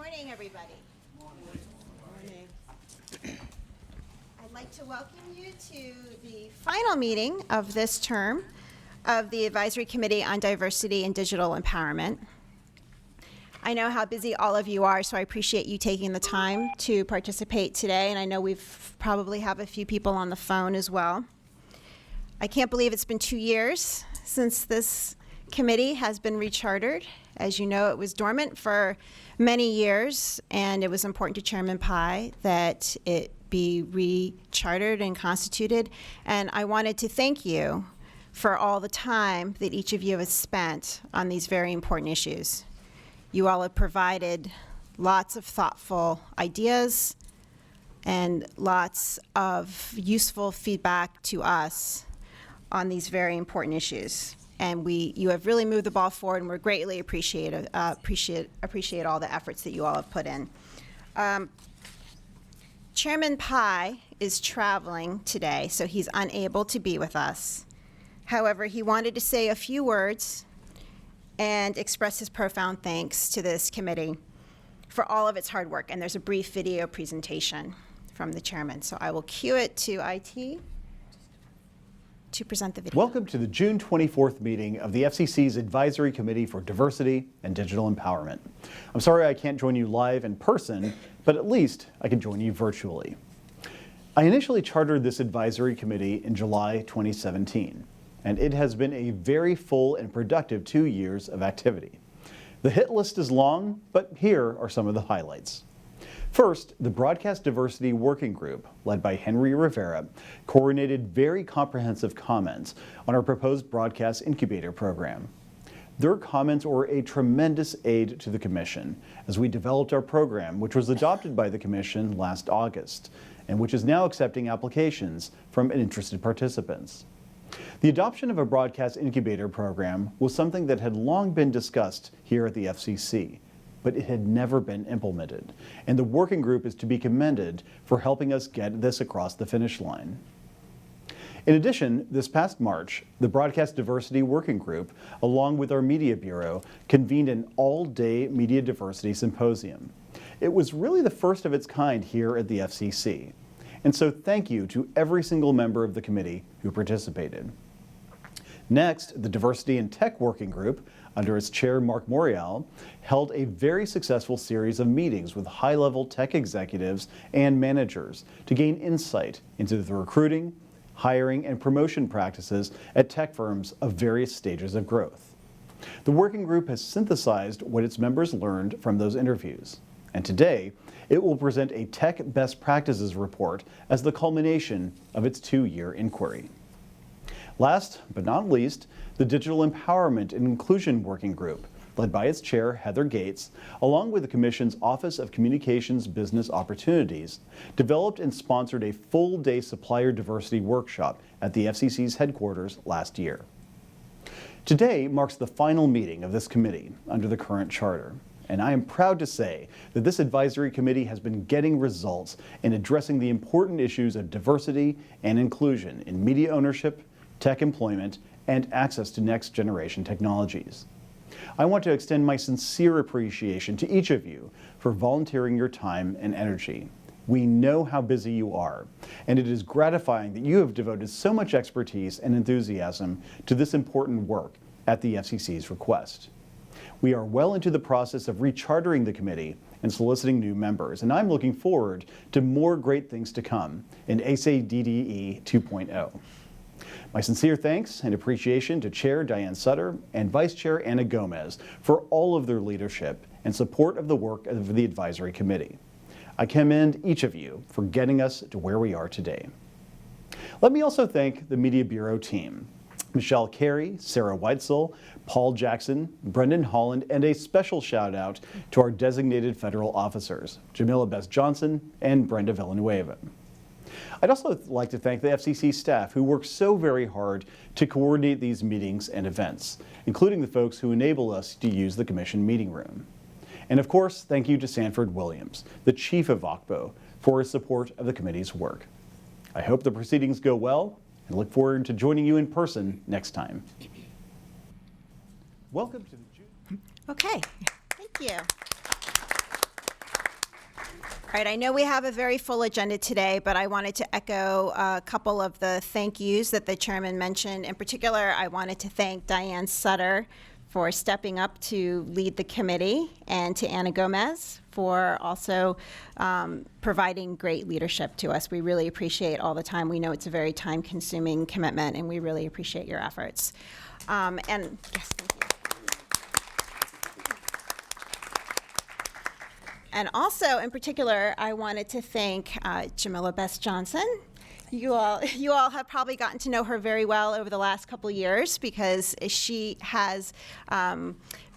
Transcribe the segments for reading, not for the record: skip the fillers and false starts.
morning, everybody. Morning. I'd like to welcome you to the final meeting of this term of the Advisory Committee on Diversity and Digital Empowerment. I know how busy all of you are, so I appreciate you taking the time to participate today, and I know we've probably have a few people on the phone as well. I can't believe it's been 2 years since this committee has been rechartered. As you know, it was dormant for many years, and it was important to Chairman Pai that it be rechartered and constituted. And I wanted to thank you for all the time that each of you has spent on these very important issues. You all have provided lots of thoughtful ideas and lots of useful feedback to us on these very important issues. And you have really moved the ball forward, and we're greatly appreciate all the efforts that you all have put in. Chairman Pai is traveling today, so he's unable to be with us. However, he wanted to say a few words and express his profound thanks to this committee for all of its hard work. And there's a brief video presentation from the chairman. So I will cue it to IT to present the video. Welcome to the June 24th meeting of the FCC's Advisory Committee for Diversity and Digital Empowerment. I'm sorry I can't join you live in person, but at least I can join you virtually. I initially chartered this advisory committee in July 2017, and it has been a very full and productive 2 years of activity. The hit list is long, but here are some of the highlights. First, the Broadcast Diversity Working Group, led by Henry Rivera, coordinated very comprehensive comments on our proposed broadcast incubator program. Their comments were a tremendous aid to the Commission as we developed our program, which was adopted by the Commission last August, and which is now accepting applications from interested participants. The adoption of a broadcast incubator program was something that had long been discussed here at the FCC, but it had never been implemented, and the working group is to be commended for helping us get this across the finish line. In addition, this past March, the Broadcast Diversity Working Group, along with our Media Bureau, convened an all-day Media Diversity Symposium. It was really the first of its kind here at the FCC, and so thank you to every single member of the committee who participated. Next, the Diversity and Tech Working Group, under its chair, Mark Morial, held a very successful series of meetings with high-level tech executives and managers to gain insight into the recruiting, hiring, and promotion practices at tech firms of various stages of growth. The working group has synthesized what its members learned from those interviews, and today it will present a Tech Best Practices report as the culmination of its 2-year inquiry. Last but not least, the Digital Empowerment and Inclusion Working Group, led by its chair, Heather Gates, along with the Commission's Office of Communications Business Opportunities, developed and sponsored a full-day supplier diversity workshop at the FCC's headquarters last year. Today marks the final meeting of this committee under the current charter, and I am proud to say that this advisory committee has been getting results in addressing the important issues of diversity and inclusion in media ownership, tech employment, and access to next-generation technologies. I want to extend my sincere appreciation to each of you for volunteering your time and energy. We know how busy you are, and it is gratifying that you have devoted so much expertise and enthusiasm to this important work at the FCC's request. We are well into the process of rechartering the committee and soliciting new members, and I'm looking forward to more great things to come in ASADDE 2.0. My sincere thanks and appreciation to Chair Diane Sutter and Vice Chair Anna Gomez for all of their leadership and support of the work of the Advisory Committee. I commend each of you for getting us to where we are today. Let me also thank the Media Bureau team, Michelle Carey, Sarah Weitzel, Paul Jackson, Brendan Holland, and a special shout out to our designated federal officers, Jamila Best-Johnson and Brenda Villanueva. I'd also like to thank the FCC staff who work so very hard to coordinate these meetings and events, including the folks who enable us to use the Commission meeting room. And of course, thank you to Sanford Williams, the Chief of OCPO, for his support of the committee's work. I hope the proceedings go well and look forward to joining you in person next time. Welcome to the June. Okay, thank you. All right, I know we have a very full agenda today, but I wanted to echo a couple of the thank yous that the chairman mentioned. In particular, I wanted to thank Diane Sutter for stepping up to lead the committee, and to Anna Gomez for also providing great leadership to us. We really appreciate all the time. We know it's a very time-consuming commitment, and we really appreciate your efforts. And yes, thank you. And also, in particular, I wanted to thank Jamila Best Johnson. You all have probably gotten to know her very well over the last couple of years, because she has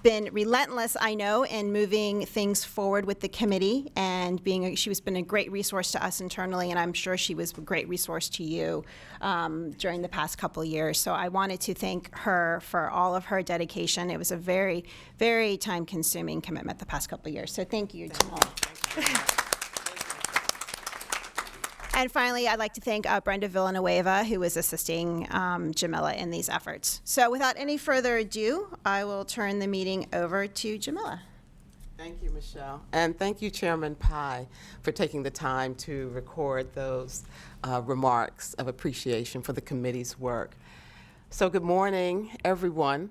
been relentless, I know, in moving things forward with the committee, and she's been a great resource to us internally, and I'm sure she was a great resource to you during the past couple of years. So I wanted to thank her for all of her dedication. It was a very, very time-consuming commitment the past couple of years. So thank you, Jamila. And finally, I'd like to thank Brenda Villanueva, who is assisting Jamila in these efforts. So without any further ado, I will turn the meeting over to Jamila. Thank you, Michelle. And thank you, Chairman Pai, for taking the time to record those remarks of appreciation for the committee's work. So good morning, everyone,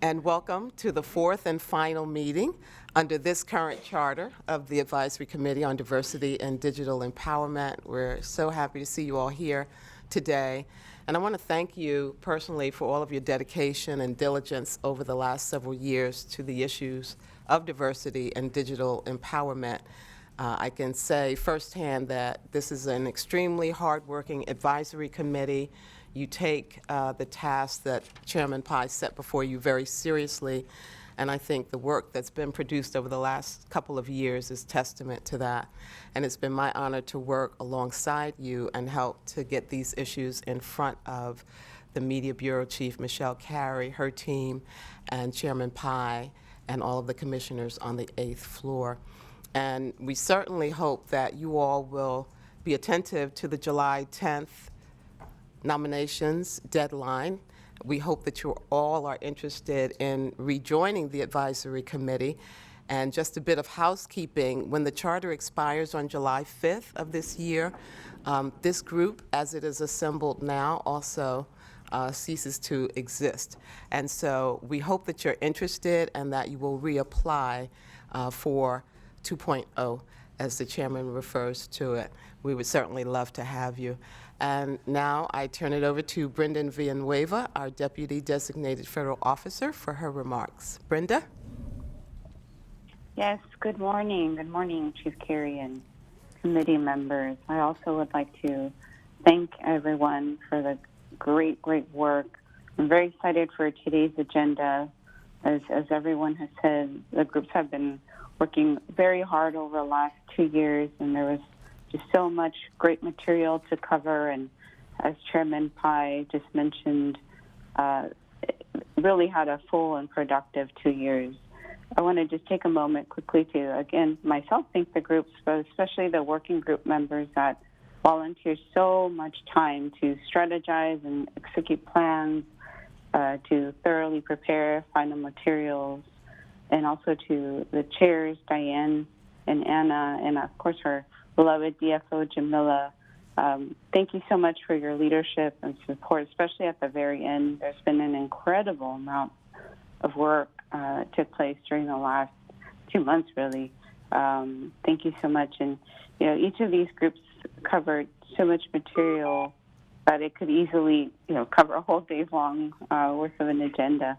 and welcome to the fourth and final meeting under this current charter of the Advisory Committee on Diversity and Digital Empowerment. We're so happy to see you all here today. And I want to thank you personally for all of your dedication and diligence over the last several years to the issues of diversity and digital empowerment. I can say firsthand that this is an extremely hardworking advisory committee. You take the task that Chairman Pai set before you very seriously, and I think the work that's been produced over the last couple of years is testament to that. And it's been my honor to work alongside you and help to get these issues in front of the Media Bureau Chief, Michelle Carey, her team, and Chairman Pai, and all of the commissioners on the 8th floor. And we certainly hope that you all will be attentive to the July 10th nominations deadline. We hope that you all are interested in rejoining the advisory committee. And just a bit of housekeeping, when the charter expires on July 5th of this year, this group, as it is assembled now, also ceases to exist. And so we hope that you're interested and that you will reapply for 2.0, as the chairman refers to it. We would certainly love to have you. And now I turn it over to Brenda Villanueva, our Deputy Designated Federal Officer, for her remarks. Brenda? Yes, good morning. Good morning, Chief Carey and committee members. I also would like to thank everyone for the great work. I'm very excited for today's agenda. As everyone has said, the groups have been working very hard over the last 2 years, and there was just so much great material to cover. And as Chairman Pai just mentioned, really had a full and productive 2 years. I want to just take a moment quickly to, again, myself thank the groups, but especially the working group members that volunteer so much time to strategize and execute plans, to thoroughly prepare final materials, and also to the chairs, Diane and Anna, and of course our beloved DFO, Jamila. Thank you so much for your leadership and support, especially at the very end. There's been an incredible amount of work took place during the last 2 months, really. Thank you so much. And, you know, each of these groups covered so much material that it could easily, cover a whole day's long worth of an agenda.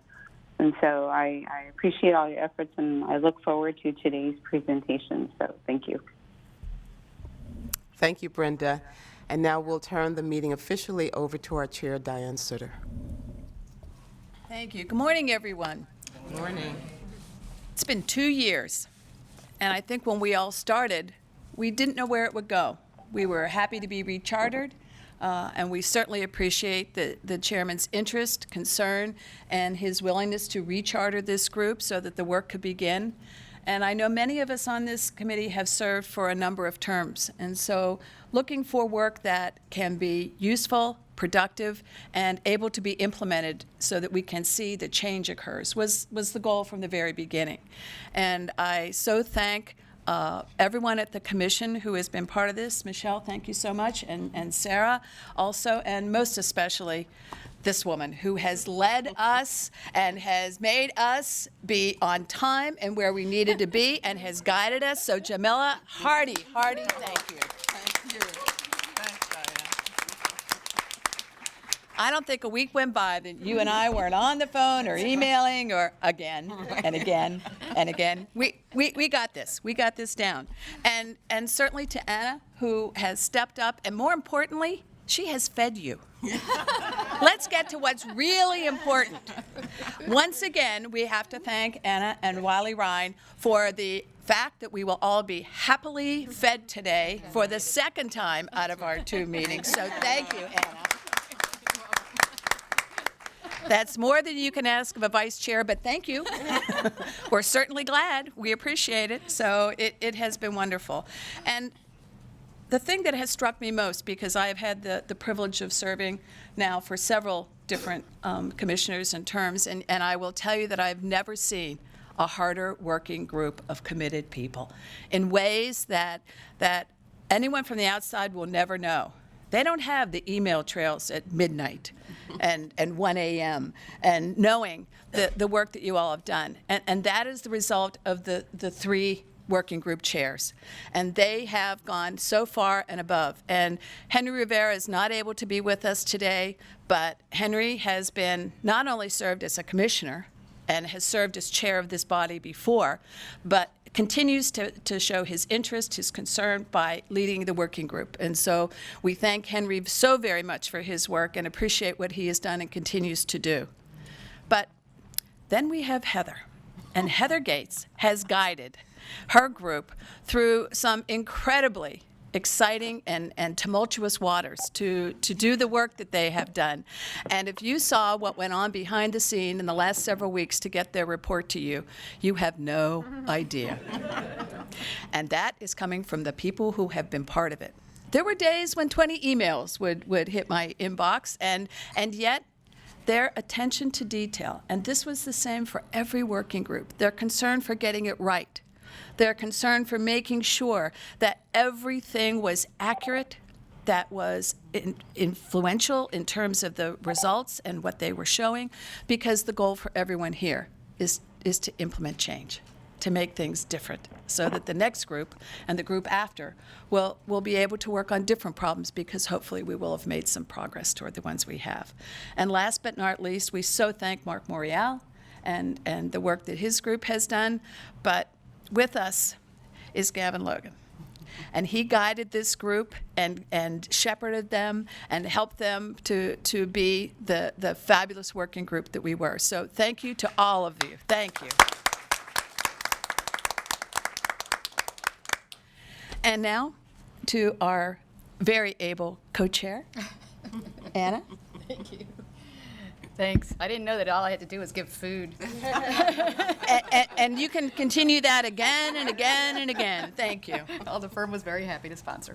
And so I appreciate all your efforts, and I look forward to today's presentation. So thank you. Thank you, Brenda. And now we'll turn the meeting officially over to our chair, Diane Sutter. Thank you. Good morning, everyone. Good morning. It's been 2 years, and I think when we all started, we didn't know where it would go. We were happy to be rechartered, and we certainly appreciate the chairman's interest, concern, and his willingness to recharter this group so that the work could begin. And I know many of us on this committee have served for a number of terms, and so looking for work that can be useful, productive, and able to be implemented so that we can see the change occurs was the goal from the very beginning. And I so thank everyone at the commission who has been part of this. Michelle, thank you so much, and Sarah also, and most especially this woman who has led us and has made us be on time and where we needed to be and has guided us. So Jamila, hearty, thank you. Thank you. Thanks, Diane. I don't think a week went by that you and I weren't on the phone or emailing or again and again and again. We got this. We got this down. And certainly to Anna, who has stepped up, and more importantly, she has fed you. Let's get to what's really important. Once again, we have to thank Anna and Wiley Ryan for the fact that we will all be happily fed today for the second time out of our 2 meetings. So thank you, Anna. That's more than you can ask of a vice chair, but thank you. We're certainly glad. We appreciate it. So it has been wonderful. And the thing that has struck me most, because I have had the privilege of serving now for several different commissioners and terms, and I will tell you that I've never seen a harder working group of committed people in ways that anyone from the outside will never know. They don't have the email trails at midnight and 1 a.m. and knowing the work that you all have done. And that is the result of the 3 working group chairs. And they have gone so far and above. And Henry Rivera is not able to be with us today, but Henry has been not only served as a commissioner and has served as chair of this body before, but continues to show his interest, his concern by leading the working group. And so we thank Henry so very much for his work and appreciate what he has done and continues to do. But then we have Heather. And Heather Gates has guided her group through some incredibly exciting and tumultuous waters to do the work that they have done. And if you saw what went on behind the scene in the last several weeks to get their report to you, you have no idea. And that is coming from the people who have been part of it. There were days when 20 emails would hit my inbox, and yet their attention to detail, and this was the same for every working group, their concern for getting it right, their concern for making sure that everything was accurate, that was influential in terms of the results and what they were showing, because the goal for everyone here is to implement change, to make things different, so that the next group and the group after will be able to work on different problems, because hopefully we will have made some progress toward the ones we have. And last but not least, we so thank Mark Morial and the work that his group has done, but with us is Gavin Logan. And he guided this group and shepherded them and helped them to be the fabulous working group that we were. So thank you to all of you. Thank you. And now to our very able co-chair, Anna. Thank you. Thanks. I didn't know that all I had to do was give food. And you can continue that again and again and again. Thank you. Well, the firm was very happy to sponsor.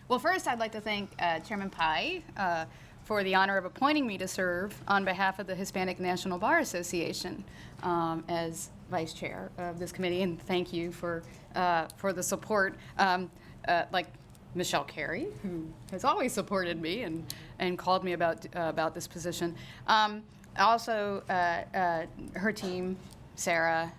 Well, first I'd like to thank Chairman Pai for the honor of appointing me to serve on behalf of the Hispanic National Bar Association as vice chair of this committee, and thank you for the support. Like Michelle Carey, who has always supported me and called me about this position. Also, her team, Sarah,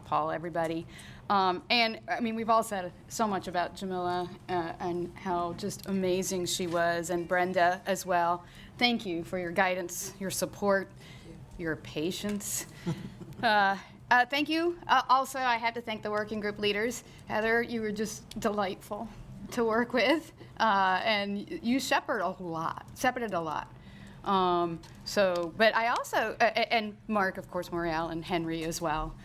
Paul, everybody. And I mean, we've all said so much about Jamila and how just amazing she was, and Brenda as well. Thank you for your guidance, your support, your patience. Thank you. Also, I had to thank the working group leaders. Heather, you were just delightful to work with, and you shepherded a lot. But I also, and Mark, of course, Morial, and Henry as well.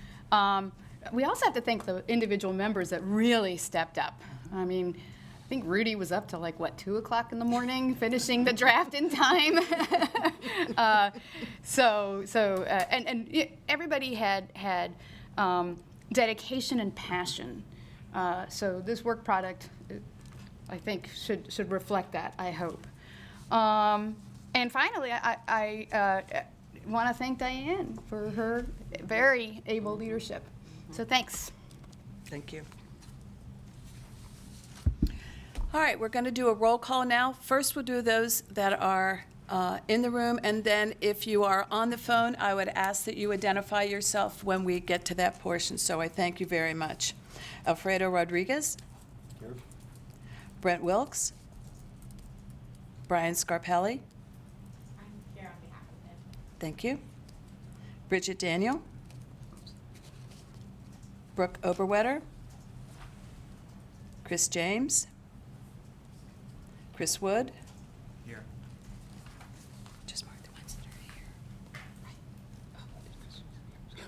We also have to thank the individual members that really stepped up. I mean, I think Rudy was up till like, 2 o'clock in the morning, finishing the draft in time. And everybody had dedication and passion. So this work product, I think, should reflect that, I hope. And finally, I want to thank Diane for her very able leadership. So thanks. Thank you. All right, we're going to do a roll call now. First, we'll do those that are in the room, and then if you are on the phone, I would ask that you identify yourself when we get to that portion. So I thank you very much. Alfredo Rodriguez. Here. Brent Wilkes. Brian Scarpelli. I'm here on behalf of him. Thank you. Bridget Daniel. Brooke Oberwetter. Chris James. Chris Wood. Here. Just mark the ones that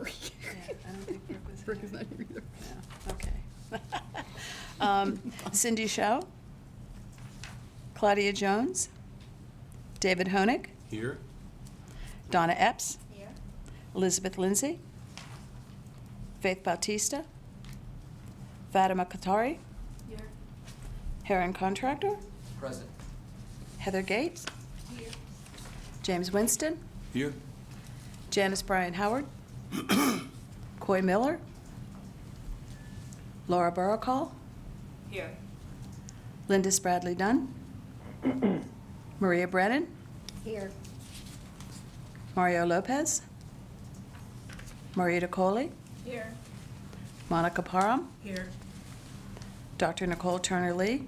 are here. Yeah, I don't think Brooke was Brooke here. is not here either. No, okay. Cindy Show. Claudia Jones. David Honig. Here. Donna Epps. Here. Elizabeth Lindsay. Faith Bautista. Fatima Qatari. Here. Heron Contractor. Present. Heather Gates. Here. James Winston. Here. Janice Bryan Howard. Coy Miller. Laura Burrowcall. Here. Linda Bradley Dunn. Maria Brennan. Here. Mario Lopez. Marita Coley. Here. Monica Parham. Here. Dr. Nicole Turner-Lee.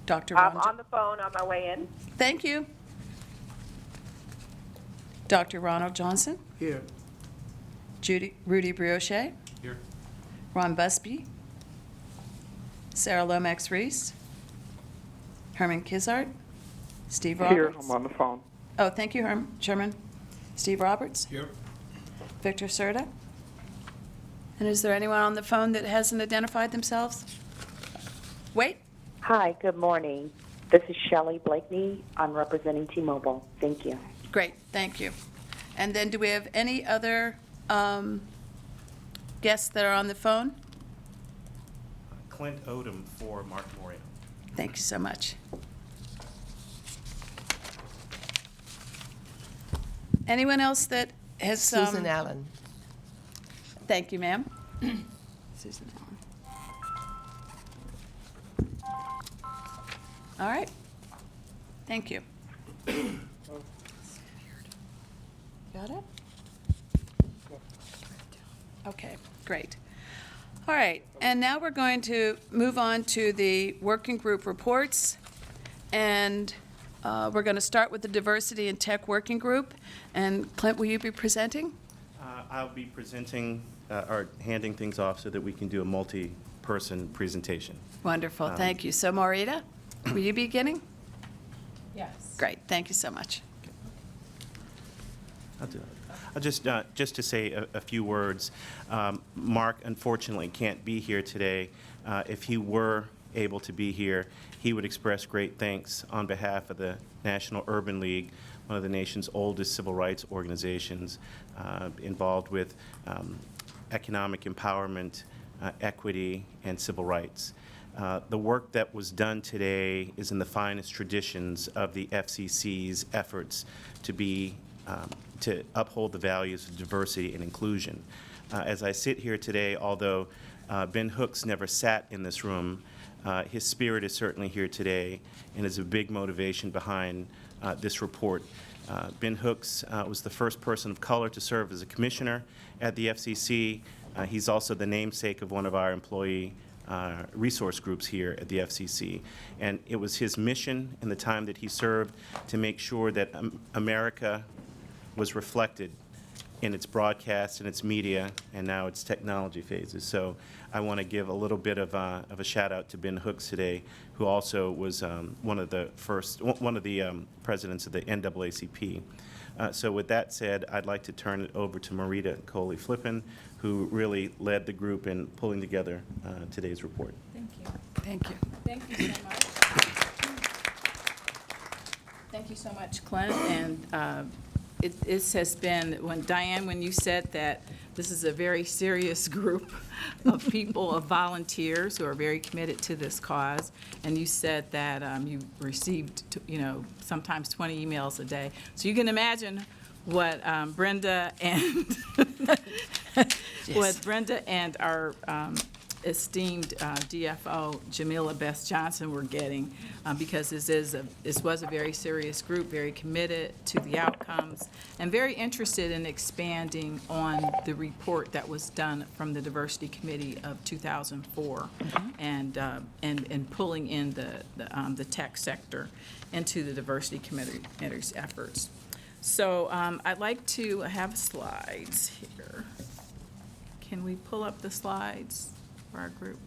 Dr. I'm Ron. on the phone on my way in. Thank you. Dr. Ronald Johnson. Here. Rudy Brioche. Here. Ron Busby. Sarah Lomax Reese. Herman Kizart. Steve Roberts. Here, I'm on the phone. Oh, thank you, Sherman. Steve Roberts. Here. Victor Serta. And is there anyone on the phone that hasn't identified themselves? Wait. Hi, good morning. This is Shelley Blakeney. I'm representing T-Mobile. Thank you. Great, thank you. And then do we have any other guests that are on the phone? Clint Odom for Mark Moria. Thank you so much. Anyone else that has Susan Allen. Thank you, ma'am. Susan Allen. All right. Thank you. Got it? Okay, great. All right, and now we're going to move on to the working group reports. And we're going to start with the Diversity and Tech Working Group. And Clint, will you be presenting? I'll be presenting or handing things off so that we can do a multi-person presentation. Wonderful, thank you. So Maurita, will you be beginning? Yes. Great, thank you so much. I'll do it. I'll just to say a few words. Mark unfortunately can't be here today. If he were able to be here, he would express great thanks on behalf of the National Urban League, one of the nation's oldest civil rights organizations, involved with economic empowerment, equity, and civil rights. The work that was done today is in the finest traditions of the FCC's efforts to uphold the values of diversity and inclusion. As I sit here today, although Ben Hooks never sat in this room, his spirit is certainly here today and is a big motivation behind this report. Ben Hooks was the first person of color to serve as a commissioner at the FCC. He's also the namesake of one of our employee resource groups here at the FCC. And it was his mission in the time that he served to make sure that America was reflected in its broadcast and its media and now its technology phases. So I want to give a little bit of a shout out to Ben Hooks today, who also was one of the presidents of the NAACP. So with that said, I'd like to turn it over to Marita Coley-Flippen, who really led the group in pulling together today's report. Thank you. Thank you. Thank you so much. Thank you so much, Clint. And it has been, when you said that this is a very serious group of people, of volunteers who are very committed to this cause, and you said that you received, sometimes 20 emails a day. So you can imagine what Brenda and what Brenda and our esteemed DFO, Jamila Beth Johnson, were getting, because this was a very serious group, very committed to the outcomes, and very interested in expanding on the report that was done from the Diversity Committee of 2004, and pulling in the tech sector into the Diversity Committee's efforts. So I'd like to have slides here. Can we pull up the slides for our group?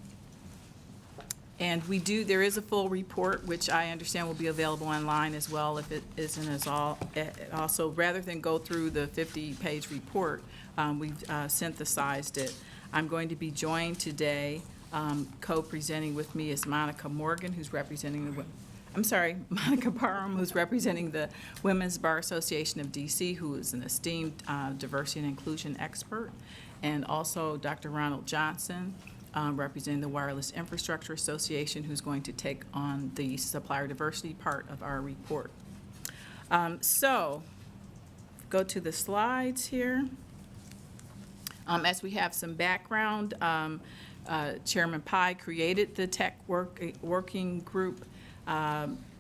And there is a full report, which I understand will be available online as well if it isn't as all. Also, rather than go through the 50-page report, we've synthesized it. I'm going to be joined today, co-presenting with me is Monica Morgan, who's representing Monica Parham, who's representing the Women's Bar Association of DC, who is an esteemed diversity and inclusion expert, and also Dr. Ronald Johnson, representing the Wireless Infrastructure Association, who's going to take on the supplier diversity part of our report. So, go to the slides here. As we have some background, Chairman Pai created the tech working group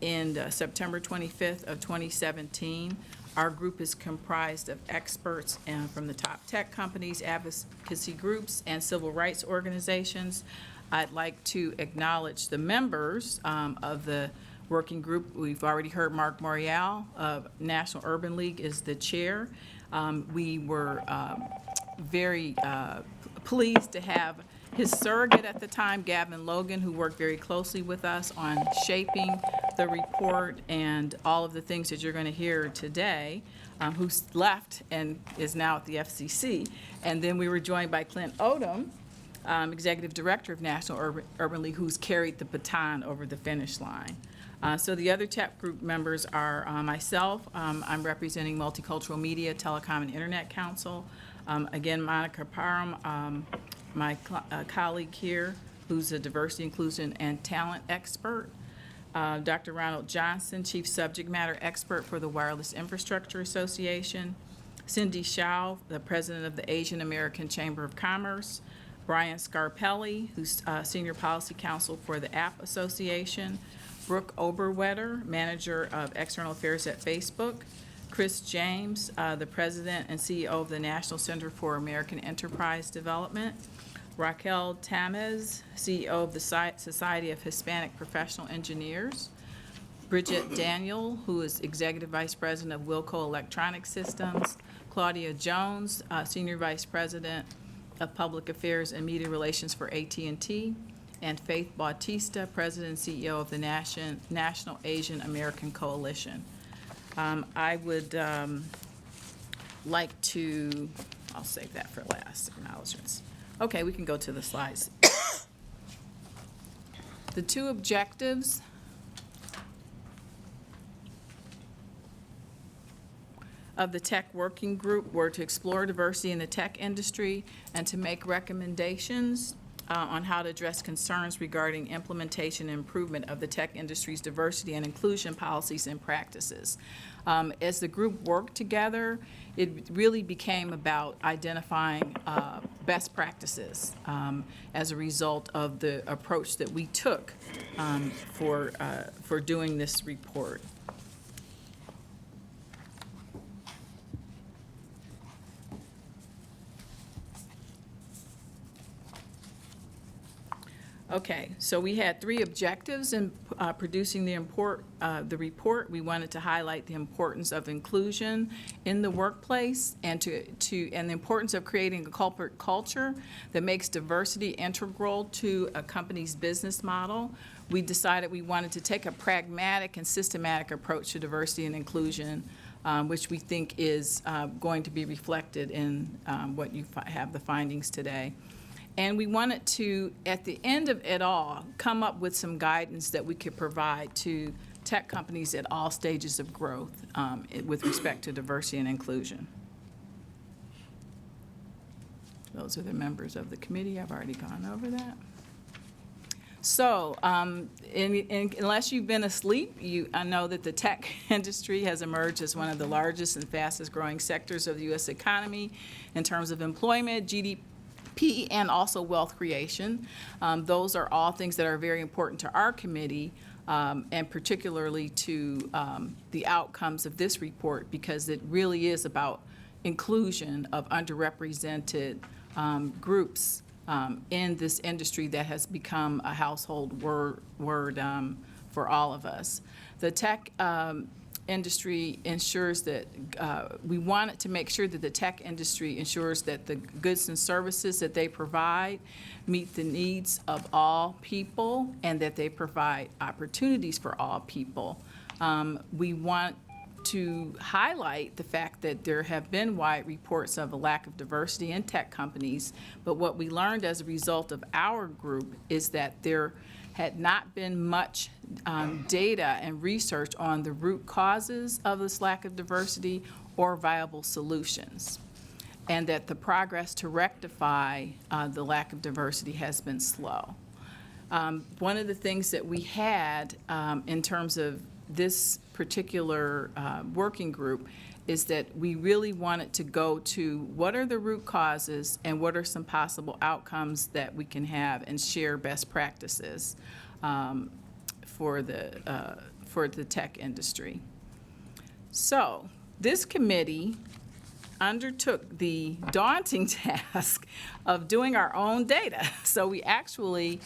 in September 25th of 2017. Our group is comprised of experts from the top tech companies, advocacy groups, and civil rights organizations. I'd like to acknowledge the members of the working group. We've already heard Mark Morial of National Urban League is the chair. We were very pleased to have his surrogate at the time, Gavin Logan, who worked very closely with us on shaping the report and all of the things that you're going to hear today, who's left and is now at the FCC. And then we were joined by Clint Odom, Executive Director of National Urban League, who's carried the baton over the finish line. So the other tech group members are myself. I'm representing Multicultural Media, Telecom, and Internet Council. Again, Monica Parham, my colleague here, who's a diversity, inclusion, and talent expert. Dr. Ronald Johnson, Chief Subject Matter Expert for the Wireless Infrastructure Association. Cindy Shao, the President of the Asian American Chamber of Commerce. Brian Scarpelli, who's Senior Policy Counsel for the App Association. Brooke Oberwetter, Manager of External Affairs at Facebook. Chris James, the President and CEO of the National Center for American Enterprise Development. Raquel Tamez, CEO of the Society of Hispanic Professional Engineers. Bridget Daniel, who is Executive Vice President of Wilco Electronic Systems. Claudia Jones, Senior Vice President of Public Affairs and Media Relations for AT&T. And Faith Bautista, President and CEO of the National Asian American Coalition. I would like to, I'll save that for last, acknowledgements. Okay, we can go to the slides. The two objectives of the tech working group were to explore diversity in the tech industry and to make recommendations on how to address concerns regarding implementation and improvement of the tech industry's diversity and inclusion policies and practices. As the group worked together, it really became about identifying best practices as a result of the approach that we took for doing this report. Okay, so we had three objectives in producing the report. We wanted to highlight the importance of inclusion in the workplace and the importance of creating a corporate culture that makes diversity integral to a company's business model. We decided we wanted to take a pragmatic and systematic approach to diversity and inclusion, which we think is going to be reflected in what you have the findings today. And we wanted to, at the end of it all, come up with some guidance that we could provide to tech companies at all stages of growth with respect to diversity and inclusion. Those are the members of the committee. I've already gone over that. So, unless you've been asleep, I know that the tech industry has emerged as one of the largest and fastest growing sectors of the U.S. economy in terms of employment, GDP and also wealth creation. Those are all things that are very important to our committee, and particularly to the outcomes of this report, because it really is about inclusion of underrepresented groups in this industry that has become a household word for all of us. The tech industry ensures that we wanted to make sure that the tech industry ensures that the goods and services that they provide meet the needs of all people and that they provide opportunities for all people. We want to highlight the fact that there have been wide reports of a lack of diversity in tech companies, but what we learned as a result of our group is that there had not been much data and research on the root causes of this lack of diversity or viable solutions, and that the progress to rectify the lack of diversity has been slow. One of the things that we had in terms of this particular working group is that we really wanted to go to what are the root causes and what are some possible outcomes that we can have and share best practices for the tech industry. So this committee undertook the daunting task of doing our own data. So we actually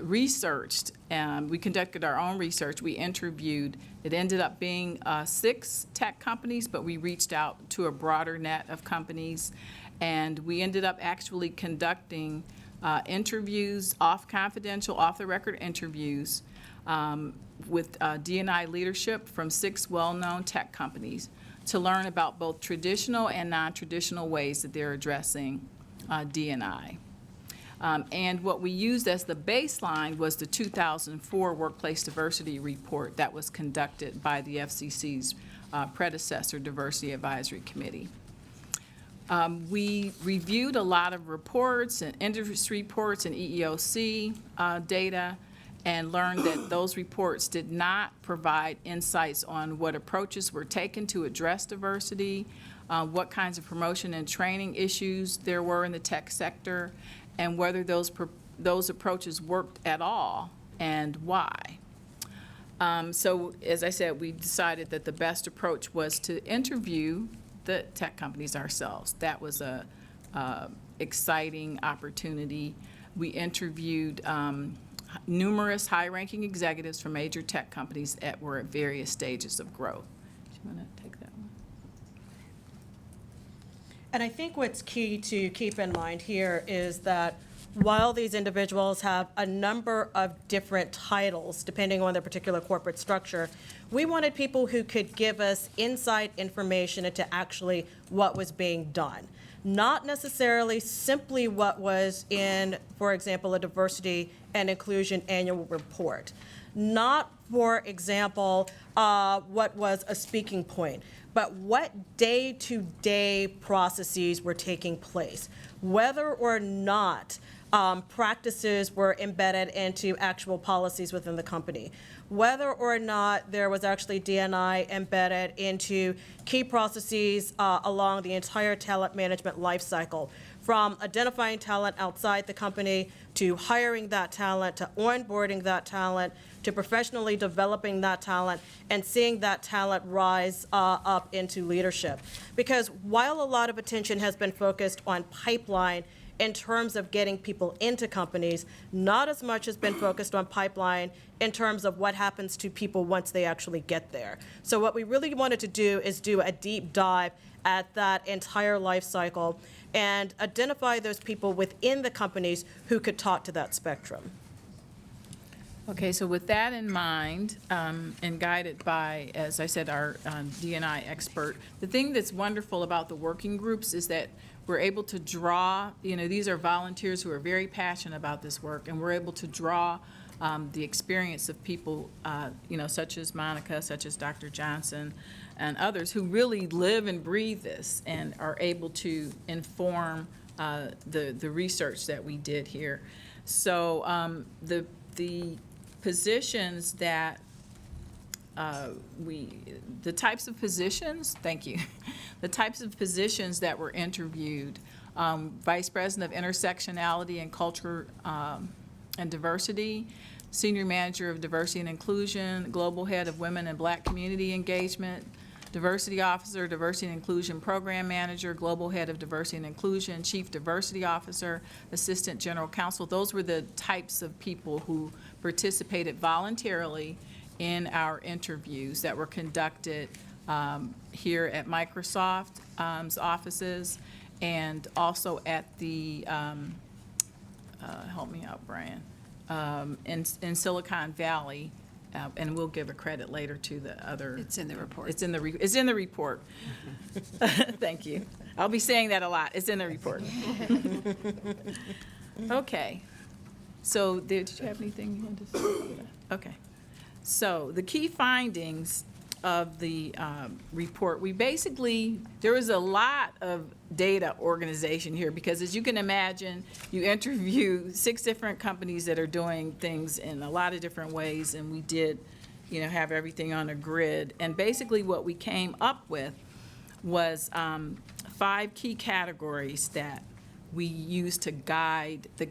researched, and we conducted our own research. We interviewed, it ended up being 6 tech companies, but we reached out to a broader net of companies, and we ended up actually conducting interviews, confidential, off-the-record interviews with D&I leadership from 6 well-known tech companies to learn about both traditional and non-traditional ways that they're addressing D&I. And what we used as the baseline was the 2004 Workplace Diversity Report that was conducted by the FCC's predecessor, Diversity Advisory Committee. We reviewed a lot of reports and industry reports and EEOC data and learned that those reports did not provide insights on what approaches were taken to address diversity, what kinds of promotion and training issues there were in the tech sector, and whether those approaches worked at all and why. So as I said, we decided that the best approach was to interview the tech companies ourselves. That was a exciting opportunity. We interviewed numerous high-ranking executives from major tech companies that were at various stages of growth. Do you want to take that one? And I think what's key to keep in mind here is that while these individuals have a number of different titles, depending on their particular corporate structure, we wanted people who could give us inside information into actually what was being done. Not necessarily simply what was in, for example, a diversity and inclusion annual report. Not, for example, what was a speaking point, but what day-to-day processes were taking place, whether or not practices were embedded into actual policies within the company, whether or not there was actually D&I embedded into key processes along the entire talent management lifecycle, from identifying talent outside the company to hiring that talent, to onboarding that talent, to professionally developing that talent and seeing that talent rise up into leadership. Because while a lot of attention has been focused on pipeline in terms of getting people into companies, not as much has been focused on pipeline in terms of what happens to people once they actually get there. So what we really wanted to do is do a deep dive at that entire life cycle and identify those people within the companies who could talk to that spectrum. Okay, so with that in mind, and guided by, as I said, our D&I expert, the thing that's wonderful about the working groups is that we're able to draw, these are volunteers who are very passionate about this work, and we're able to draw the experience of people, such as Monica, such as Dr. Johnson, and others who really live and breathe this and are able to inform the research that we did here. So the positions that the types of positions, thank you, the types of positions that were interviewed, Vice President of Intersectionality and Culture and Diversity, Senior Manager of Diversity and Inclusion, Global Head of Women and Black Community Engagement, Diversity Officer, Diversity and Inclusion Program Manager, Global Head of Diversity and Inclusion, Chief Diversity Officer, Assistant General Counsel. Those were the types of people who participated voluntarily in our interviews that were conducted here at Microsoft's offices and also at the, help me out, Brian, in Silicon Valley. And we'll give a credit later to the other. It's in the report. It's in the report. Thank you. I'll be saying that a lot. It's in the report. Okay. So did you have anything you wanted to say? Okay. So the key findings of the report, there was a lot of data organization here because, as you can imagine, you interview 6 different companies that are doing things in a lot of different ways, and we did, have everything on a grid. And basically what we came up with was 5 key categories that we used to guide the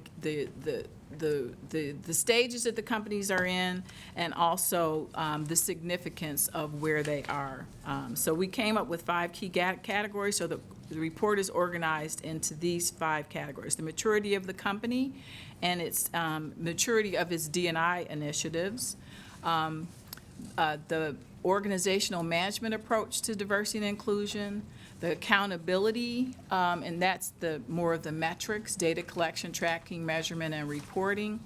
stages that the companies are in, and also the significance of where they are. So we came up with 5 key categories. So the report is organized into these 5 categories: the maturity of the company and its maturity of its D&I initiatives, the organizational management approach to diversity and inclusion, the accountability, and that's more of the metrics, data collection, tracking, measurement, and reporting.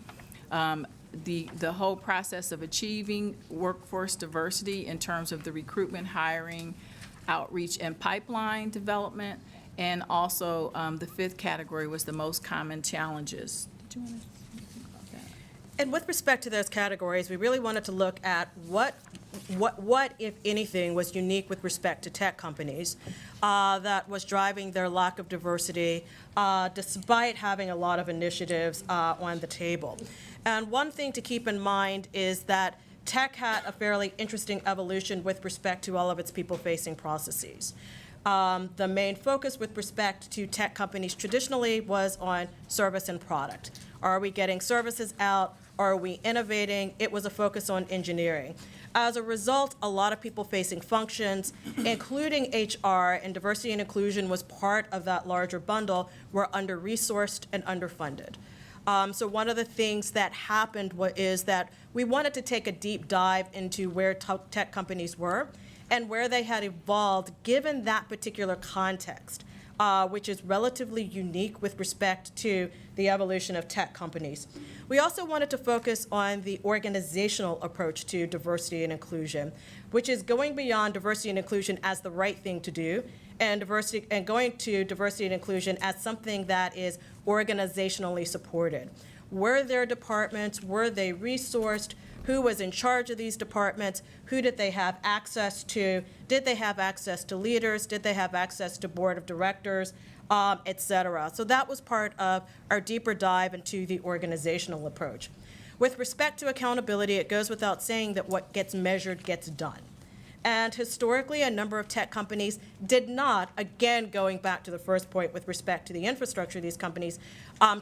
The whole process of achieving workforce diversity in terms of the recruitment, hiring, outreach, and pipeline development. And also, the 5th category was the most common challenges. Did you want to think about that? And with respect to those categories, we really wanted to look at what, if anything, was unique with respect to tech companies that was driving their lack of diversity, despite having a lot of initiatives on the table. And one thing to keep in mind is that tech had a fairly interesting evolution with respect to all of its people-facing processes. The main focus with respect to tech companies traditionally was on service and product. Are we getting services out? Are we innovating? It was a focus on engineering. As a result, a lot of people-facing functions, including HR and diversity and inclusion was part of that larger bundle, were under-resourced and underfunded. So one of the things that happened is that we wanted to take a deep dive into where tech companies were and where they had evolved given that particular context, which is relatively unique with respect to the evolution of tech companies. We also wanted to focus on the organizational approach to diversity and inclusion, which is going beyond diversity and inclusion as the right thing to do, and going to diversity and inclusion as something that is organizationally supported. Were there departments? Were they resourced? Who was in charge of these departments? Who did they have access to? Did they have access to leaders? Did they have access to board of directors, et cetera? So that was part of our deeper dive into the organizational approach. With respect to accountability, it goes without saying that what gets measured gets done. And historically, a number of tech companies did not, again, going back to the first point with respect to the infrastructure of these companies,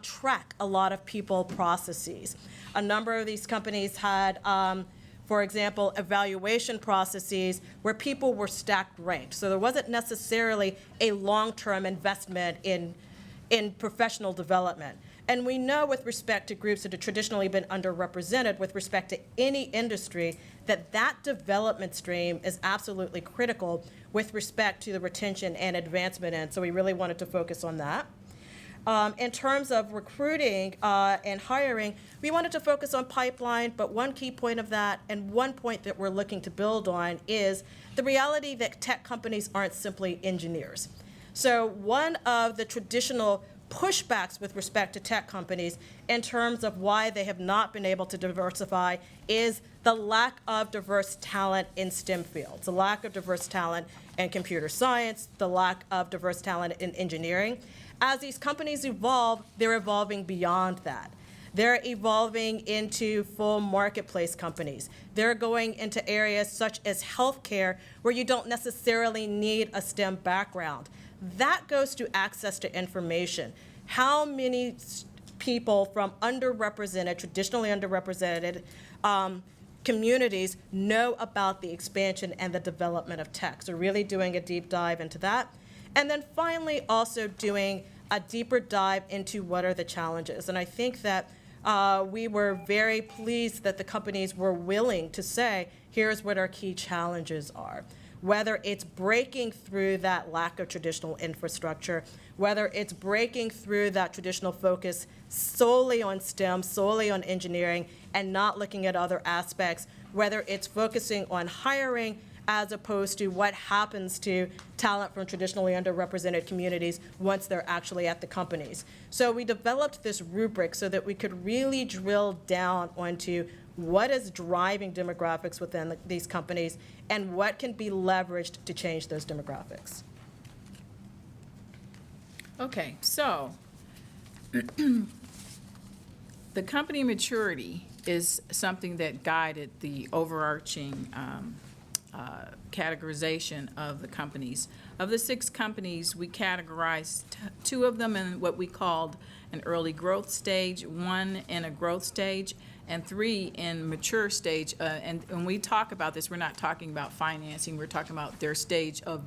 track a lot of people processes. A number of these companies had, for example, evaluation processes where people were stacked ranked. So there wasn't necessarily a long-term investment in professional development. And we know with respect to groups that have traditionally been underrepresented with respect to any industry that development stream is absolutely critical with respect to the retention and advancement end. So we really wanted to focus on that. In terms of recruiting and hiring, we wanted to focus on pipeline, but one key point of that and one point that we're looking to build on is the reality that tech companies aren't simply engineers. So one of the traditional pushbacks with respect to tech companies in terms of why they have not been able to diversify is the lack of diverse talent in STEM fields, the lack of diverse talent in computer science, the lack of diverse talent in engineering. As these companies evolve, they're evolving beyond that. They're evolving into full marketplace companies. They're going into areas such as healthcare where you don't necessarily need a STEM background. That goes to access to information. How many people from underrepresented, traditionally underrepresented communities know about the expansion and the development of tech? So really doing a deep dive into that. And then finally also doing a deeper dive into what are the challenges. And I think that we were very pleased that the companies were willing to say, here's what our key challenges are. Whether it's breaking through that lack of traditional infrastructure, whether it's breaking through that traditional focus solely on STEM, solely on engineering, and not looking at other aspects, whether it's focusing on hiring as opposed to what happens to talent from traditionally underrepresented communities once they're actually at the companies. So we developed this rubric so that we could really drill down onto what is driving demographics within these companies and what can be leveraged to change those demographics. Okay, so the company maturity is something that guided the overarching categorization of the companies. Of the 6 companies, we categorized 2 of them in what we called an early growth stage, 1 in a growth stage, and 3 in mature stage. And when we talk about this, we're not talking about financing, we're talking about their stage of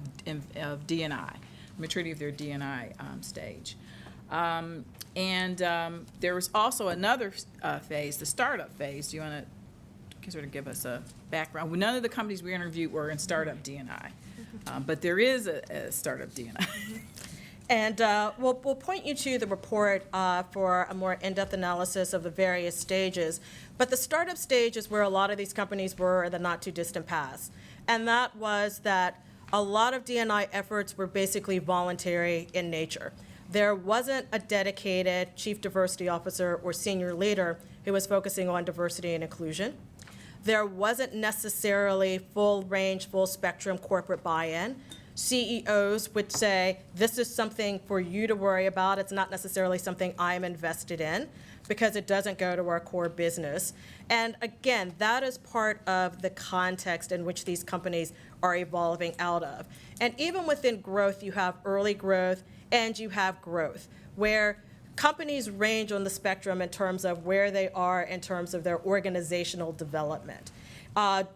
D&I, maturity of their D&I stage. There was also another phase, the startup phase. Do you want to sort of give us a background? None of the companies we interviewed were in startup D&I, but there is a startup D&I. And we'll point you to the report for a more in-depth analysis of the various stages. But the startup stage is where a lot of these companies were in the not-too-distant past. And that was that a lot of D&I efforts were basically voluntary in nature. There wasn't a dedicated chief diversity officer or senior leader who was focusing on diversity and inclusion. There wasn't necessarily full range, full spectrum corporate buy-in. CEOs would say, this is something for you to worry about. It's not necessarily something I'm invested in because it doesn't go to our core business. And again, that is part of the context in which these companies are evolving out of. And even within growth, you have early growth and you have growth, where companies range on the spectrum in terms of where they are in terms of their organizational development.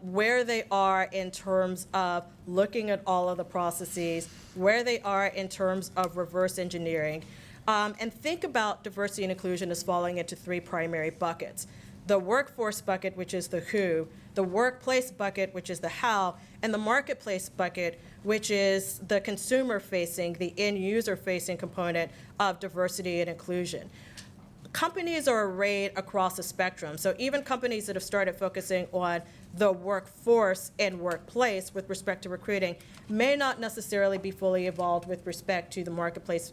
Where they are in terms of looking at all of the processes, where they are in terms of reverse engineering. And think about diversity and inclusion as falling into 3 primary buckets. The workforce bucket, which is the who, the workplace bucket, which is the how, and the marketplace bucket, which is the consumer-facing, the end-user-facing component of diversity and inclusion. Companies are arrayed across the spectrum. So even companies that have started focusing on the workforce and workplace with respect to recruiting may not necessarily be fully evolved with respect to the marketplace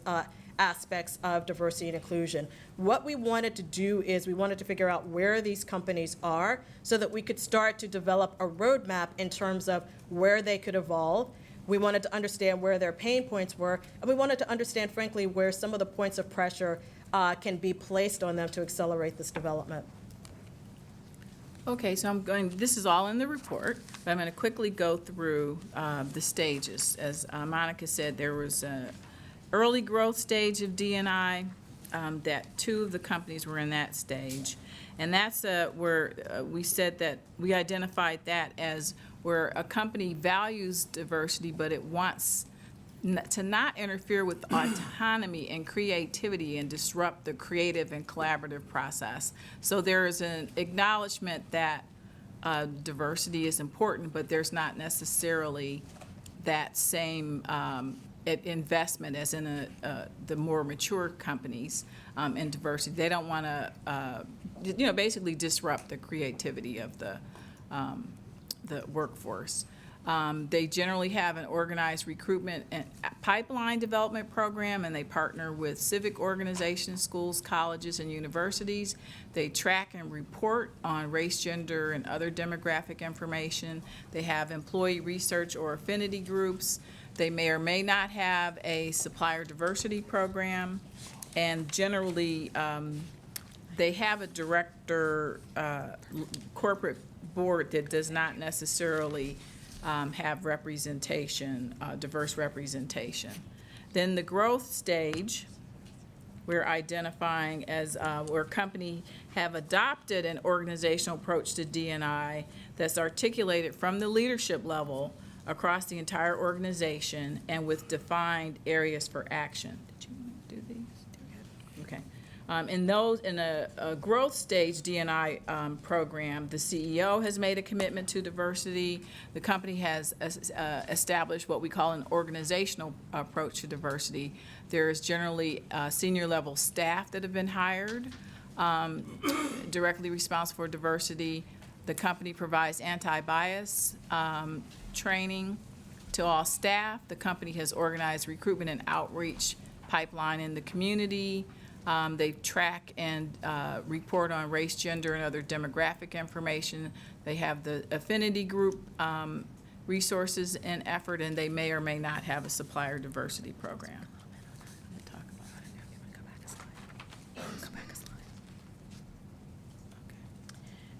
aspects of diversity and inclusion. What we wanted to do is we wanted to figure out where these companies are so that we could start to develop a roadmap in terms of where they could evolve. We wanted to understand where their pain points were, and we wanted to understand, frankly, where some of the points of pressure can be placed on them to accelerate this development. Okay, so this is all in the report, but I'm going to quickly go through the stages. As Monica said, there was an early growth stage of D&I, that 2 of the companies were in that stage. And that's where we said that we identified that as where a company values diversity, but it wants to not interfere with autonomy and creativity and disrupt the creative and collaborative process. So there is an acknowledgement that diversity is important, but there's not necessarily that same investment as in the more mature companies in diversity. They don't want to, basically disrupt the creativity of the workforce. They generally have an organized recruitment and pipeline development program, and they partner with civic organizations, schools, colleges, and universities. They track and report on race, gender, and other demographic information. They have employee research or affinity groups. They may or may not have a supplier diversity program, and generally they have a director, corporate board that does not necessarily have representation, diverse representation. Then the growth stage, we're identifying as where company have adopted an organizational approach to D&I that's articulated from the leadership level across the entire organization and with defined areas for action. Did you want to do these? Okay. In a growth stage D&I program, the CEO has made a commitment to diversity. The company has established what we call an organizational approach to diversity. There is generally senior level staff that have been hired directly responsible for diversity. The company provides anti-bias training to all staff. The company has organized recruitment and outreach pipeline in the community. They track and report on race, gender, and other demographic information. They have the affinity group resources and effort, and they may or may not have a supplier diversity program.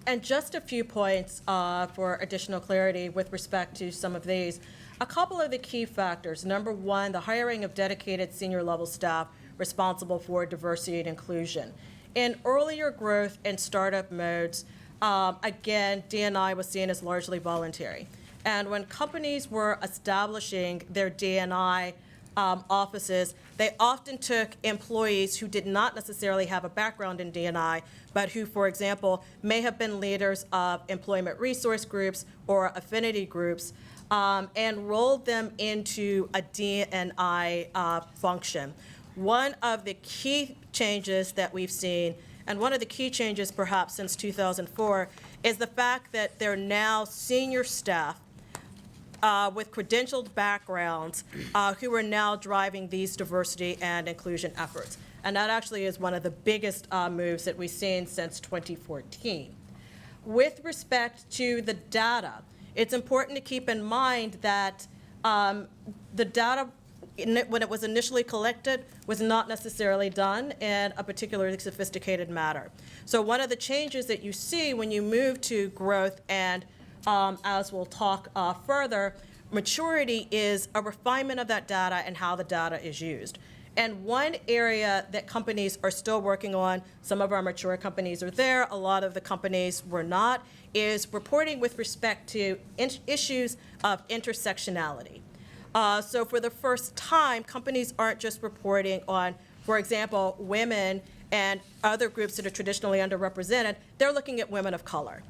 And just a few points for additional clarity with respect to some of these. A couple of the key factors. Number one, the hiring of dedicated senior level staff responsible for diversity and inclusion. In earlier growth and startup modes, again, D&I was seen as largely voluntary. And when companies were establishing their D&I offices, they often took employees who did not necessarily have a background in D&I, but who, for example, may have been leaders of employment resource groups or affinity groups, and rolled them into a D&I function. One of the key changes that we've seen, and one of the key changes perhaps since 2004, is the fact that there are now senior staff with credentialed backgrounds who are now driving these diversity and inclusion efforts. And that actually is one of the biggest moves that we've seen since 2014. With respect to the data, it's important to keep in mind that the data, when it was initially collected, was not necessarily done in a particularly sophisticated manner. So one of the changes that you see when you move to growth and, as we'll talk further, maturity is a refinement of that data and how the data is used. And one area that companies are still working on, some of our mature companies are there, a lot of the companies were not, is reporting with respect to issues of intersectionality. So for the first time, companies aren't just reporting on, for example, women and other groups that are traditionally underrepresented, they're looking at women of color.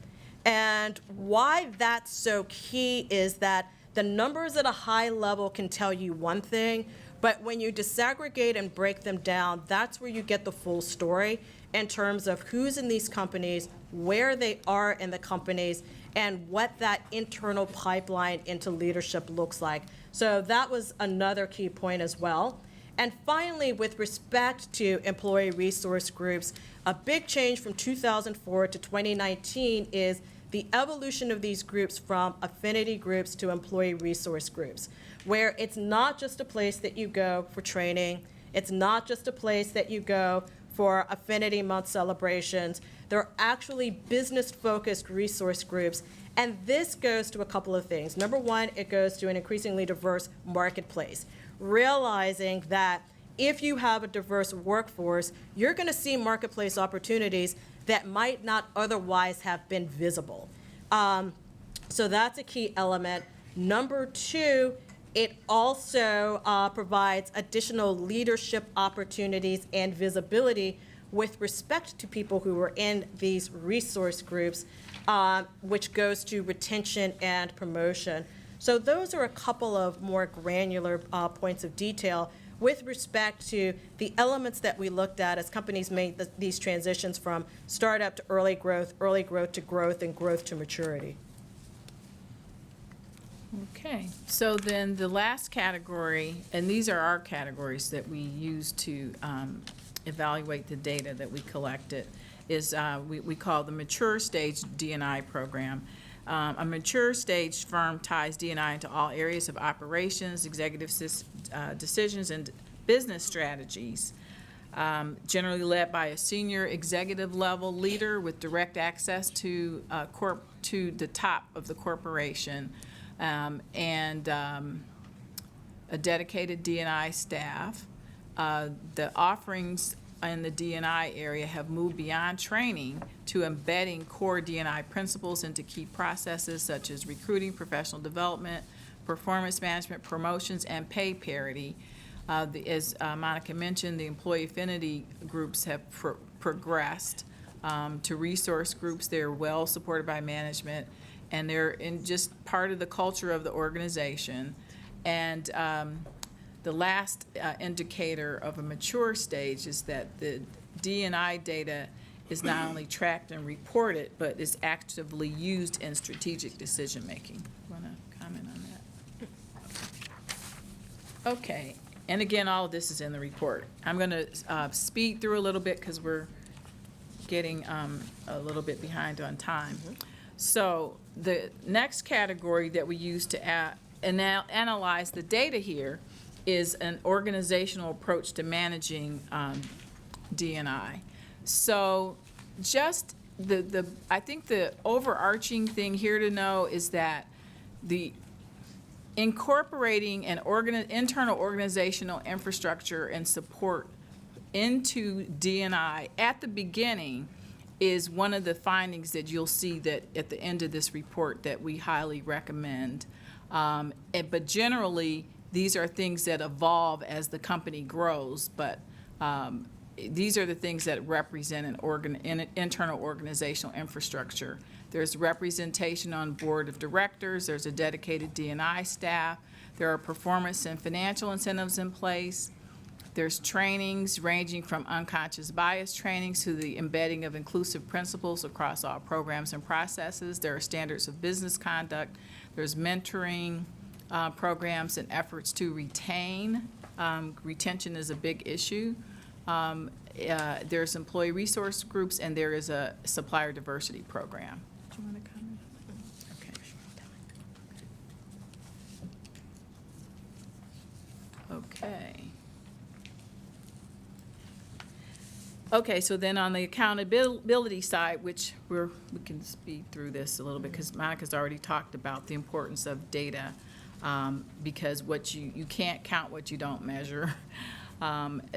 And why that's so key is that the numbers at a high level can tell you one thing, but when you disaggregate and break them down, that's where you get the full story in terms of who's in these companies, where they are in the companies, and what that internal pipeline into leadership looks like. So that was another key point as well. And finally, with respect to employee resource groups, a big change from 2004 to 2019 is the evolution of these groups from affinity groups to employee resource groups, where it's not just a place that you go for training, it's not just a place that you go for Affinity Month celebrations. They're actually business-focused resource groups, and this goes to a couple of things. Number one, it goes to an increasingly diverse marketplace, realizing that if you have a diverse workforce, you're going to see marketplace opportunities that might not otherwise have been visible. So that's a key element. Number two, it also provides additional leadership opportunities and visibility with respect to people who are in these resource groups, which goes to retention and promotion. So those are a couple of more granular points of detail with respect to the elements that we looked at as companies made these transitions from startup to early growth to growth, and growth to maturity. Okay, so then the last category, and these are our categories that we use to evaluate the data that we collected, is we call the mature stage D&I program. A mature stage firm ties D&I into all areas of operations, executive decisions, and business strategies. generally led by a senior executive level leader with direct access to the top of the corporation, and a dedicated D&I staff. The offerings in the D&I area have moved beyond training to embedding core D&I principles into key processes such as recruiting, professional development, performance management, promotions, and pay parity. As Monica mentioned, the employee affinity groups have progressed to resource groups. They're well supported by management, and they're in just part of the culture of the organization. And the last indicator of a mature stage is that the D&I data is not only tracked and reported, but is actively used in strategic decision-making. Want to comment on that? Okay, and again, all of this is in the report. I'm going to speed through a little bit because we're getting a little bit behind on time. So the next category that we use to analyze the data here is an organizational approach to managing D&I. So just I think the overarching thing here to know is that the incorporating an internal organizational infrastructure and support into D&I at the beginning is one of the findings that you'll see that at the end of this report that we highly recommend. But generally, these are things that evolve as the company grows, but these are the things that represent an internal organizational infrastructure. There's representation on board of directors, there's a dedicated D&I staff, there are performance and financial incentives in place, there's trainings ranging from unconscious bias trainings to the embedding of inclusive principles across all programs and processes, there are standards of business conduct, there's mentoring programs and efforts to retain. Retention is a big issue. There's employee resource groups, and there is a supplier diversity program. Do you want to comment? Okay. Okay. Okay, so then on the accountability side, which we can speed through this a little bit because Monica's already talked about the importance of data, because what you can't count what you don't measure.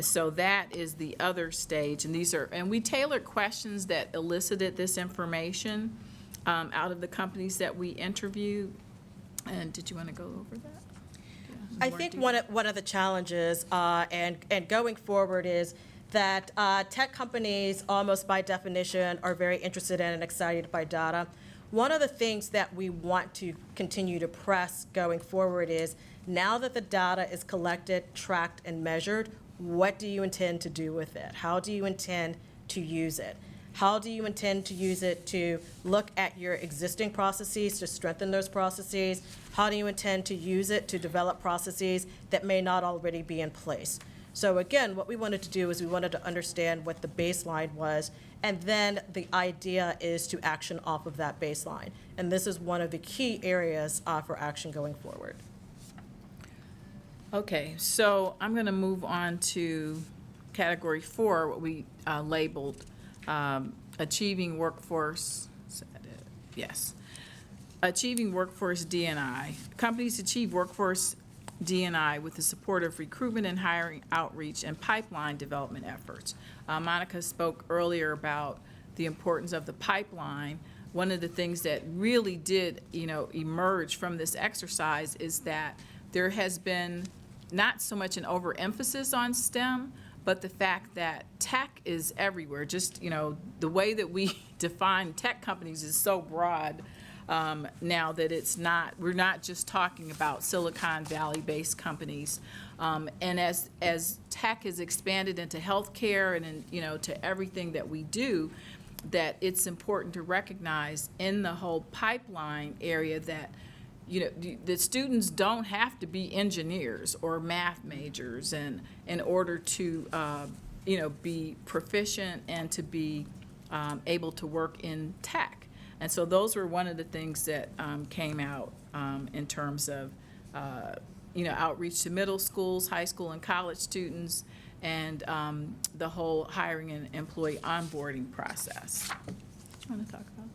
So that is the other stage, and we tailored questions that elicited this information out of the companies that we interviewed. And did you want to go over that? Yeah, I think one of the challenges and going forward is that tech companies, almost by definition, are very interested in and excited by data. One of the things that we want to continue to press going forward is, now that the data is collected, tracked, and measured, what do you intend to do with it? How do you intend to use it? How do you intend to use it to look at your existing processes, to strengthen those processes? How do you intend to use it to develop processes that may not already be in place? So again, what we wanted to do is we wanted to understand what the baseline was, and then the idea is to action off of that baseline. And this is one of the key areas for action going forward. Okay, so I'm going to move on to category 4, what we labeled achieving workforce. Is that it? Yes. Achieving workforce D&I. Companies achieve workforce D&I with the support of recruitment and hiring outreach and pipeline development efforts. Monica spoke earlier about the importance of the pipeline. One of the things that really did, emerge from this exercise is that there has been not so much an overemphasis on STEM, but the fact that tech is everywhere. Just, the way that we define tech companies is so broad now that we're not just talking about Silicon Valley-based companies. And as tech has expanded into healthcare and, to everything that we do, that it's important to recognize in the whole pipeline area that, the students don't have to be engineers or math majors in order to, be proficient and to be able to work in tech. And so those were one of the things that came out in terms of, outreach to middle schools, high school, and college students, and the whole hiring and employee onboarding process. Do you want to talk about that?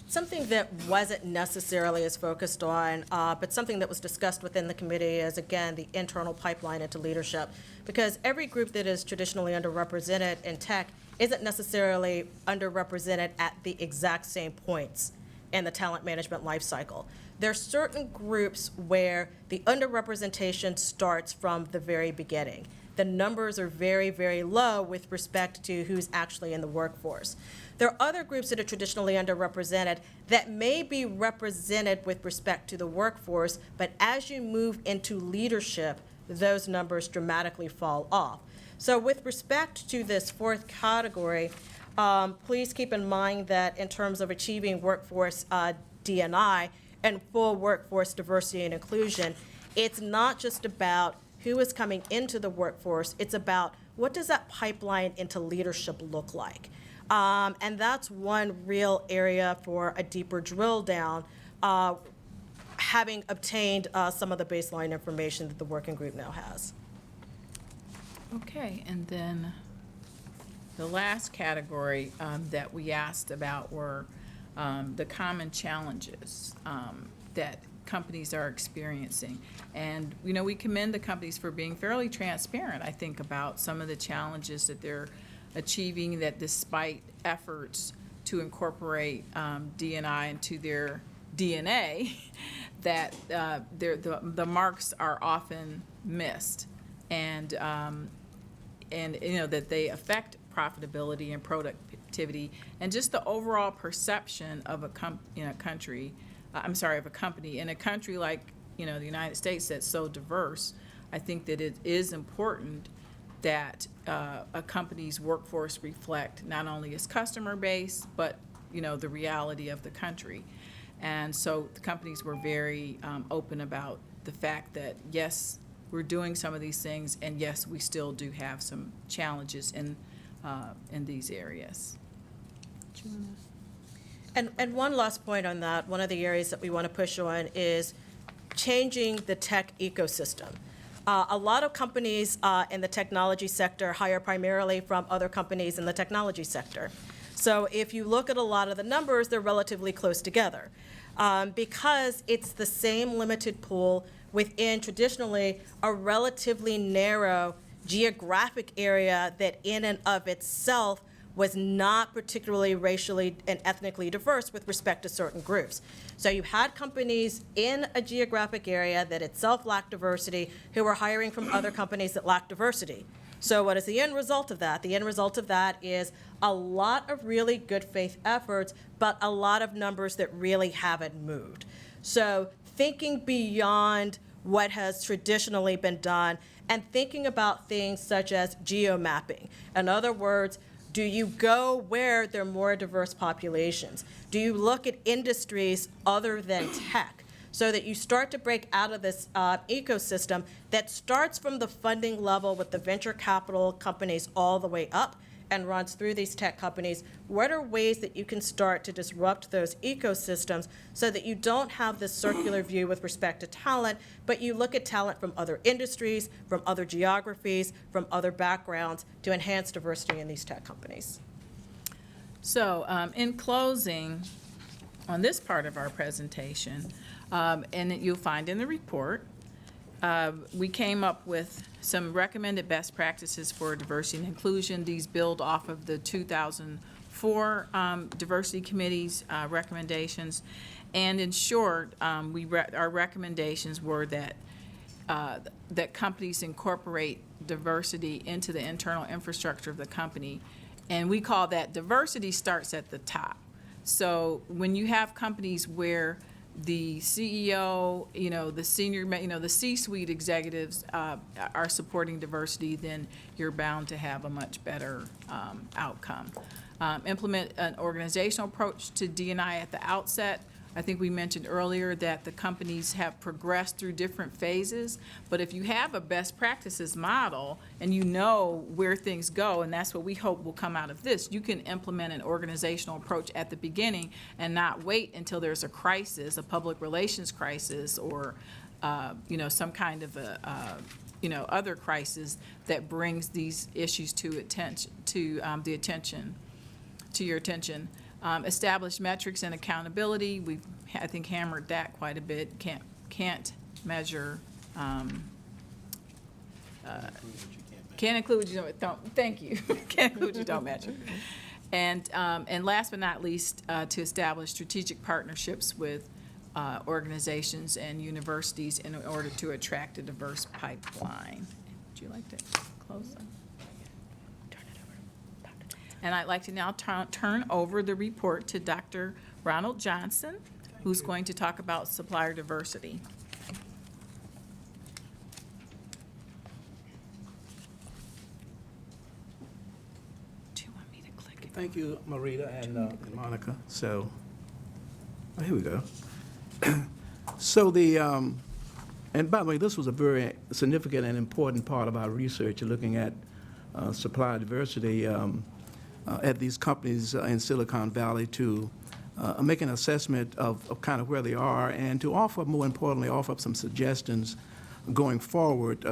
Something that wasn't necessarily as focused on, but something that was discussed within the committee is, again, the internal pipeline into leadership. Because every group that is traditionally underrepresented in tech isn't necessarily underrepresented at the exact same points in the talent management life cycle. There are certain groups where the underrepresentation starts from the very beginning. The numbers are very, very low with respect to who's actually in the workforce. There are other groups that are traditionally underrepresented that may be represented with respect to the workforce, but as you move into leadership, those numbers dramatically fall off. So with respect to this fourth category, please keep in mind that in terms of achieving workforce D&I and full workforce diversity and inclusion, it's not just about who is coming into the workforce, it's about what does that pipeline into leadership look like. And that's one real area for a deeper drill down, having obtained some of the baseline information that the working group now has. Okay, and then the last category that we asked about were the common challenges that companies are experiencing. And, you know, we commend the companies for being fairly transparent, I think, about some of the challenges that they're achieving, that despite efforts to incorporate D&I into their DNA, that the marks are often missed, and you know, that they affect profitability and productivity, and just the overall perception of a company in a country like, you know, the United States that's so diverse. I think that it is important that a company's workforce reflect not only its customer base, but, you know, the reality of the country. And so the companies were very open about the fact that, yes, we're doing some of these things, and yes, we still do have some challenges in these areas. And one last point on that, one of the areas that we want to push on is changing the tech ecosystem. A lot of companies in the technology sector hire primarily from other companies in the technology sector. So if you look at a lot of the numbers, they're relatively close together. Because it's the same limited pool within traditionally a relatively narrow geographic area that in and of itself was not particularly racially and ethnically diverse with respect to certain groups. So you had companies in a geographic area that itself lacked diversity who were hiring from other companies that lacked diversity. So what is the end result of that? The end result of that is a lot of really good faith efforts, but a lot of numbers that really haven't moved. So thinking beyond what has traditionally been done and thinking about things such as geomapping. In other words, do you go where there are more diverse populations? Do you look at industries other than tech so that you start to break out of this ecosystem that starts from the funding level with the venture capital companies all the way up and runs through these tech companies? What are ways that you can start to disrupt those ecosystems so that you don't have this circular view with respect to talent, but you look at talent from other industries, from other geographies, from other backgrounds to enhance diversity in these tech companies? So in closing, on this part of our presentation, and you'll find in the report, we came up with some recommended best practices for diversity and inclusion. These build off of the 2004 Diversity Committee's recommendations. And in short, our recommendations were that that companies incorporate diversity into the internal infrastructure of the company. And we call that diversity starts at the top. So when you have companies where the CEO, you know, the senior, you know, the C-suite executives are supporting diversity, then you're bound to have a much better outcome. Implement an organizational approach to D&I at the outset. I think we mentioned earlier that the companies have progressed through different phases, but if you have a best practices model and you know where things go, and that's what we hope will come out of this, you can implement an organizational approach at the beginning and not wait until there's a crisis, a public relations crisis, or some kind of a, other crisis that brings these issues to your attention. Establish metrics and accountability. We've, I think, hammered that quite a bit. Can't measure. Can't include what you don't. Thank you. Can't include what you don't measure. And last but not least, to establish strategic partnerships with organizations and universities in order to attract a diverse pipeline. Would you like to close that? And I'd like to now turn over the report to Dr. Ronald Johnson, who's going to talk about supplier diversity. Do you want me to click it? Thank you, Marita and Monica. So, here we go. So and by the way, this was a very significant and important part of our research, looking at supplier diversity at these companies in Silicon Valley to make an assessment of kind of where they are, and to offer, more importantly, offer up some suggestions going forward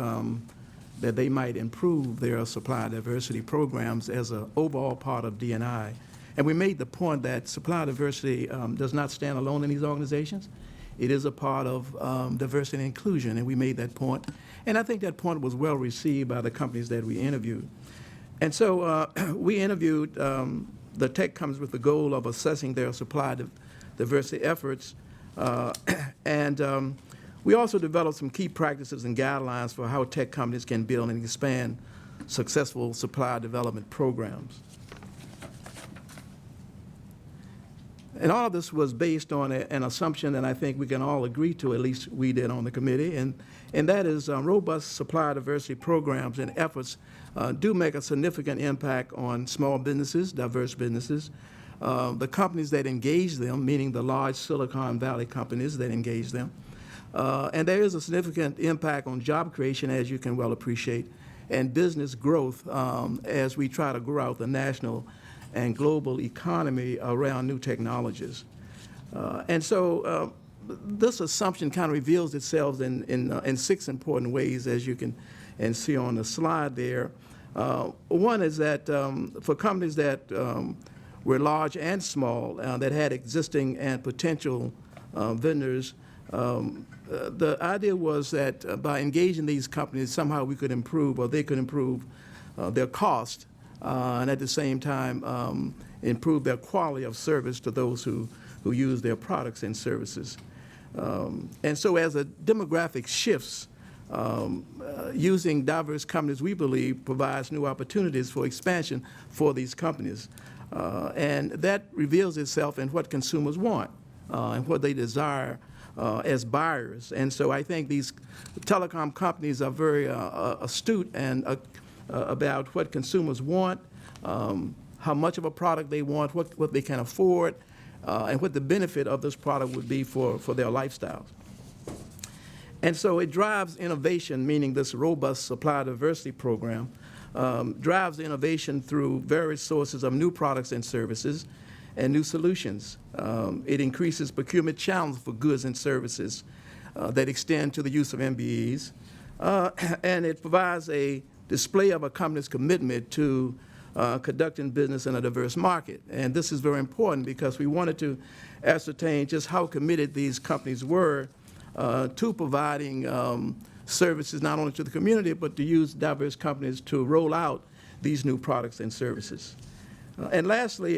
that they might improve their supplier diversity programs as an overall part of D&I. And we made the point that supplier diversity does not stand alone in these organizations. It is a part of diversity and inclusion, and we made that point. And I think that point was well received by the companies that we interviewed. And so we interviewed the tech companies with the goal of assessing their supply diversity efforts. And we also developed some key practices and guidelines for how tech companies can build and expand successful supply development programs. And all of this was based on an assumption that I think we can all agree to, at least we did on the committee, and that is robust supplier diversity programs and efforts do make a significant impact on small businesses, diverse businesses, the companies that engage them, meaning the large Silicon Valley companies that engage them. And there is a significant impact on job creation, as you can well appreciate, and business growth as we try to grow out the national and global economy around new technologies. And so this assumption kind of reveals itself in 6 important ways, as you can see on the slide there. One is that for companies that were large and small, that had existing and potential vendors, the idea was that by engaging these companies, somehow we could improve, or they could improve their cost, and at the same time improve their quality of service to those who use their products and services. And so as the demographic shifts, using diverse companies, we believe, provides new opportunities for expansion for these companies. And that reveals itself in what consumers want and what they desire as buyers. And so I think these telecom companies are very astute and about what consumers want, how much of a product they want, what they can afford, and what the benefit of this product would be for their lifestyles. And so it drives innovation, meaning this robust supply diversity program drives innovation through various sources of new products and services and new solutions. It increases procurement channels for goods and services that extend to the use of MBEs. And it provides a display of a company's commitment to conducting business in a diverse market. And this is very important because we wanted to ascertain just how committed these companies were to providing services not only to the community, but to use diverse companies to roll out these new products and services. And lastly,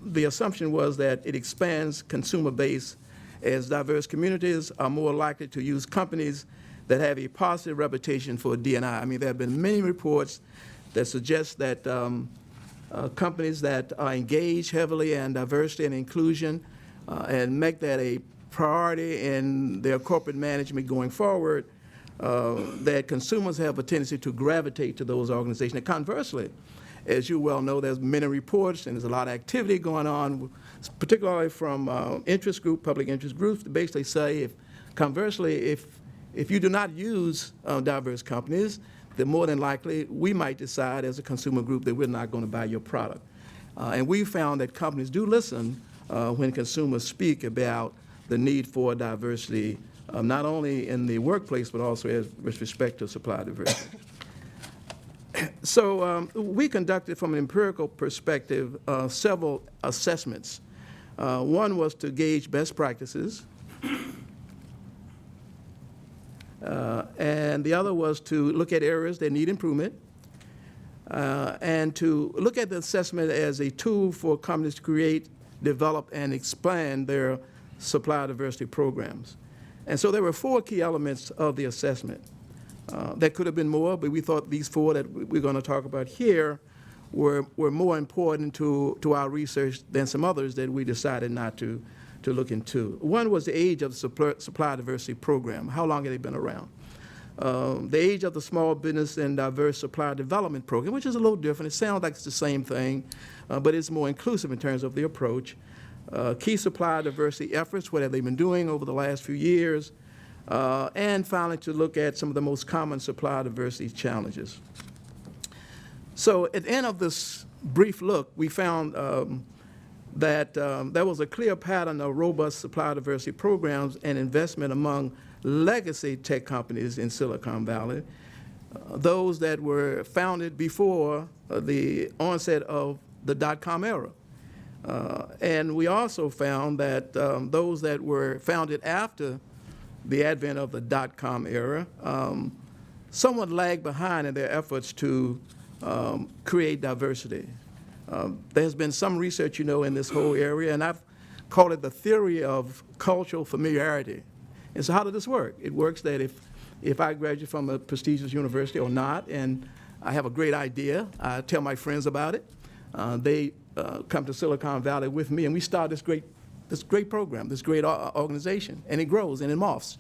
the assumption was that it expands consumer base as diverse communities are more likely to use companies that have a positive reputation for D&I. I mean, there have been many reports that suggest that companies that are engaged heavily in diversity and inclusion and make that a priority in their corporate management going forward, that consumers have a tendency to gravitate to those organizations. And conversely, as you well know, there's many reports and there's a lot of activity going on, particularly from public interest groups, to basically say, conversely, if you do not use diverse companies, then more than likely we might decide as a consumer group that we're not going to buy your product. And we found that companies do listen when consumers speak about the need for diversity not only in the workplace, but also with respect to supplier diversity. So we conducted, from an empirical perspective, several assessments. One was to gauge best practices, and the other was to look at areas that need improvement, and to look at the assessment as a tool for companies to create, develop, and expand their supplier diversity programs. And so there were 4 key elements of the assessment. There could have been more, but we thought these 4 that we're going to talk about here were more important to our research than some others that we decided not to look into. One was the age of the supplier diversity program. How long have they been around? The age of the Small Business and Diverse Supplier Development Program, which is a little different. It sounds like it's the same thing, but it's more inclusive in terms of the approach. Key supplier diversity efforts, what have they been doing over the last few years? And finally, to look at some of the most common supplier diversity challenges. So at the end of this brief look, we found that there was a clear pattern of robust supplier diversity programs and investment among legacy tech companies in Silicon Valley, those that were founded before the onset of the dot-com era. And we also found that those that were founded after the advent of the dot-com era somewhat lagged behind in their efforts to create diversity. There's been some research, in this whole area, and I've called it the theory of cultural familiarity. And so how does this work? It works that if I graduate from a prestigious university or not, and I have a great idea, I tell my friends about it. They come to Silicon Valley with me, and we start this great program, this great organization, and it grows and it morphs.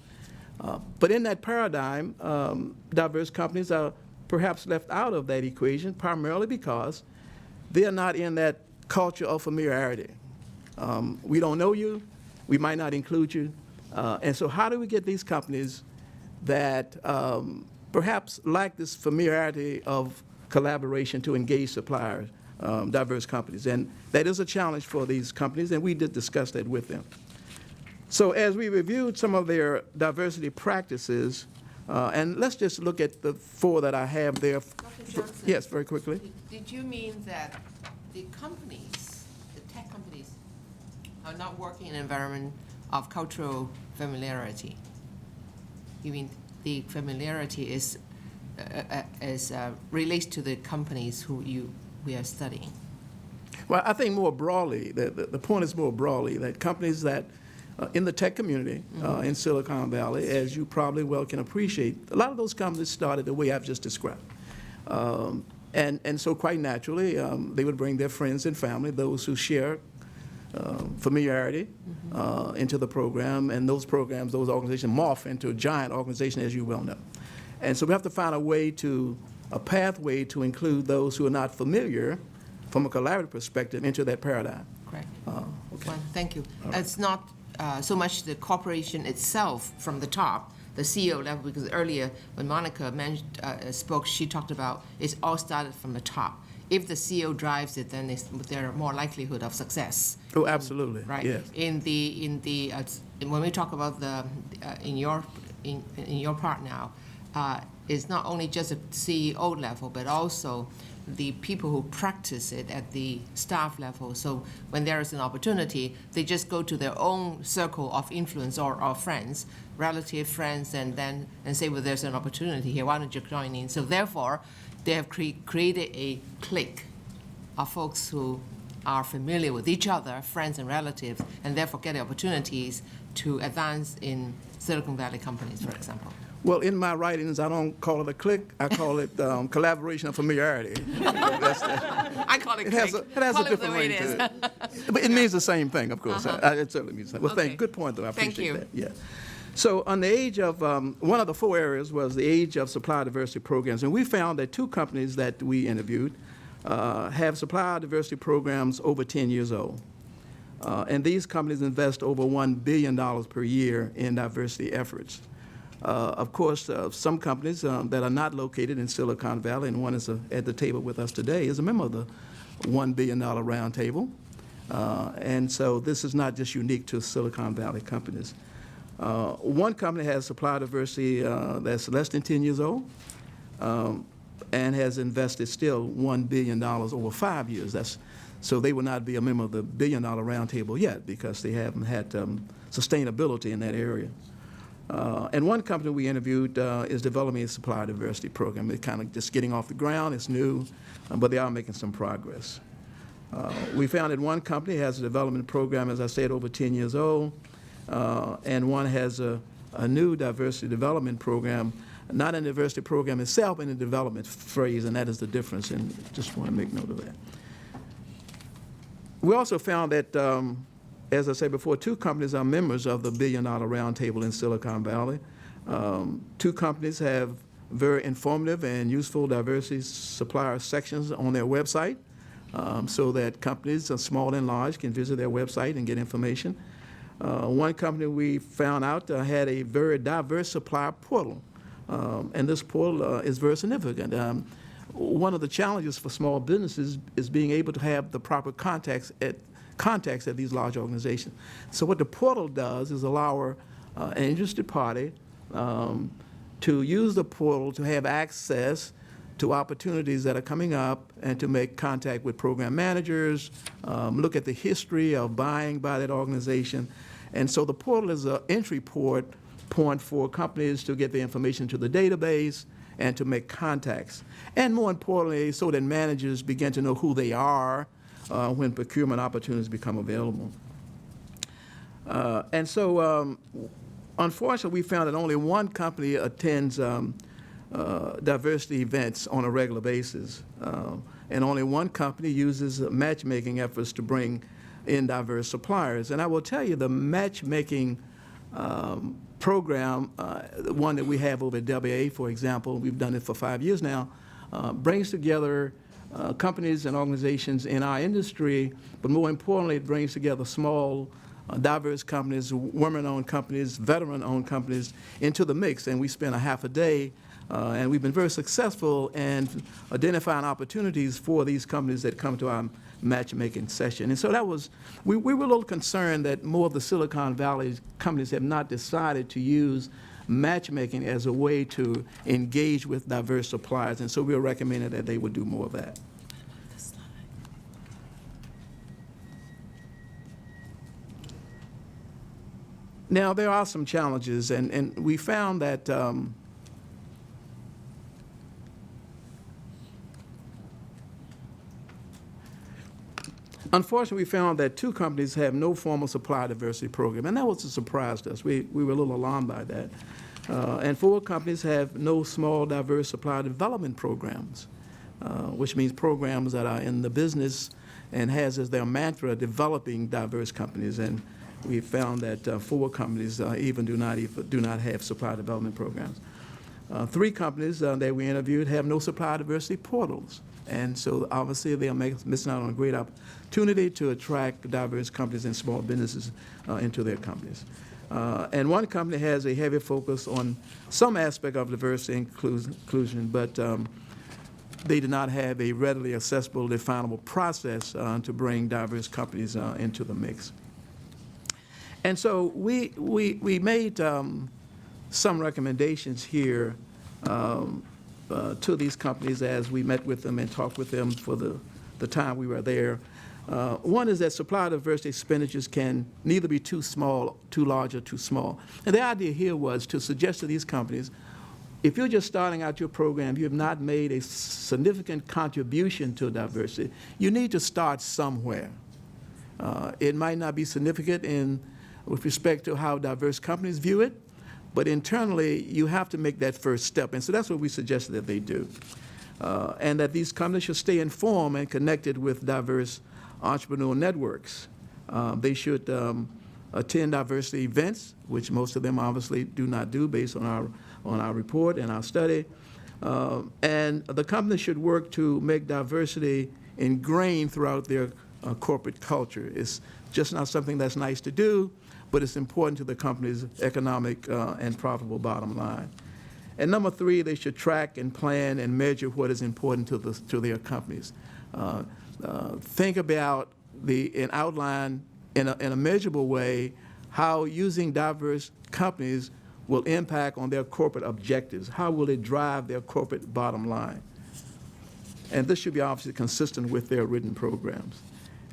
But in that paradigm, diverse companies are perhaps left out of that equation, primarily because they are not in that culture of familiarity. We don't know you, we might not include you, and so how do we get these companies that perhaps lack this familiarity of collaboration to engage suppliers, diverse companies? And that is a challenge for these companies, and we did discuss that with them. So as we reviewed some of their diversity practices, and let's just look at the 4 that I have there. Dr. Johnson, yes, very quickly. Did you mean that the companies, the tech companies, are not working in an environment of cultural familiarity? You mean the familiarity is relates to the companies we are studying? Well, I think more broadly, the point is more broadly that companies that in the tech community in Silicon Valley, as you probably well can appreciate, a lot of those companies started the way I've just described. And so quite naturally, they would bring their friends and family, those who share familiarity into the program, and those programs, those organizations morph into a giant organization, as you well know. And so we have to find a pathway to include those who are not familiar from a collaborative perspective into that paradigm. Correct. Okay. Well, thank you. It's not so much the corporation itself from the top, the CEO level, because earlier when Monica spoke, she talked about it's all started from the top. If the CEO drives it, then there are more likelihood of success. Oh, absolutely. Right. Yes. When we talk about in your part now, it's not only just at CEO level, but also the people who practice it at the staff level. So when there is an opportunity, they just go to their own circle of influence or friends, relative friends, and say, well, there's an opportunity here, why don't you join in? So therefore, they have created a clique of folks who are familiar with each other, friends and relatives, and therefore get the opportunities to advance in Silicon Valley companies, for example. Well, in my writings, I don't call it a clique. I call it collaboration and familiarity. I call it clique. It has a different ring to it. But it means the same thing, of course. It certainly means the same. Well, Okay. good point, though. I appreciate Thank that. Yeah. So on the age of, one of the 4 areas was the age of supplier diversity programs. And we found that 2 companies that we interviewed have supplier diversity programs over 10 years old. And these companies invest over $1 billion per year in diversity efforts. Of course, some companies that are not located in Silicon Valley, and one is at the table with us today, is a member of the $1 billion roundtable. And so this is not just unique to Silicon Valley companies. One company has Supplier Diversity that's less than 10 years old and has invested still $1 billion over 5 years. So they will not be a member of the $1 billion roundtable yet because they haven't had sustainability in that area. And one company we interviewed is developing a Supplier Diversity program. It's kind of just getting off the ground. It's new, but they are making some progress. We found that one company has a development program, as I said, over 10 years old, and one has a new diversity development program, not a diversity program itself, but in the development phase, and that is the difference, and just want to make note of that. We also found that, as I said before, 2 companies are members of the $1 billion roundtable in Silicon Valley. 2 companies have very informative and useful diversity supplier sections on their website, so that companies, small and large, can visit their website and get information. One company we found out had a very diverse supplier portal, and this portal is very significant. One of the challenges for small businesses is being able to have the proper contacts at these large organizations. So what the portal does is allow an interested party to use the portal to have access to opportunities that are coming up and to make contact with program managers, look at the history of buying by that organization. And so the portal is an entry point for companies to get the information to the database and to make contacts. And more importantly, so that managers begin to know who they are when procurement opportunities become available. And so, unfortunately, we found that only one company attends diversity events on a regular basis, and only one company uses matchmaking efforts to bring in diverse suppliers. And I will tell you, the matchmaking program, the one that we have over at WA, for example, we've done it for 5 years now, brings together companies and organizations in our industry, but more importantly, it brings together small, diverse companies, women-owned companies, veteran-owned companies into the mix. And we spent a half a day, and we've been very successful in identifying opportunities for these companies that come to our matchmaking session. And so that was, we were a little concerned that more of the Silicon Valley companies have not decided to use matchmaking as a way to engage with diverse suppliers, and so we were recommending that they would do more of that. Now, there are some challenges, and we found that unfortunately, we found that 2 companies have no formal supplier diversity program, and that was a surprise to us. We were a little alarmed by that. And 4 companies have no small diverse supplier development programs, which means programs that are in the business and has as their mantra developing diverse companies. And we found that 4 companies even do not have supplier development programs. 3 companies that we interviewed have no supplier diversity portals. And so obviously they are missing out on a great opportunity to attract diverse companies and small businesses into their companies. And one company has a heavy focus on some aspect of diversity and inclusion, but they do not have a readily accessible, definable process to bring diverse companies into the mix. And so we made some recommendations here to these companies as we met with them and talked with them for the time we were there. One is that supplier diversity expenditures can neither be too small, too large, or too small. And the idea here was to suggest to these companies, if you're just starting out your program, you have not made a significant contribution to diversity, you need to start somewhere. It might not be significant with respect to how diverse companies view it, but internally, you have to make that first step. And so that's what we suggested that they do. And that these companies should stay informed and connected with diverse entrepreneurial networks. They should attend diversity events, which most of them obviously do not do based on our report and our study. And the company should work to make diversity ingrained throughout their corporate culture. It's just not something that's nice to do, but it's important to the company's economic and profitable bottom line. And number 3, they should track and plan and measure what is important to their companies. Think about and outline in a measurable way how using diverse companies will impact on their corporate objectives. How will it drive their corporate bottom line? And this should be obviously consistent with their written programs.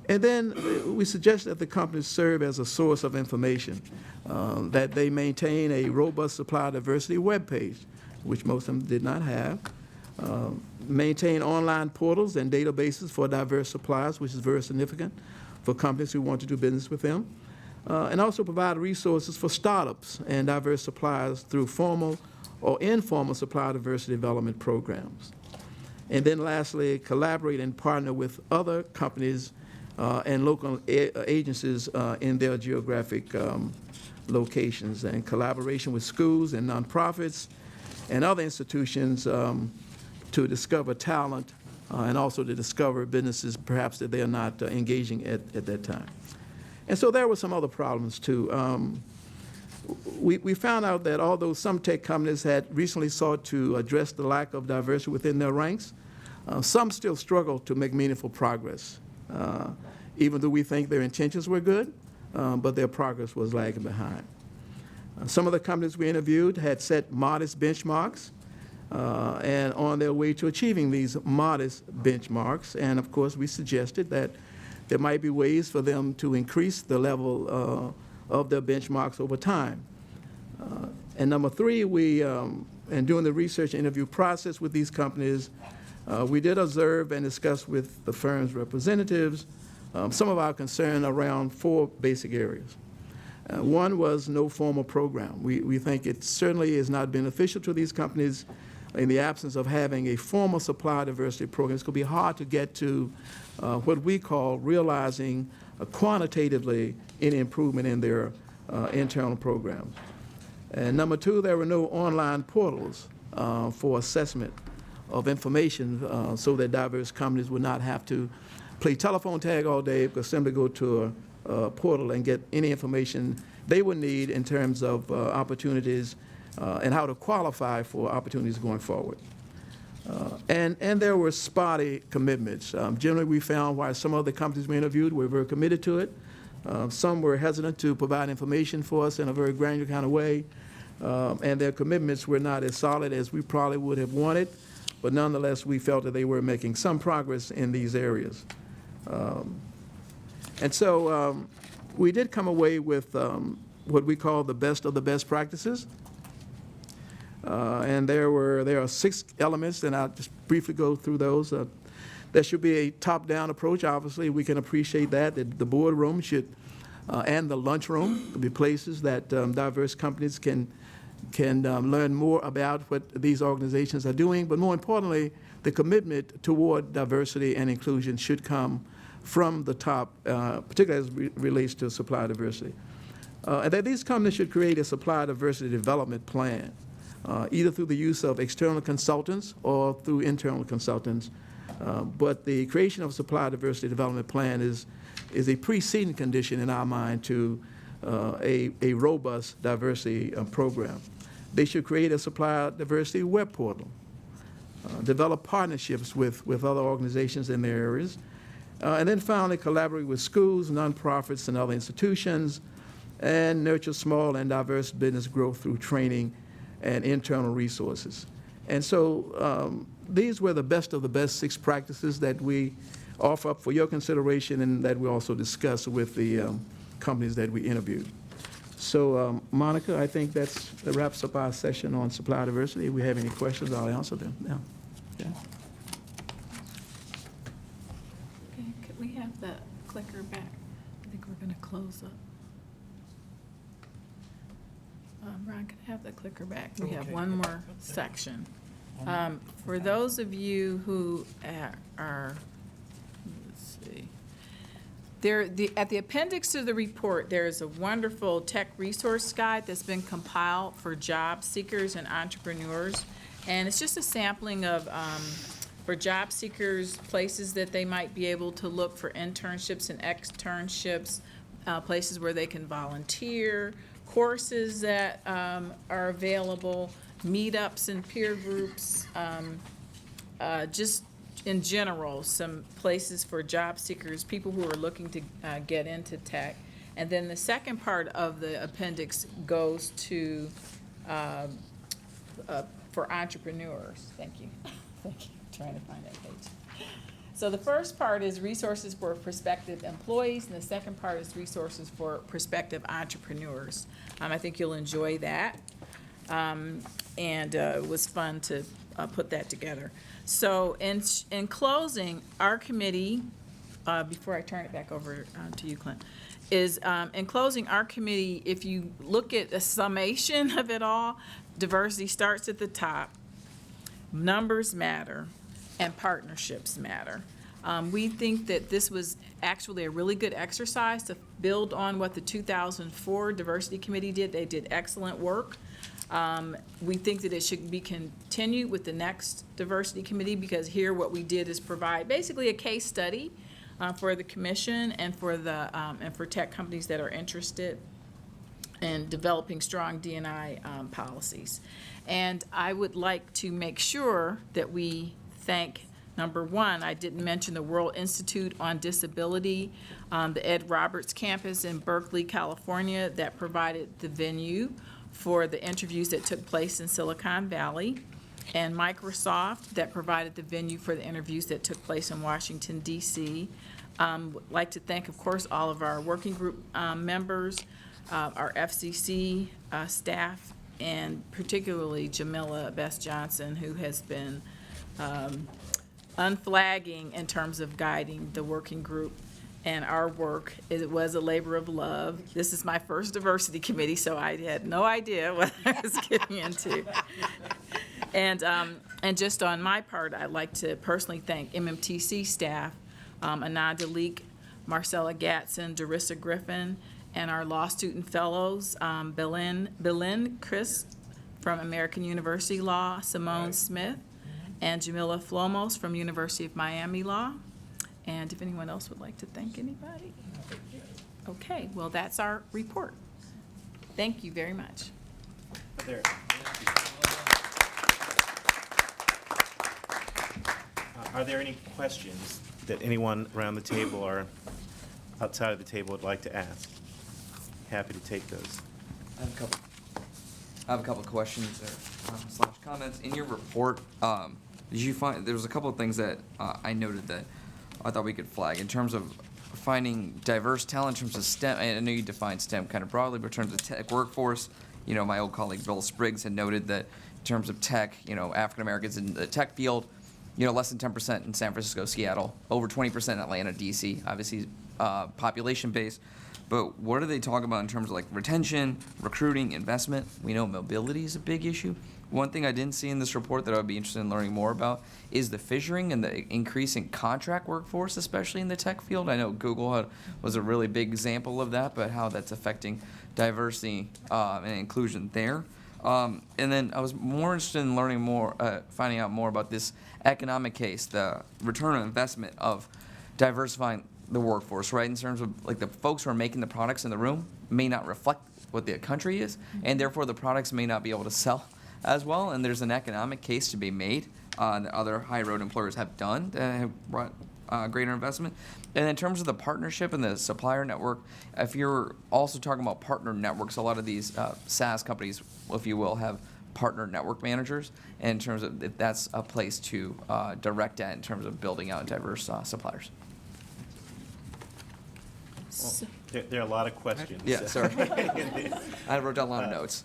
And then we suggest that the companies serve as a source of information, that they maintain a robust supplier diversity webpage, which most of them did not have, maintain online portals and databases for diverse suppliers, which is very significant for companies who want to do business with them, and also provide resources for startups and diverse suppliers through formal or informal supplier diversity development programs. And then lastly, collaborate and partner with other companies and local agencies in their geographic locations, and collaboration with schools and nonprofits and other institutions to discover talent and also to discover businesses perhaps that they are not engaging at that time. And so there were some other problems too. We found out that although some tech companies had recently sought to address the lack of diversity within their ranks, some still struggle to make meaningful progress, even though we think their intentions were good, but their progress was lagging behind. Some of the companies we interviewed had set modest benchmarks and on their way to achieving these modest benchmarks. And of course, we suggested that there might be ways for them to increase the level of their benchmarks over time. And number three, and during the research interview process with these companies, we did observe and discuss with the firm's representatives some of our concern around four basic areas. One was no formal program. We think it certainly is not beneficial to these companies in the absence of having a formal supplier diversity program. It's going to be hard to get to what we call realizing quantitatively any improvement in their internal programs. And number two, there were no online portals for assessment of information so that diverse companies would not have to play telephone tag all day, but simply go to a portal and get any information they would need in terms of opportunities and how to qualify for opportunities going forward. And there were spotty commitments. Generally, we found while some of the companies we interviewed were very committed to it, some were hesitant to provide information for us in a very granular kind of way, and their commitments were not as solid as we probably would have wanted, but nonetheless, we felt that they were making some progress in these areas. And so we did come away with what we call the best of the best practices. And there are 6 elements, and I'll just briefly go through those. There should be a top-down approach. Obviously, we can appreciate that the boardroom should, and the lunchroom could be places that diverse companies can learn more about what these organizations are doing. But more importantly, the commitment toward diversity and inclusion should come from the top, particularly as it relates to supplier diversity. And that these companies should create a supplier diversity development plan, either through the use of external consultants or through internal consultants. But the creation of a supplier diversity development plan is a preceding condition in our mind to a robust diversity program. They should create a supplier diversity web portal, develop partnerships with other organizations in their areas, and then finally collaborate with schools, nonprofits, and other institutions, and nurture small and diverse business growth through training and internal resources. And so these were the best of the best 6 practices that we offer up for your consideration and that we also discuss with the companies that we interviewed. So Monica, I think that wraps up our session on supplier diversity. If we have any questions, I'll answer them now. Yeah. Okay, could we have the clicker back? I think we're going to close up. Ron, can I have the clicker back? We have one more section. For those of you who are, let's see, at the appendix to the report, there is a wonderful tech resource guide that's been compiled for job seekers and entrepreneurs. And it's just a sampling of, for job seekers, places that they might be able to look for internships and externships, places where they can volunteer, courses that are available, meetups and peer groups, just in general, some places for job seekers, people who are looking to get into tech. And then the second part of the appendix goes to, for entrepreneurs. Thank you. Thank you. Trying to find that page. So the first part is resources for prospective employees, and the second part is resources for prospective entrepreneurs. I think you'll enjoy that. And it was fun to put that together. So in closing, our committee, before I turn it back over to you, Clint, is in closing, our committee, if you look at a summation of it all, diversity starts at the top, numbers matter, and partnerships matter. We think that this was actually a really good exercise to build on what the 2004 Diversity Committee did. They did excellent work. We think that it should be continued with the next Diversity Committee, because here what we did is provide basically a case study for the commission and for the and for tech companies that are interested in developing strong D&I policies. And I would like to make sure that we thank, number one, I didn't mention the World Institute on Disability, the Ed Roberts campus in Berkeley, California, that provided the venue for the interviews that took place in Silicon Valley, and Microsoft that provided the venue for the interviews that took place in Washington, D.C. Would like to thank, of course, all of our working group members, our FCC staff, and particularly Jamila Best-Johnson, who has been unflagging in terms of guiding the working group and our work. It was a labor of love. This is my first diversity committee, so I had no idea what I was getting into. And just on my part, I'd like to personally thank MMTC staff, Ananda Leak, Marcella Gatson, Darissa Griffin, and our law student fellows, Belen Chris from American University Law, Simone Smith, and Jamila Flomos from University of Miami Law. And if anyone else would like to thank anybody? Okay, well, that's our report. Thank you very much. There. Are there any questions that anyone around the table or outside of the table would like to ask? Happy to take those. I have a couple of questions or / comments. In your report, did you find, there was a couple of things that I noted that I thought we could flag in terms of finding diverse talent in terms of STEM. I know you define STEM kind of broadly, but in terms of tech workforce, you know, my old colleague Bill Spriggs had noted that in terms of tech, you know, African Americans in the tech field, you know, less than 10% in San Francisco, Seattle, over 20% in Atlanta, DC, obviously population based. But what are they talking about in terms of like retention, recruiting, investment? We know mobility is a big issue. One thing I didn't see in this report that I would be interested in learning more about is the fissuring and the increasing contract workforce, especially in the tech field. I know Google was a really big example of that, but how that's affecting diversity and inclusion there. And then I was more interested in learning more, finding out more about this economic case, the return on investment of diversifying the workforce, right? In terms of like the folks who are making the products in the room may not reflect what the country is, and therefore the products may not be able to sell as well. And there's an economic case to be made that other high road employers have done that have brought greater investment. And in terms of the partnership and the supplier network, if you're also talking about partner networks, a lot of these SaaS companies, if you will, have partner network managers, and in terms of if that's a place to direct at in terms of building out diverse suppliers. Well, there are a lot of questions. Yeah, sorry. I wrote down a lot of notes.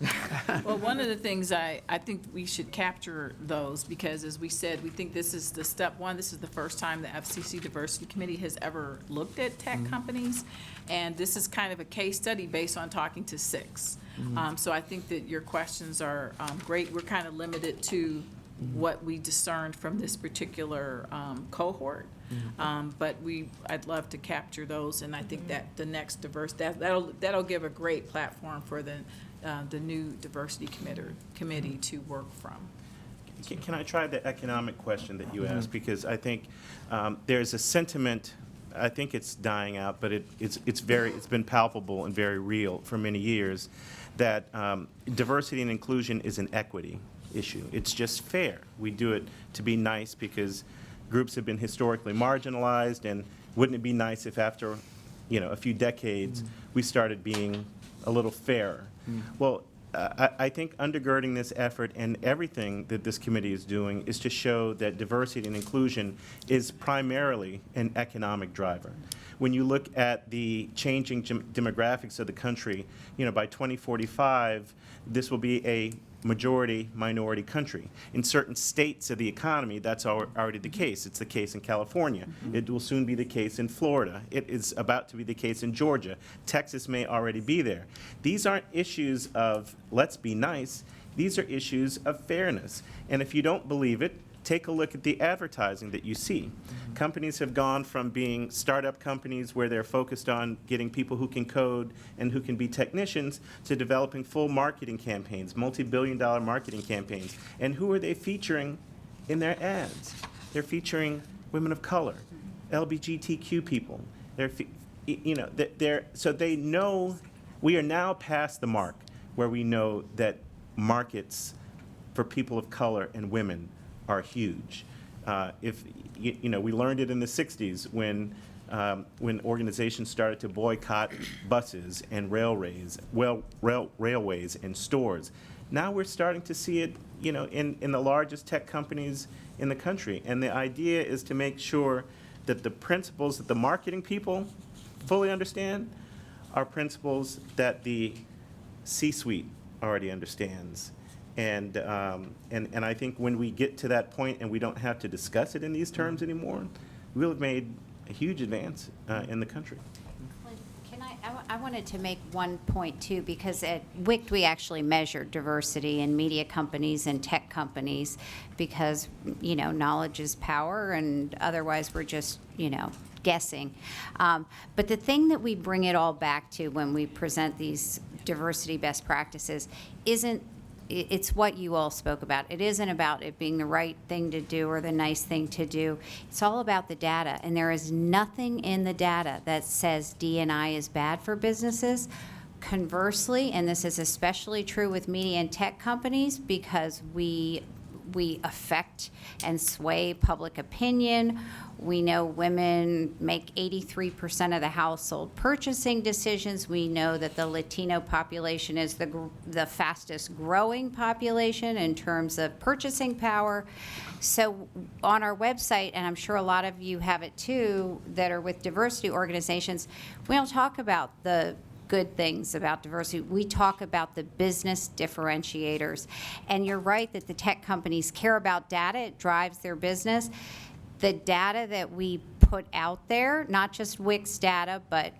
Well, one of the things I think we should capture those, because as we said, we think this is the step one. This is the first time the FCC Diversity Committee has ever looked at tech companies. And this is kind of a case study based on talking to 6. So I think that your questions are great. We're kind of limited to what we discerned from this particular cohort. But I'd love to capture those, and I think that the next that'll give a great platform for the new diversity committee to work from. Can I try the economic question that you asked? Because I think there's a sentiment. I think it's dying out, but it's been palpable and very real for many years that diversity and inclusion is an equity issue. It's just fair. We do it to be nice because groups have been historically marginalized, and wouldn't it be nice if after a few decades, we started being a little fairer. Well, I think undergirding this effort and everything that this committee is doing is to show that diversity and inclusion is primarily an economic driver. When you look at the changing demographics of the country, by 2045, this will be a majority minority country. In certain states of the economy, that's already the case. It's the case in California. It will soon be the case in Florida. It is about to be the case in Georgia. Texas may already be there. These aren't issues of let's be nice. These are issues of fairness. And if you don't believe it, take a look at the advertising that you see. Companies have gone from being startup companies where they're focused on getting people who can code and who can be technicians to developing full marketing campaigns, multi-billion-dollar marketing campaigns. And who are they featuring in their ads? They're featuring women of color, LGBTQ people. So they know we are now past the mark where we know that markets for people of color and women are huge. We learned it in the 60s when organizations started to boycott buses and railways and stores. Now we're starting to see it, in the largest tech companies in the country. And the idea is to make sure that the principles that the marketing people fully understand are principles that the C-suite already understands. And I think when we get to that point and we don't have to discuss it in these terms anymore, we'll have made a huge advance in the country. I wanted to make one point too, because at WICT we actually measured diversity in media companies and tech companies, because knowledge is power, and otherwise we're just guessing. But the thing that we bring it all back to when we present these diversity best practices it's what you all spoke about. It isn't about it being the right thing to do or the nice thing to do. It's all about the data, and there is nothing in the data that says D&I is bad for businesses. Conversely, and this is especially true with media and tech companies, because we affect and sway public opinion. We know women make 83% of the household purchasing decisions. We know that the Latino population is the fastest growing population in terms of purchasing power. So on our website, and I'm sure a lot of you have it too, that are with diversity organizations, we don't talk about the good things about diversity. We talk about the business differentiators. And you're right that the tech companies care about data. It drives their business. The data that we put out there, not just WIC's data, but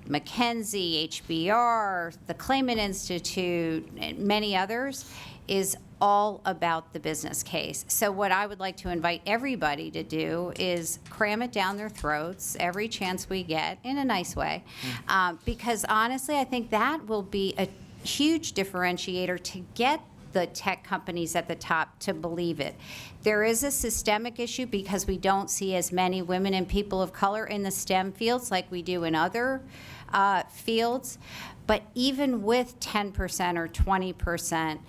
McKinsey, HBR, the Clayman Institute, and many others, is all about the business case. So what I would like to invite everybody to do is cram it down their throats every chance we get, in a nice way, because honestly, I think that will be a huge differentiator to get the tech companies at the top to believe it. There is a systemic issue because we don't see as many women and people of color in the STEM fields like we do in other fields. But even with 10% or 20%,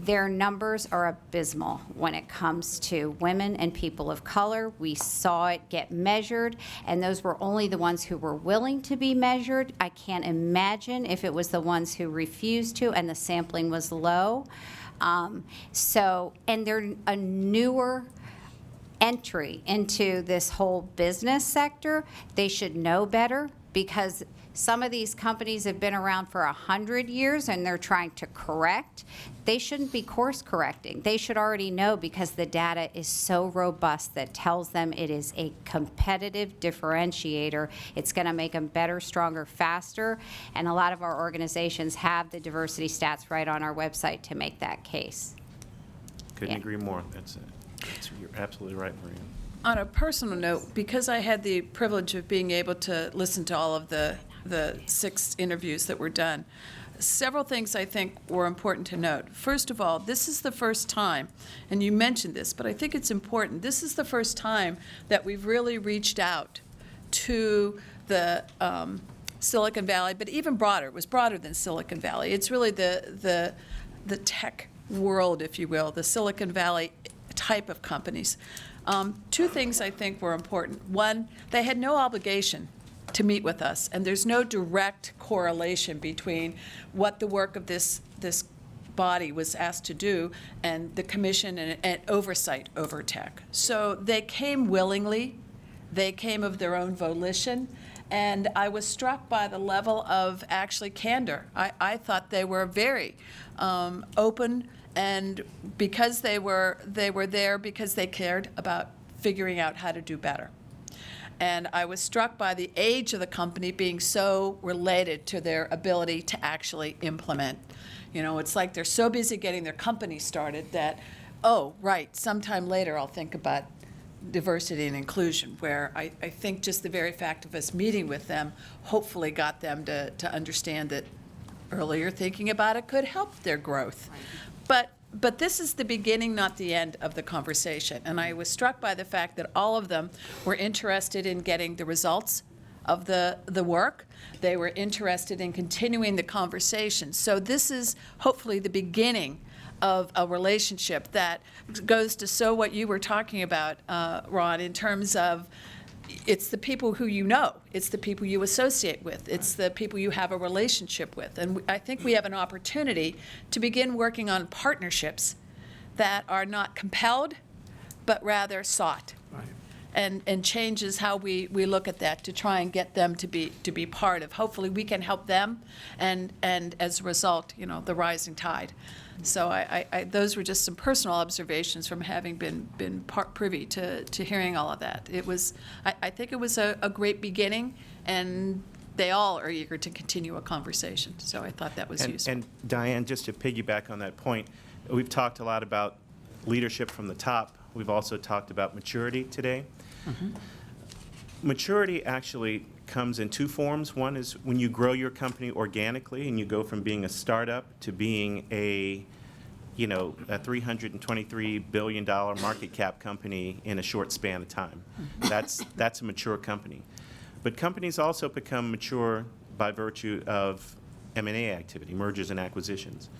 their numbers are abysmal when it comes to women and people of color. We saw it get measured, and those were only the ones who were willing to be measured. I can't imagine if it was the ones who refused to and the sampling was low. And they're a newer entry into this whole business sector. They should know better, because some of these companies have been around for 100 years and they're trying to correct. They shouldn't be course correcting. They should already know, because the data is so robust that tells them it is a competitive differentiator. It's going to make them better, stronger, faster. And a lot of our organizations have the diversity stats right on our website to make that case. Couldn't agree more. You're absolutely right, Maria. On a personal note, because I had the privilege of being able to listen to all of the 6 interviews that were done, several things I think were important to note. First of all, this is the first time, and you mentioned this, but I think it's important, this is the first time that we've really reached out to the Silicon Valley, but even broader. It was broader than Silicon Valley. It's really the tech world, if you will, the Silicon Valley type of companies. 2 things I think were important. One, they had no obligation to meet with us. And there's no direct correlation between what the work of this body was asked to do and the commission and oversight over tech. So they came willingly, they came of their own volition, and I was struck by the level of actually candor. I thought they were very open, and because they were there because they cared about figuring out how to do better. And I was struck by the age of the company being so related to their ability to actually implement. You know, it's like they're so busy getting their company started that, oh, right, sometime later I'll think about diversity and inclusion, where I think just the very fact of us meeting with them hopefully got them to understand that earlier thinking about it could help their growth. But this is the beginning, not the end of the conversation. And I was struck by the fact that all of them were interested in getting the results of the work. They were interested in continuing the conversation. So this is hopefully the beginning of a relationship that goes to what you were talking about, Ron, in terms of it's the people who you know, it's the people you associate with, it's the people you have a relationship with. And I think we have an opportunity to begin working on partnerships that are not compelled, but rather sought. And changes how we look at that to try and get them to be part of. Hopefully we can help them, and as a result, you know, the rising tide. So those were just some personal observations from having been privy to hearing all of that. It was, I think it was a great beginning, and they all are eager to continue a conversation. So I thought that was useful. And Diane, just to piggyback on that point, we've talked a lot about leadership from the top. We've also talked about maturity today. Mm-hmm. Maturity actually comes in two forms. One is when you grow your company organically and you go from being a startup to being a $323 billion market cap company in a short span of time. That's a mature company. But companies also become mature by virtue of M&A activity, mergers and acquisitions.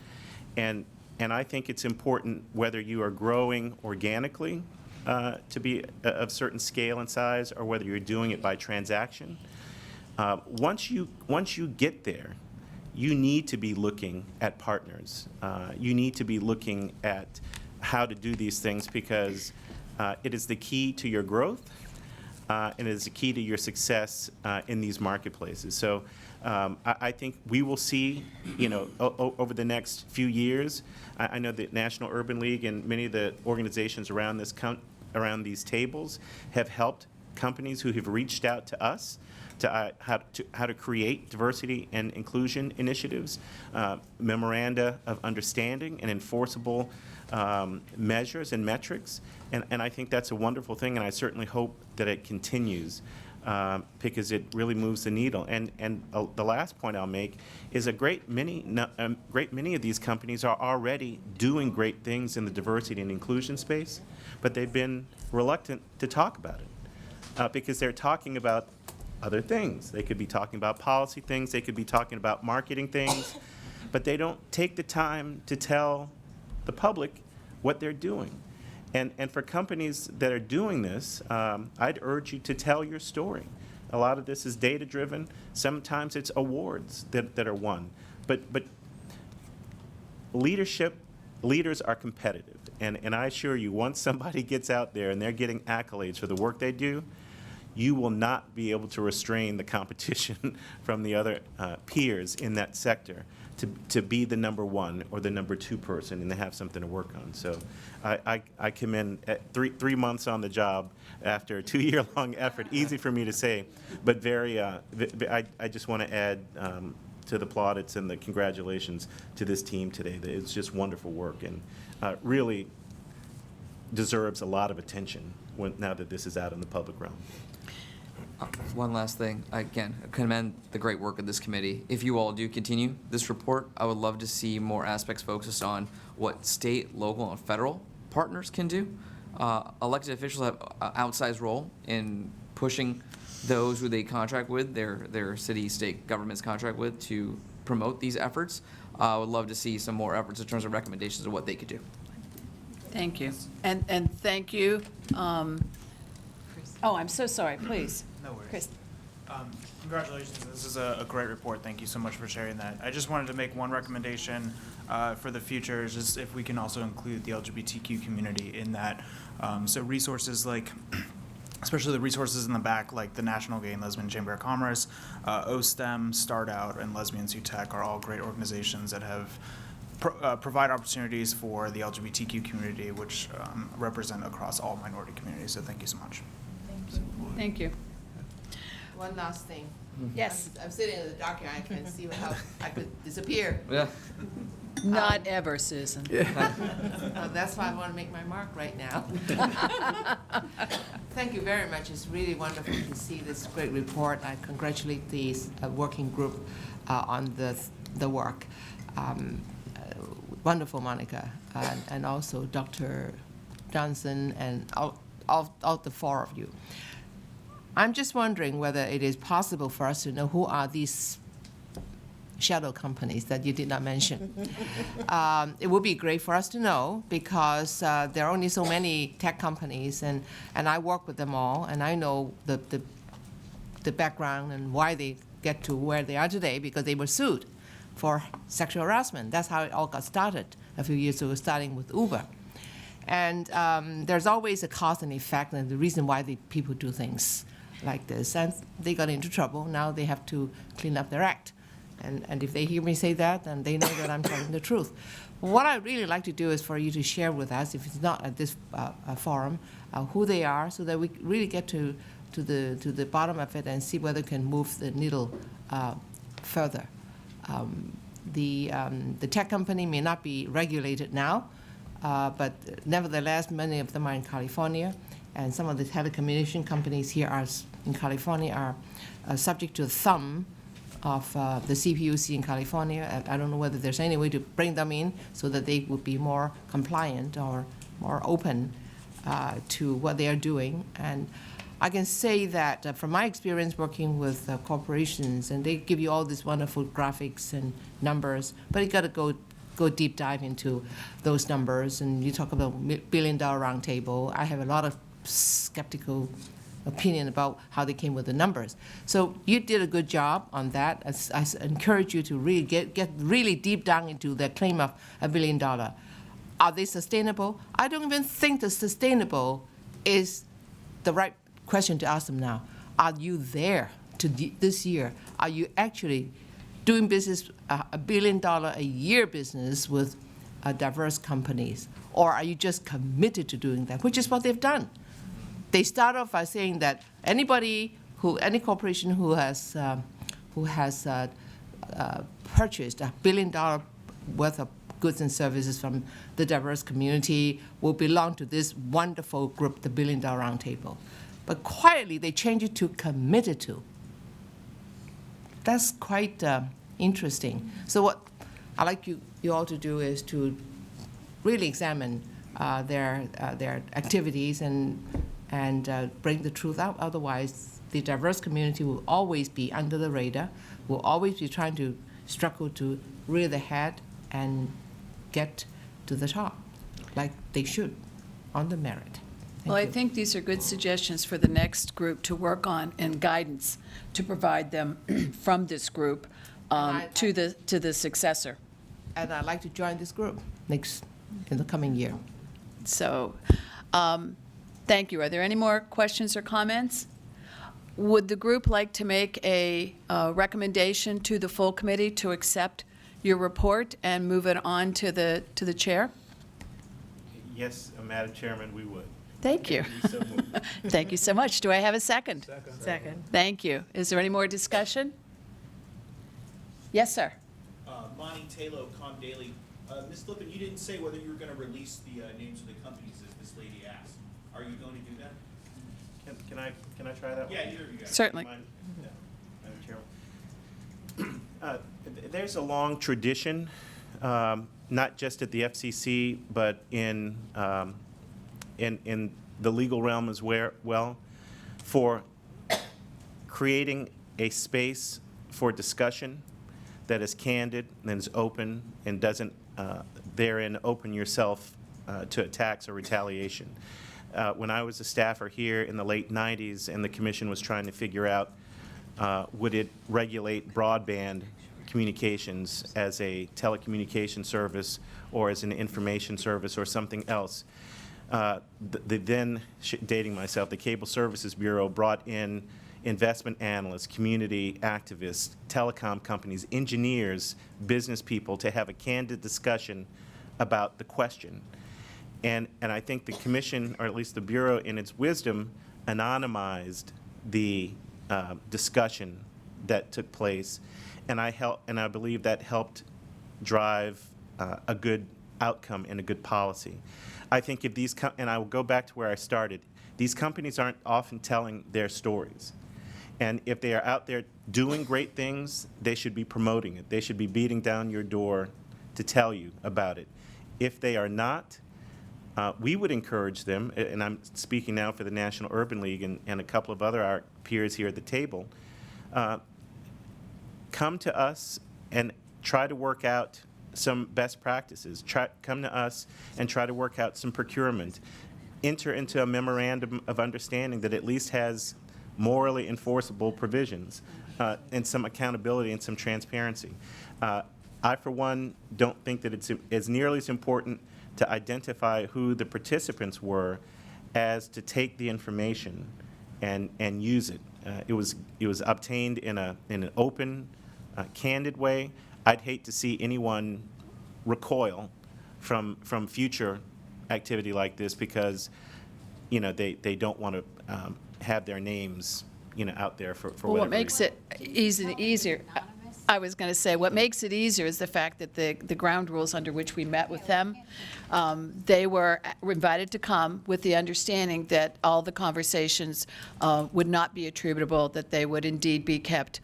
And I think it's important whether you are growing organically to be of certain scale and size, or whether you're doing it by transaction. Once you get there, you need to be looking at partners. You need to be looking at how to do these things, because it is the key to your growth, and it is the key to your success in these marketplaces. So I think we will see, over the next few years. I know the National Urban League and many of the organizations around these tables have helped companies who have reached out to us to how to create diversity and inclusion initiatives, memoranda of understanding and enforceable measures and metrics. And I think that's a wonderful thing, and I certainly hope that it continues, because it really moves the needle. And the last point I'll make is a great many of these companies are already doing great things in the diversity and inclusion space, but they've been reluctant to talk about it because they're talking about other things. They could be talking about policy things, they could be talking about marketing things, but they don't take the time to tell the public what they're doing. And for companies that are doing this, I'd urge you to tell your story. A lot of this is data-driven. Sometimes it's awards that are won. But leaders are competitive. And I assure you, once somebody gets out there and they're getting accolades for the work they do, you will not be able to restrain the competition from the other peers in that sector to be the number one or the number two person and to have something to work on. So I commend three months on the job after a 2-year-long effort. Easy for me to say, but very, I just want to add to the plaudits and the congratulations to this team today. It's just wonderful work and really deserves a lot of attention now that this is out in the public realm. One last thing. Again, I commend the great work of this committee. If you all do continue this report, I would love to see more aspects focused on what state, local, and federal partners can do. Elected officials have an outsized role in pushing those who they contract with, their city, state governments contract with, to promote these efforts. I would love to see some more efforts in terms of recommendations of what they could do. Thank you. And thank you. Oh, I'm so sorry, please. No worries. Chris. Congratulations. This is a great report. Thank you so much for sharing that. I just wanted to make one recommendation for the future, is just if we can also include the LGBTQ community in that. So resources like, especially the resources in the back, like the National Gay and Lesbian Chamber of Commerce, OSTEM, Start Out, and Lesbians Who Tech are all great organizations that have provide opportunities for the LGBTQ community, which represent across all minority communities. So thank you so much. Thank you. One last thing. Yes. I'm sitting in the dark here, I can see how I could disappear. Yeah. Not ever, Susan. That's why I want to make my mark right now. Thank you very much. It's really wonderful to see this great report. I congratulate the working group on the work. Wonderful, Monica, and also Dr. Johnson and all the four of you. I'm just wondering whether it is possible for us to know who are these shadow companies that you did not mention. It would be great for us to know, because there are only so many tech companies, and I work with them all, and I know the background and why they get to where they are today, because they were sued for sexual harassment. That's how it all got started a few years ago, starting with Uber. And there's always a cause and effect, and the reason why the people do things like this. And they got into trouble. Now they have to clean up their act. And if they hear me say that, then they know that I'm telling the truth. What I'd really like to do is for you to share with us, if it's not at this forum, who they are, so that we really get to the bottom of it and see whether we can move the needle further. The tech company may not be regulated now, but nevertheless, many of them are in California, and some of the telecommunication companies here in California are subject to the thumb of the CPUC in California. I don't know whether there's any way to bring them in so that they would be more compliant or more open to what they are doing. And I can say that from my experience working with corporations, and they give you all these wonderful graphics and numbers, but you got to go deep dive into those numbers. And you talk about billion-dollar roundtable. I have a lot of skeptical opinion about how they came with the numbers. So you did a good job on that. I encourage you to really get really deep down into their claim of $1 billion. Are they sustainable? I don't even think the sustainable is the right question to ask them now. Are you there to this year? Are you actually doing business, $1 billion a year business with diverse companies? Or are you just committed to doing that, which is what they've done? They start off by saying that any corporation who has purchased $1 billion worth of goods and services from the diverse community will belong to this wonderful group, the $1 Billion Roundtable. But quietly, they change it to committed to. That's quite interesting. So what I'd like you all to do is to really examine their activities and bring the truth out. Otherwise, the diverse community will always be under the radar, will always be trying to struggle to rear their head and get to the top, like they should, on the merit. Well, I think these are good suggestions for the next group to work on, and guidance to provide them from this group to the successor. And I'd like to join this group in the coming year. So, thank you. Are there any more questions or comments? Would the group like to make a recommendation to the full committee to accept your report and move it on to the chair? Yes, Madam Chairman, we would. Thank you. So moved. Thank you so much. Do I have a second? Second. Thank you. Is there any more discussion? Yes, sir. Monty Taylor, Com Daily. Ms. Flippin, you didn't say whether you were going to release the names of the companies as this lady asked. Are you going to do that? Can I try that one? Yeah, either of you guys. Certainly. Yeah, Madam Chairman. There's a long tradition, not just at the FCC, but in the legal realm as well, for creating a space for discussion that is candid, that is open, and doesn't therein open yourself to attacks or retaliation. When I was a staffer here in the late 90s and the commission was trying to figure out Would it regulate broadband communications as a telecommunication service or as an information service or something else? Dating myself, the Cable Services Bureau brought in investment analysts, community activists, telecom companies, engineers, business people to have a candid discussion about the question. And I think the commission, or at least the Bureau in its wisdom, anonymized the discussion that took place, and I believe that helped drive a good outcome and a good policy. I think if these, and I will go back to where I started, these companies aren't often telling their stories. And if they are out there doing great things, they should be promoting it. They should be beating down your door to tell you about it. If they are not, we would encourage them, and I'm speaking now for the National Urban League and a couple of other our peers here at the table, come to us and try to work out some best practices. Come to us and try to work out some procurement. Enter into a memorandum of understanding that at least has morally enforceable provisions and some accountability and some transparency. I, for one, don't think that it's as nearly as important to identify who the participants were as to take the information and use it. It was obtained in an open, candid way. I'd hate to see anyone recoil from future activity like this because, they don't want to have their names, out there for Well, whatever what makes reason. it easier, I was going to say, what makes it easier is the fact that the ground rules under which we met with them, they were invited to come with the understanding that all the conversations would not be attributable, that they would indeed be kept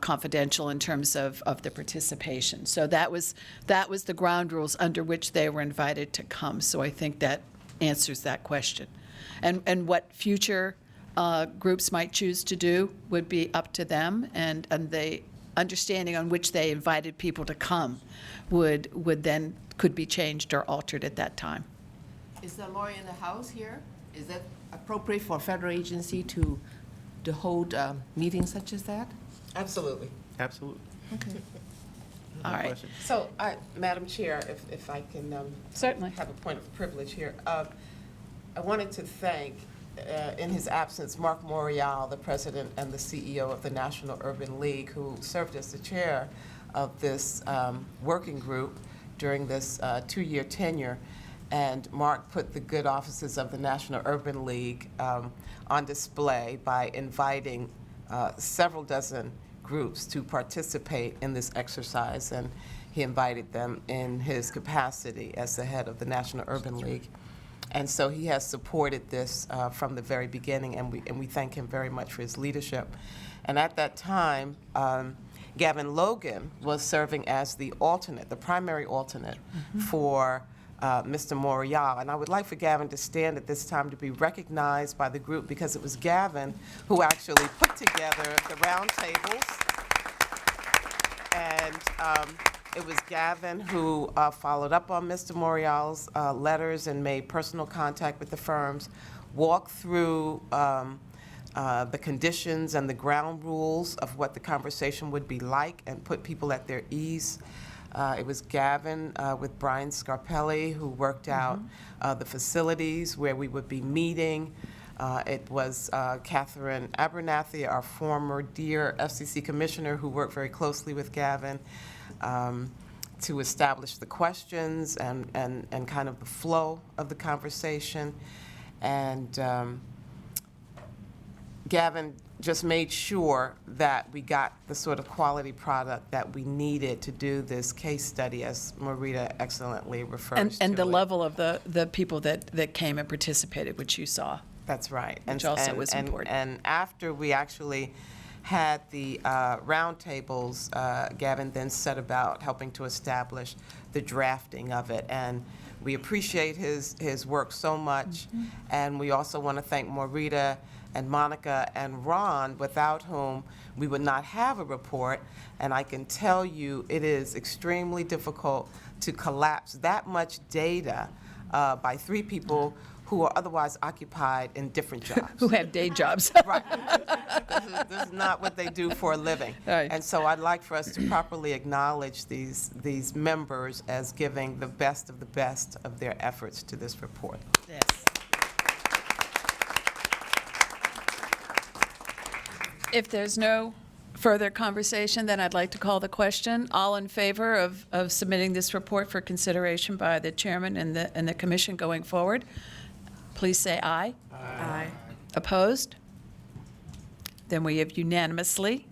confidential in terms of the participation. So that was the ground rules under which they were invited to come. So I think that answers that question. And what future groups might choose to do would be up to them, and the understanding on which they invited people to come could be changed or altered at that time. Is the lawyer in the house here? Is that appropriate for a federal agency to hold meetings such as that? Absolutely. Absolutely. Okay. All right. Question. So, Madam Chair, if I can Certainly. have a point of privilege here. I wanted to thank, in his absence, Mark Morial, the president and the CEO of the National Urban League, who served as the chair of this working group during this 2-year tenure. And Mark put the good offices of the National Urban League on display by inviting several dozen groups to participate in this exercise, and he invited them in his capacity as the head of the National Urban League. And so he has supported this from the very beginning, and we thank him very much for his leadership. And at that time, Gavin Logan was serving as the alternate, the primary alternate for Mr. Morial. And I would like for Gavin to stand at this time to be recognized by the group, because it was Gavin who actually put together the round tables. And it was Gavin who followed up on Mr. Morial's letters and made personal contact with the firms, walked through the conditions and the ground rules of what the conversation would be like, and put people at their ease. It was Gavin with Brian Scarpelli who worked out the facilities where we would be meeting. It was Catherine Abernathy, our former dear FCC commissioner, who worked very closely with Gavin to establish the questions and kind of the flow of the conversation. And Gavin just made sure that we got the sort of quality product that we needed to do this case study, as Marita excellently refers to And the it. level of the people that came and participated, which you saw. That's right. Which also was important. And after we actually had the roundtables, Gavin then set about helping to establish the drafting of it. And we appreciate his work so much. And we also want to thank Marita and Monica and Ron, without whom we would not have a report. And I can tell you it is extremely difficult to collapse that much data by 3 people who are otherwise occupied in different jobs. Who have day jobs. Right. This is not what they do for a living. Right. And so I'd like for us to properly acknowledge these members as giving the best of their efforts to this report. Yes. If there's no further conversation, then I'd like to call the question. All in favor of submitting this report for consideration by the chairman and the commission going forward, please say aye. Aye. Opposed? Then we have unanimously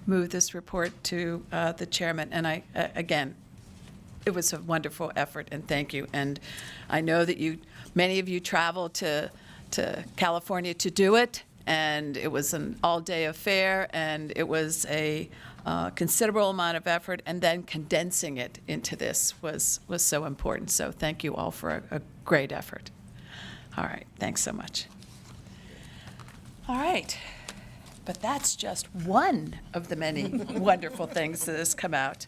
moved this report to the chairman. And again, it was a wonderful effort, and thank you. And I know that many of you traveled to California to do it, and it was an all-day affair, and it was a considerable amount of effort, and then condensing it into this was so important. So thank you all for a great effort. All right, thanks so much. All right, but that's just one of the many wonderful things that has come out.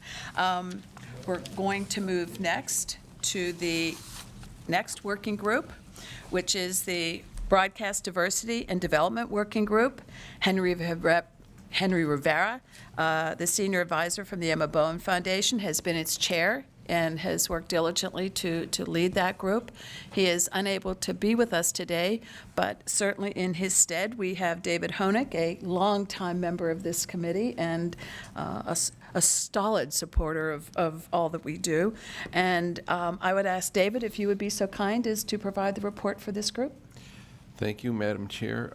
We're going to move next to the next working group, which is the Broadcast Diversity and Development Working Group. Henry Rivera, the senior advisor from the Emma Bowen Foundation, has been its chair and has worked diligently to lead that group. He is unable to be with us today, but certainly in his stead, we have David Hoenick, a longtime member of this committee and a stolid supporter of all that we do. And I would ask David if you would be so kind as to provide the report for this group. Thank you, Madam Chair.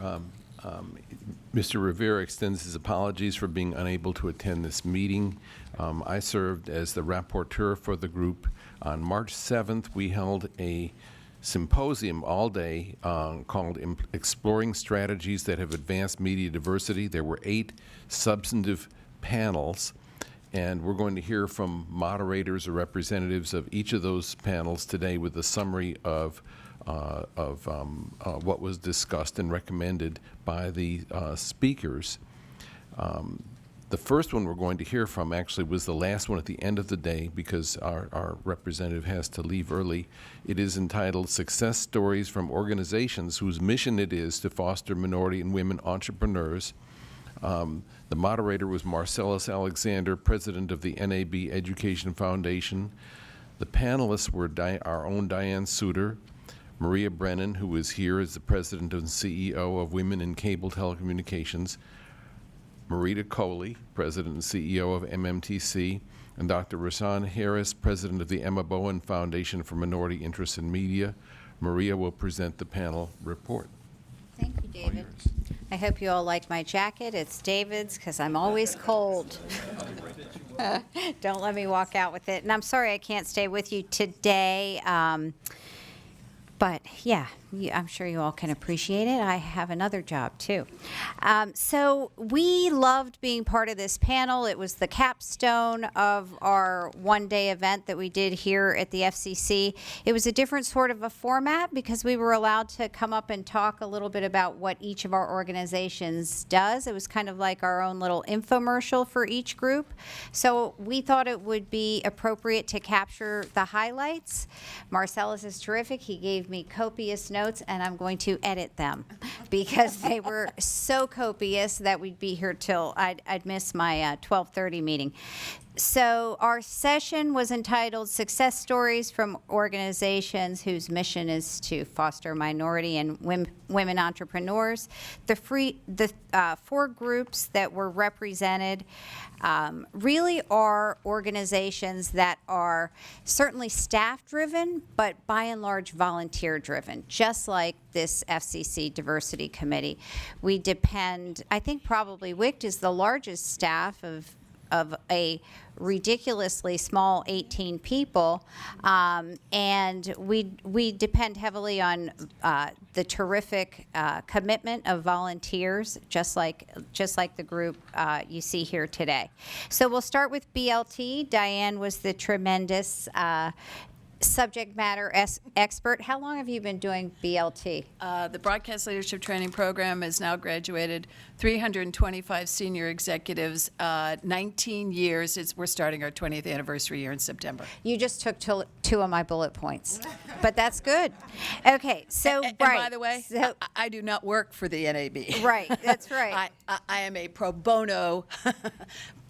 Mr. Rivera extends his apologies for being unable to attend this meeting. I served as the rapporteur for the group. On March 7th, we held a symposium all day called Exploring Strategies That Have Advanced Media Diversity. There were 8 substantive panels, and we're going to hear from moderators or representatives of each of those panels today with a summary of what was discussed and recommended by the speakers. The first one we're going to hear from actually was the last one at the end of the day because our representative has to leave early. It is entitled Success Stories from Organizations Whose Mission It Is to Foster Minority and Women Entrepreneurs. The moderator was Marcellus Alexander, president of the NAB Education Foundation. The panelists were our own Diane Suter, Maria Brennan, who is here as the president and CEO of Women in Cable Telecommunications, Marita Coley, president and CEO of MMTC, and Dr. Rashawn Harris, president of the Emma Bowen Foundation for Minority Interests in Media. Maria will present the panel report. Thank you, David. I hope you all like my jacket. It's David's because I'm always cold. Don't let me walk out with it. And I'm sorry I can't stay with you today. But yeah, I'm sure you all can appreciate it. I have another job too. So we loved being part of this panel. It was the capstone of our one-day event that we did here at the FCC. It was a different sort of a format because we were allowed to come up and talk a little bit about what each of our organizations does. It was kind of like our own little infomercial for each group. So we thought it would be appropriate to capture the highlights. Marcellus is terrific. He gave me copious notes, and I'm going to edit them because they were so copious that we'd be here till I'd miss my 12:30 meeting. So our session was entitled Success Stories from Organizations Whose Mission is to Foster Minority and Women Entrepreneurs. The 4 groups that were represented really are organizations that are certainly staff-driven, but by and large volunteer-driven, just like this FCC Diversity Committee. We depend, I think probably WICT is the largest staff of a ridiculously small 18 people, and we depend heavily on the terrific commitment of volunteers, just like the group you see here today. So we'll start with BLT. Diane was the tremendous subject matter expert. How long have you been doing BLT? The Broadcast Leadership Training Program has now graduated 325 senior executives, 19 years. We're starting our 20th anniversary year in September. You just took two of my bullet points, but that's good. Okay, so And right. by the way, so, I do not work for the NAB. Right, that's right. I am a pro bono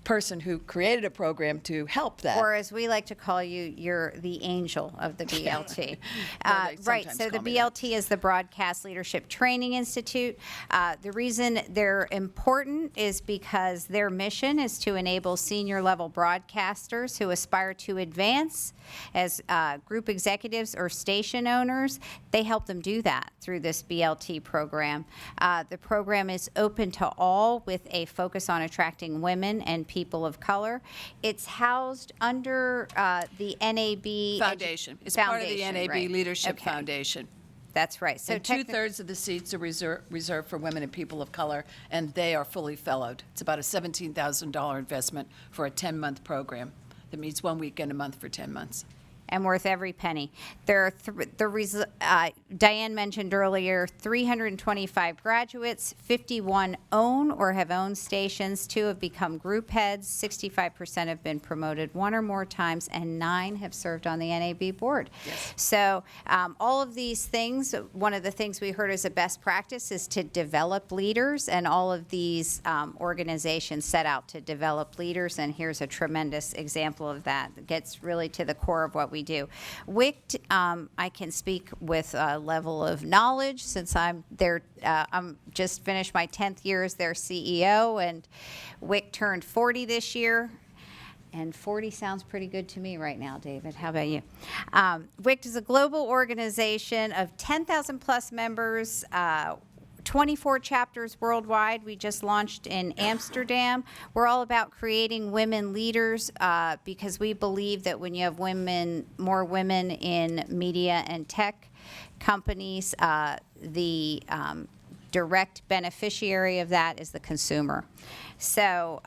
person who created a program to help that. Or as we like to call you, you're the angel of the BLT. They Right, sometimes so the call me that. BLT is the Broadcast Leadership Training Institute. The reason they're important is because their mission is to enable senior level broadcasters who aspire to advance as group executives or station owners. They help them do that through this BLT program. The program is open to all with a focus on attracting women and people of color. It's housed under the NAB Foundation. It's part of the Foundation, NAB right. Leadership Okay. Foundation. That's right. So And two-thirds of the seats are reserved for women and people of color, and they are fully fellowed. It's about a $17,000 investment for a 10-month program that meets 1 week and a month for 10 months. and worth every penny. There are Diane mentioned earlier, 325 graduates, 51 own or have owned stations, 2 have become group heads, 65% have been promoted 1 or more times, and 9 have served on the NAB board. Yes. So all of these things, one of the things we heard as a best practice is to develop leaders, and all of these organizations set out to develop leaders, and here's a tremendous example of that. It gets really to the core of what we do. WICT, I can speak with a level of knowledge since I'm there. I'm just finished my 10th year as their CEO, and WICT turned 40 this year. And 40 sounds pretty good to me right now, David. How about you? WICT is a global organization of 10,000 plus members, 24 chapters worldwide. We just launched in Amsterdam. We're all about creating women leaders because we believe that when you have more women in media and tech companies, the direct beneficiary of that is the consumer. So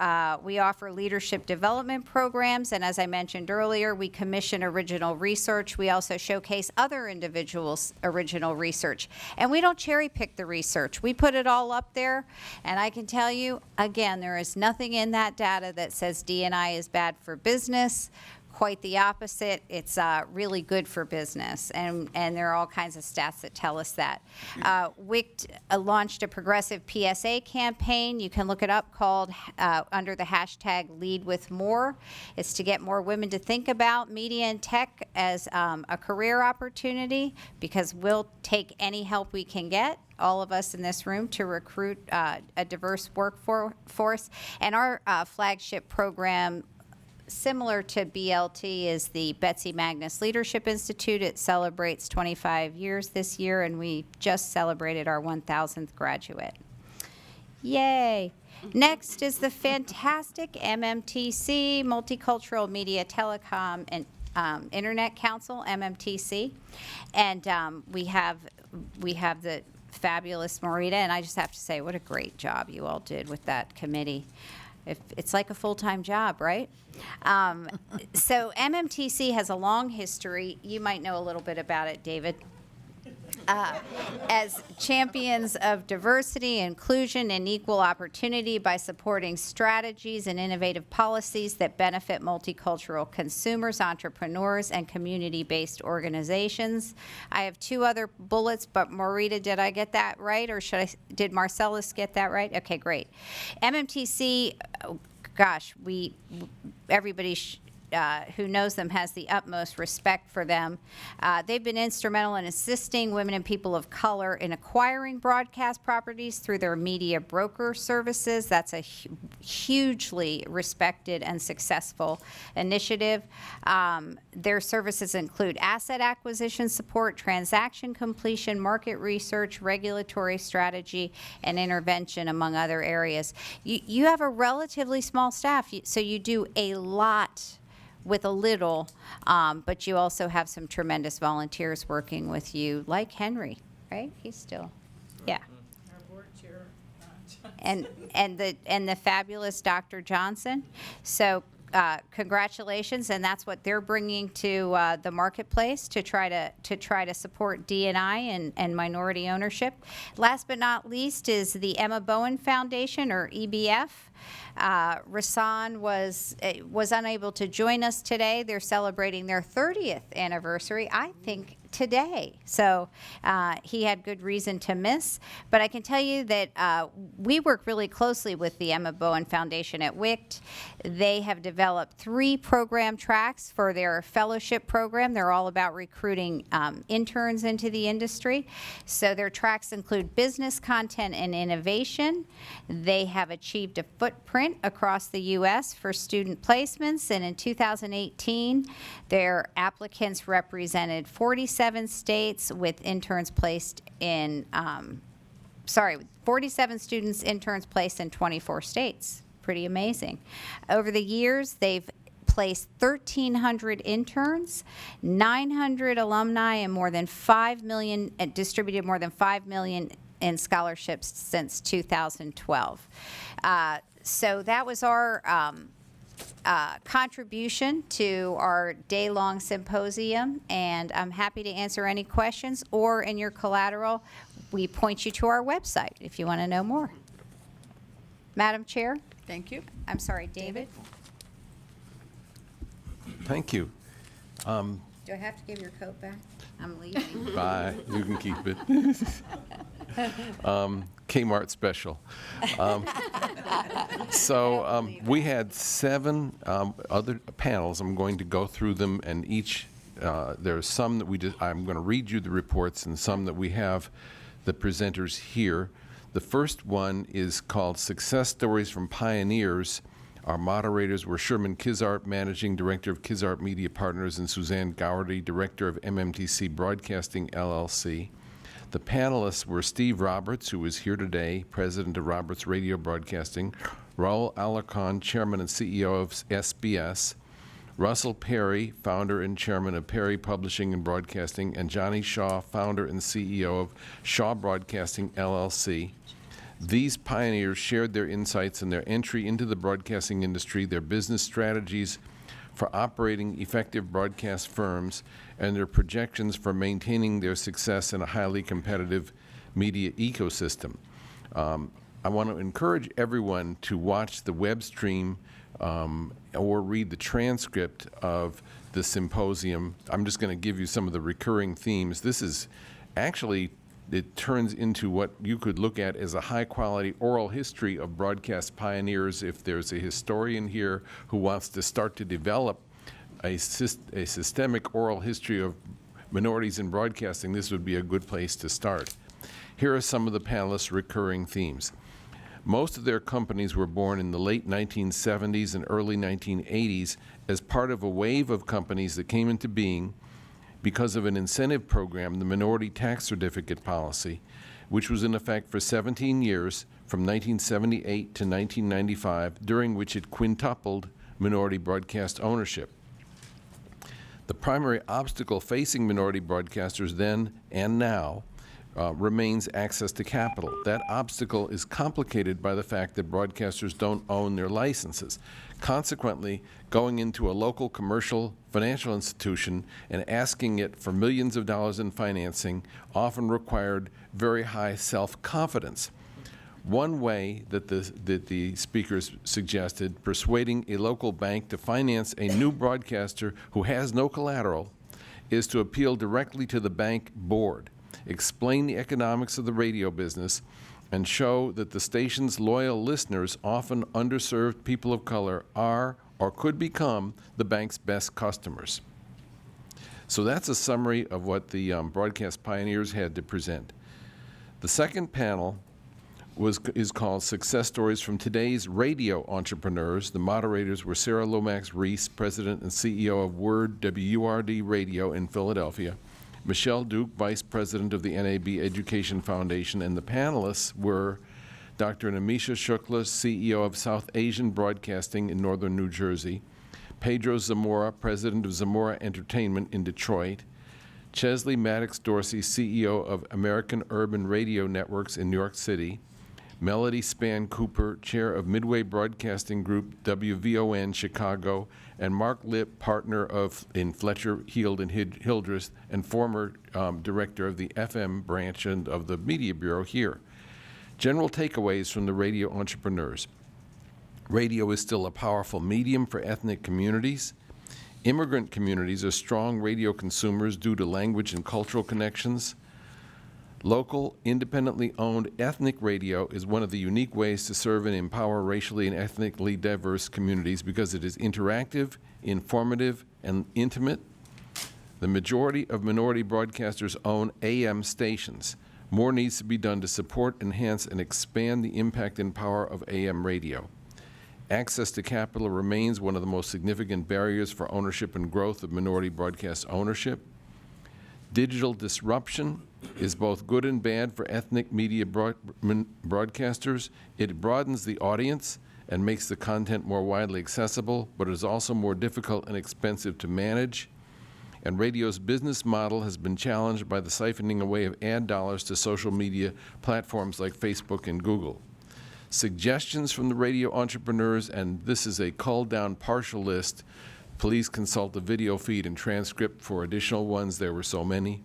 we offer leadership development programs, and as I mentioned earlier, we commission original research. We also showcase other individuals' original research. And we don't cherry pick the research. We put it all up there, and I can tell you, again, there is nothing in that data that says D&I is bad for business. Quite the opposite. It's really good for business, and there are all kinds of stats that tell us that. WICT launched a progressive PSA campaign. You can look it up, called under the hashtag Lead With More. It's to get more women to think about media and tech as a career opportunity, because we'll take any help we can get, all of us in this room, to recruit a diverse workforce. And our flagship program, similar to BLT, is the Betsy Magnus Leadership Institute. It celebrates 25 years this year, and we just celebrated our 1,000th graduate. Yay! Next is the fantastic MMTC, Multicultural Media Telecom and Internet Council, MMTC. And we have the fabulous Marita, and I just have to say, what a great job you all did with that committee. It's like a full-time job, right? So MMTC has a long history. You might know a little bit about it, David. As champions of diversity, inclusion, and equal opportunity by supporting strategies and innovative policies that benefit multicultural consumers, entrepreneurs, and community-based organizations. I have 2 other bullets, but Marita, did I get that right, or did Marcellus get that right? Okay, great. MMTC, gosh, everybody who knows them has the utmost respect for them. They've been instrumental in assisting women and people of color in acquiring broadcast properties through their media broker services. That's a hugely respected and successful initiative. Their services include asset acquisition support, transaction completion, market research, regulatory strategy, and intervention, among other areas. You have a relatively small staff, so you do a lot with a little, but you also have some tremendous volunteers working with you, like Henry, right? He's still, yeah. Our board chair, And the fabulous Dr. Johnson. So congratulations, and that's what they're bringing to the marketplace to try to support D&I and minority ownership. Last but not least is the Emma Bowen Foundation, or EBF. Rasan was unable to join us today. They're celebrating their 30th anniversary, I think, today. So he had good reason to miss. But I can tell you that we work really closely with the Emma Bowen Foundation at WICT. They have developed 3 program tracks for their fellowship program. They're all about recruiting interns into the industry. So their tracks include business content and innovation. They have achieved a footprint across the U.S. for student placements, and in 2018, their applicants represented 47 states with interns placed in, 47 interns placed in 24 states. Pretty amazing. Over the years, they've placed 1,300 interns, 900 alumni, and more than 5 million, distributed more than 5 million in scholarships since 2012. So that was our contribution to our day-long symposium, and I'm happy to answer any questions, or in your collateral, we point you to our website if you want to know more. Madam Chair? Thank you. I'm sorry, David? Thank you. Do I have to give your coat back? I'm leaving. Bye. You can keep it. Kmart special. So we had 7 other panels. I'm going to go through them, and each there's some that we did. I'm going to read you the reports, and some that we have the presenters here. The first one is called Success Stories from Pioneers. Our moderators were Sherman Kizart, Managing Director of Kizart Media Partners, and Suzanne Gowerty, Director of MMTC Broadcasting, LLC. The panelists were Steve Roberts, who is here today, President of Roberts Radio Broadcasting, Raul Alarcon, Chairman and CEO of SBS, Russell Perry, Founder and Chairman of Perry Publishing and Broadcasting, and Johnny Shaw, Founder and CEO of Shaw Broadcasting, LLC. These pioneers shared their insights and their entry into the broadcasting industry, their business strategies for operating effective broadcast firms, and their projections for maintaining their success in a highly competitive media ecosystem. I want to encourage everyone to watch the web stream or read the transcript of the symposium. I'm just going to give you some of the recurring themes. This is actually, it turns into what you could look at as a high-quality oral history of broadcast pioneers. If there's a historian here who wants to start to develop a systemic oral history of minorities in broadcasting, this would be a good place to start. Here are some of the panelists' recurring themes. Most of their companies were born in the late 1970s and early 1980s as part of a wave of companies that came into being because of an incentive program, the Minority Tax Certificate Policy, which was in effect for 17 years from 1978 to 1995, during which it quintupled minority broadcast ownership. The primary obstacle facing minority broadcasters then and now remains access to capital. That obstacle is complicated by the fact that broadcasters don't own their licenses. Consequently, going into a local commercial financial institution and asking it for millions of dollars in financing often required very high self-confidence. One way that the speakers suggested, persuading a local bank to finance a new broadcaster who has no collateral, is to appeal directly to the bank board, explain the economics of the radio business, and show that the station's loyal listeners, often underserved people of color, are or could become the bank's best customers. So that's a summary of what the broadcast pioneers had to present. The second panel is called Success Stories from Today's Radio Entrepreneurs. The moderators were Sarah Lomax Reese, President and CEO of Word WURD Radio in Philadelphia, Michelle Duke, Vice President of the NAB Education Foundation, and the panelists were Dr. Namisha Shukla, CEO of South Asian Broadcasting in northern New Jersey, Pedro Zamora, President of Zamora Entertainment in Detroit, Chesley Maddox Dorsey, CEO of American Urban Radio Networks in New York City, Melody Span Cooper, chair of Midway Broadcasting Group, WVON Chicago, and Mark Lipp, partner in Fletcher, Heald, and Hildreth, and former director of the FM branch and of the Media Bureau here. General takeaways from the radio entrepreneurs. Radio is still a powerful medium for ethnic communities. Immigrant communities are strong radio consumers due to language and cultural connections. Local, independently owned ethnic radio is one of the unique ways to serve and empower racially and ethnically diverse communities because it is interactive, informative, and intimate. The majority of minority broadcasters own AM stations. More needs to be done to support, enhance, and expand the impact and power of AM radio. Access to capital remains one of the most significant barriers for ownership and growth of minority broadcast ownership. Digital disruption is both good and bad for ethnic media broadcasters. It broadens the audience and makes the content more widely accessible, but is also more difficult and expensive to manage. And radio's business model has been challenged by the siphoning away of ad dollars to social media platforms like Facebook and Google. Suggestions from the radio entrepreneurs, and this is a culled down partial list. Please consult the video feed and transcript for additional ones. There were so many.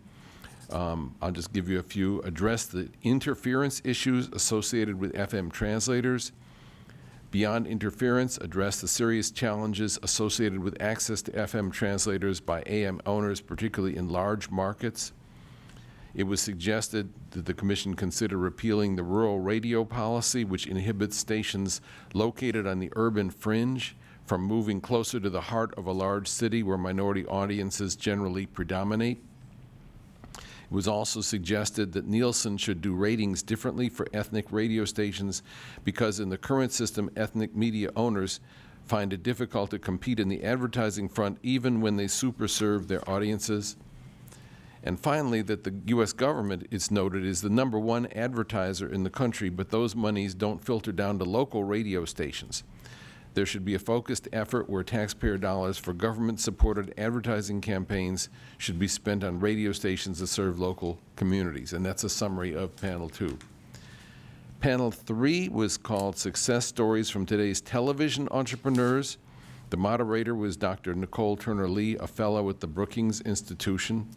I'll just give you a few. Address the interference issues associated with FM translators. Beyond interference, address the serious challenges associated with access to FM translators by AM owners, particularly in large markets. It was suggested that the Commission consider repealing the rural radio policy, which inhibits stations located on the urban fringe from moving closer to the heart of a large city where minority audiences generally predominate. It was also suggested that Nielsen should do ratings differently for ethnic radio stations because in the current system, ethnic media owners find it difficult to compete in the advertising front even when they superserve their audiences. And finally, that the U.S. government, it's noted, is the #1 advertiser in the country, but those monies don't filter down to local radio stations. There should be a focused effort where taxpayer dollars for government-supported advertising campaigns should be spent on radio stations that serve local communities. And that's a summary of Panel 2. Panel 3 was called Success Stories from Today's Television Entrepreneurs. The moderator was Dr. Nicole Turner-Lee, a fellow at the Brookings Institution.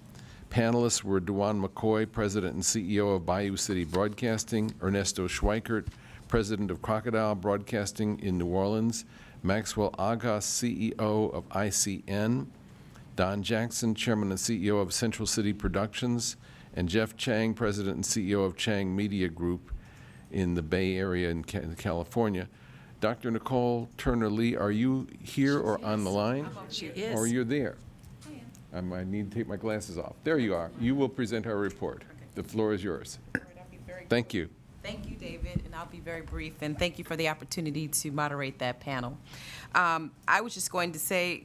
Panelists were Dewan McCoy, President and CEO of Bayou City Broadcasting, Ernesto Schweikert, President of Crocodile Broadcasting in New Orleans, Maxwell Agas, CEO of ICN, Don Jackson, Chairman and CEO of Central City Productions, and Jeff Chang, President and CEO of Chang Media Group in the Bay Area in California. Dr. Nicole Turner-Lee, are you here or on the line? She is. Or you're there? I need to take my glasses off. There you are. You will present our report. The floor is yours. Thank you. Thank you, David, and I'll be very brief, and thank you for the opportunity to moderate that panel. I was just going to say,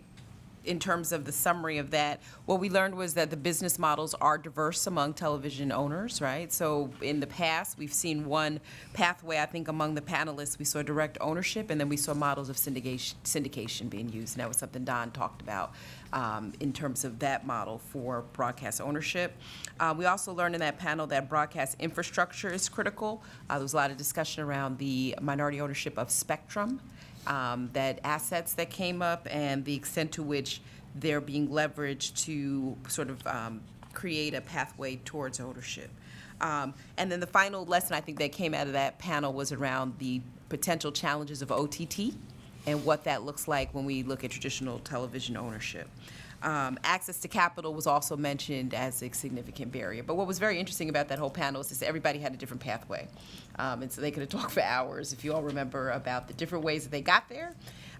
in terms of the summary of that, what we learned was that the business models are diverse among television owners, right? So in the past, we've seen one pathway, I think, among the panelists. We saw direct ownership, and then we saw models of syndication being used, and that was something Don talked about in terms of that model for broadcast ownership. We also learned in that panel that broadcast infrastructure is critical. There was a lot of discussion around the minority ownership of spectrum, that assets that came up, and the extent to which they're being leveraged to sort of create a pathway towards ownership. And then the final lesson I think that came out of that panel was around the potential challenges of OTT and what that looks like when we look at traditional television ownership. Access to capital was also mentioned as a significant barrier. But what was very interesting about that whole panel is that everybody had a different pathway. And so they could have talked for hours, if you all remember, about the different ways that they got there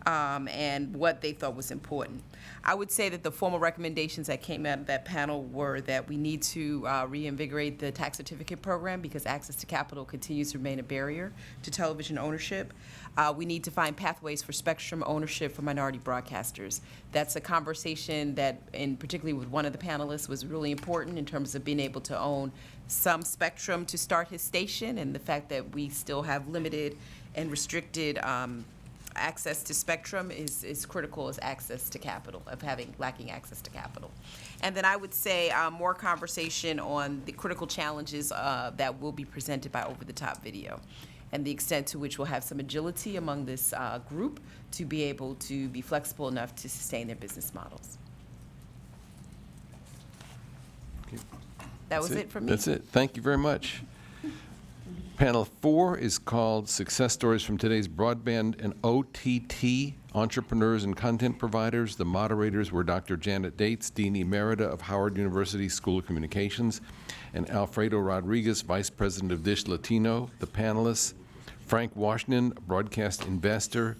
and what they thought was important. I would say that the formal recommendations that came out of that panel were that we need to reinvigorate the tax certificate program because access to capital continues to remain a barrier to television ownership. We need to find pathways for spectrum ownership for minority broadcasters. That's a conversation that, and particularly with one of the panelists, was really important in terms of being able to own some spectrum to start his station, and the fact that we still have limited and restricted access to spectrum is critical as access to capital, of lacking access to capital. And then I would say more conversation on the critical challenges that will be presented by over-the-top video. and the extent to which we'll have some agility among this group to be able to be flexible enough to sustain their business models. That was it for me. That's it. Thank you very much. Panel 4 is called Success Stories from Today's Broadband and OTT Entrepreneurs and Content Providers. The moderators were Dr. Janet Dates, Dean Emerita of Howard University School of Communications, and Alfredo Rodriguez, Vice President of Dish Latino. The panelists, Frank Washington, broadcast investor,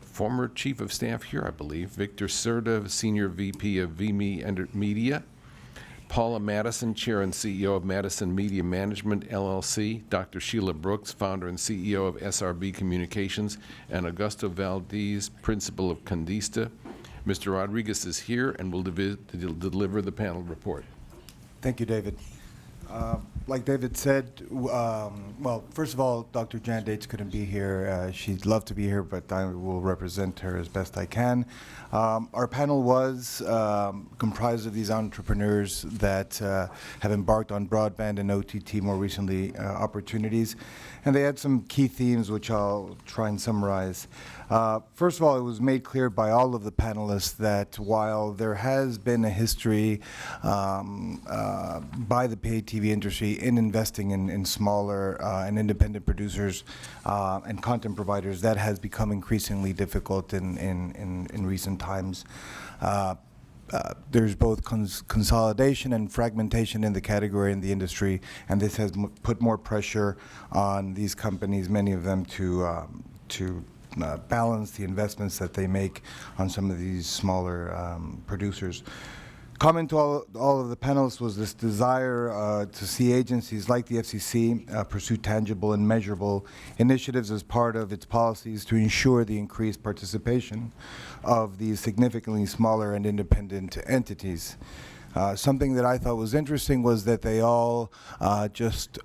former Chief of Staff here, I believe, Victor Serta, Senior VP of VME Media, Paula Madison, Chair and CEO of Madison Media Management, LLC, Dr. Sheila Brooks, Founder and CEO of SRB Communications, and Augusto Valdez, Principal of Condista. Mr. Rodriguez is here and will deliver the panel report. Thank you, David. Like David said, well, first of all, Dr. Jan Dates couldn't be here. She'd love to be here, but I will represent her as best I can. Our panel was comprised of these entrepreneurs that have embarked on broadband and OTT, more recently, opportunities. And they had some key themes, which I'll try and summarize. First of all, it was made clear by all of the panelists that while there has been a history by the pay TV industry in investing in smaller and independent producers and content providers, that has become increasingly difficult in recent times. There's both consolidation and fragmentation in the category in the industry, and this has put more pressure on these companies, many of them, to balance the investments that they make on some of these smaller producers. Common to all of the panelists was this desire to see agencies like the FCC pursue tangible and measurable initiatives as part of its policies to ensure the increased participation of these significantly smaller and independent entities. Something that I thought was interesting was that they all just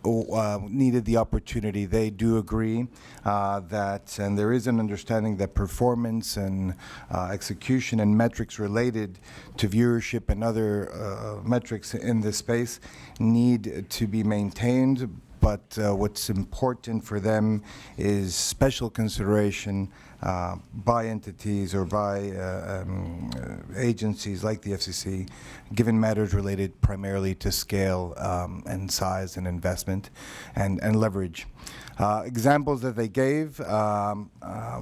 needed the opportunity. They do agree that, and there is an understanding that performance and execution and metrics related to viewership and other metrics in this space need to be maintained. But what's important for them is special consideration by entities or by agencies like the FCC, given matters related primarily to scale and size and investment and leverage. Examples that they gave,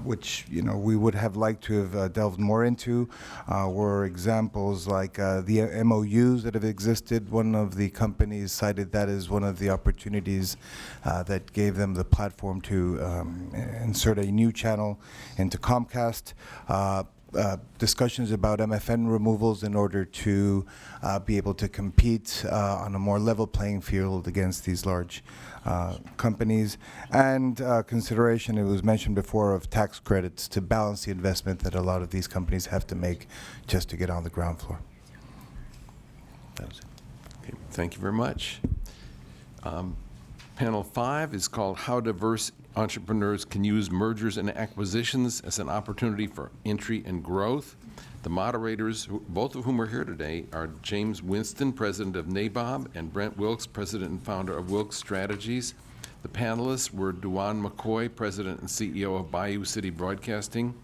which we would have liked to have delved more into, were examples like the MOUs that have existed. One of the companies cited that as one of the opportunities that gave them the platform to insert a new channel into Comcast. Discussions about MFN removals in order to be able to compete on a more level playing field against these large companies, and consideration, it was mentioned before, of tax credits to balance the investment that a lot of these companies have to make just to get on the ground floor. That was it. Okay, thank you very much. Panel 5 is called How Diverse Entrepreneurs Can Use Mergers and Acquisitions as an Opportunity for Entry and Growth. The moderators, both of whom are here today, are James Winston, President of NABOB, and Brent Wilkes, President and Founder of Wilkes Strategies. The panelists were Duane McCoy, President and CEO of Bayou City Broadcasting,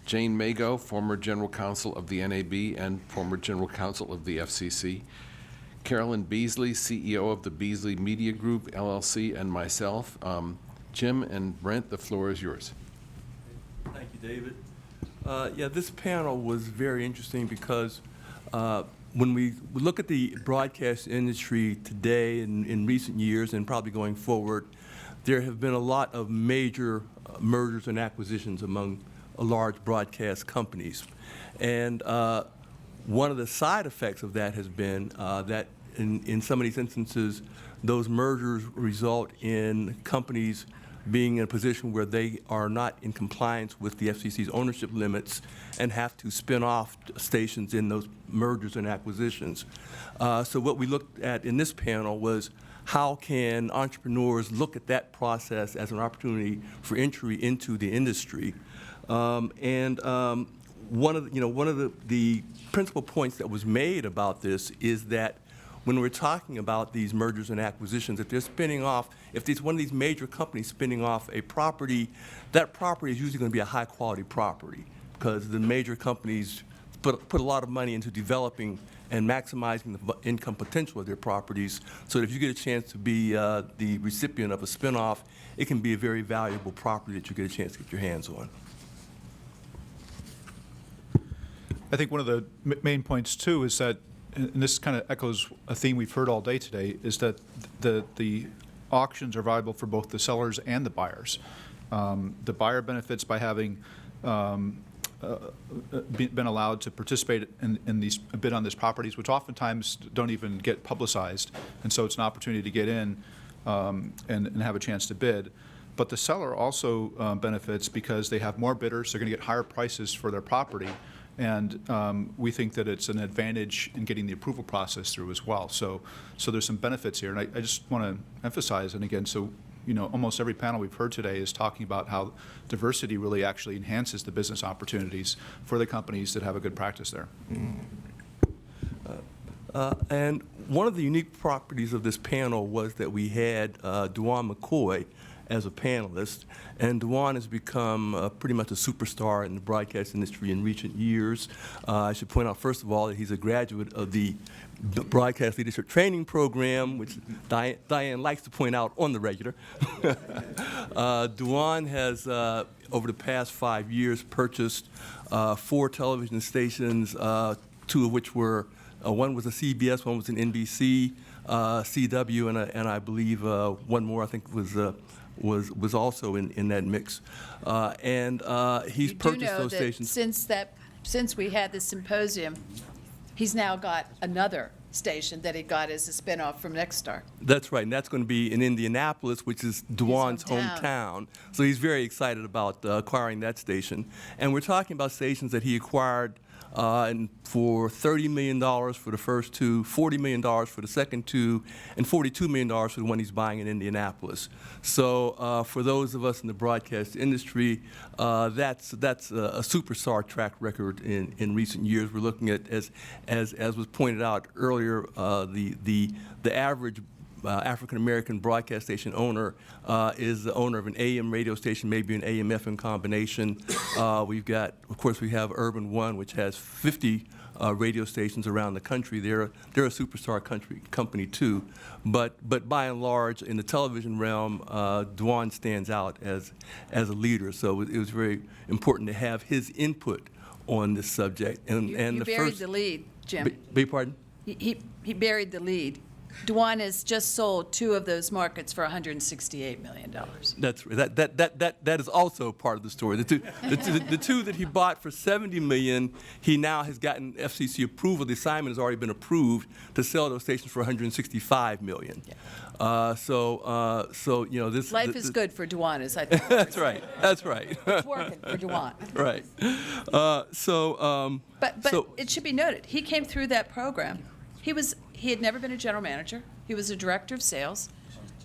Jane Mago, former General Counsel of the NAB and former General Counsel of the FCC, Carolyn Beasley, CEO of the Beasley Media Group, LLC, and myself. Jim and Brent, the floor is yours. Thank you, David. Yeah, this panel was very interesting because when we look at the broadcast industry today and in recent years and probably going forward, there have been a lot of major mergers and acquisitions among large broadcast companies. And one of the side effects of that has been that in some of these instances, those mergers result in companies being in a position where they are not in compliance with the FCC's ownership limits and have to spin off stations in those mergers and acquisitions. So what we looked at in this panel was how can entrepreneurs look at that process as an opportunity for entry into the industry. One of the principal points that was made about this is that when we're talking about these mergers and acquisitions, if they're spinning off, if there's one of these major companies spinning off a property, that property is usually going to be a high-quality property because the major companies put a lot of money into developing and maximizing the income potential of their properties. So that if you get a chance to be the recipient of a spinoff, it can be a very valuable property that you get a chance to get your hands on. I think one of the main points too is that, and this kind of echoes a theme we've heard all day today, is that the auctions are viable for both the sellers and the buyers. The buyer benefits by having been allowed to participate in these bid on these properties, which oftentimes don't even get publicized, and so it's an opportunity to get in and have a chance to bid. But the seller also benefits because they have more bidders. They're going to get higher prices for their property. And we think that it's an advantage in getting the approval process through as well. So there's some benefits here. And I just want to emphasize, and again, so you know, almost every panel we've heard today is talking about how diversity really actually enhances the business opportunities for the companies that have a good practice there. And one of the unique properties of this panel was that we had Dewan McCoy as a panelist, and Dewan has become pretty much a superstar in the broadcast industry in recent years. I should point out, first of all, that he's a graduate of the Broadcast Leadership Training Program, which Diane likes to point out on the regular. Dewan has, over the past 5 years, purchased 4 television stations, 2 of which were, one was a CBS, one was an NBC, CW, and I believe one more, I think, was also in that mix. And he's purchased those stations. Since we had the symposium, he's now got another station that he got as a spinoff from Nexstar. That's right, and that's going to be in Indianapolis, which is Dewan's hometown. So he's very excited about acquiring that station. And we're talking about stations that he acquired and for $30 million for the first 2, $40 million for the second 2, and $42 million for the one he's buying in Indianapolis. So for those of us in the broadcast industry, that's a superstar track record in recent years. We're looking at, as was pointed out earlier, the average African-American broadcast station owner is the owner of an AM radio station, maybe an AM-FM combination. We've got, of course, we have Urban One, which has 50 radio stations around the country. They're a superstar company too, but by and large, in the television realm, Dewan stands out as a leader. So it was very important to have his input on this subject. And You buried the lead, Jim. Beg your pardon? He buried the lead. Dewan has just sold 2 of those markets for $168 million. That is also part of the story. The two that he bought for $70 million, he now has gotten FCC approval. The assignment has already been approved to sell those stations for $165 million. Yeah. So you know this. Life is good for Dewan, as I think. That's right. That's right. It's working for Dewan. Right. But it should be noted, he came through that program. He had never been a general manager. He was a director of sales,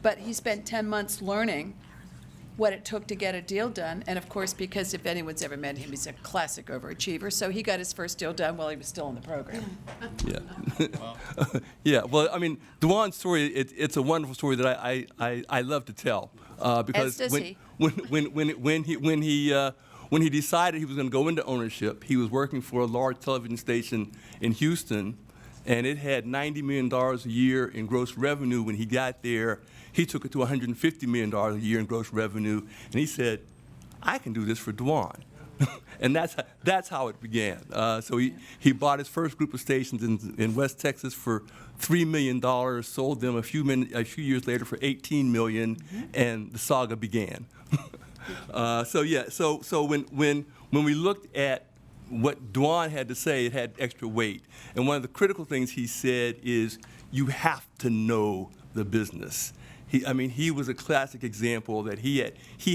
but he spent 10 months learning what it took to get a deal done. And of course, because if anyone's ever met him, he's a classic overachiever. So he got his first deal done while he was still in the program. Yeah. Yeah. Well, I mean, Dewan's story, it's a wonderful story that I love to tell. Because As does he. When he decided he was going to go into ownership, he was working for a large television station in Houston, and it had $90 million a year in gross revenue. When he got there, he took it to $150 million a year in gross revenue, and he said, I can do this for Dewan. And that's how it began. So he bought his first group of stations in West Texas for $3 million, sold them a few years later for $18 million, and the saga began. So when we looked at what Dewan had to say, it had extra weight. And one of the critical things he said is, you have to know the business. He was a classic example that he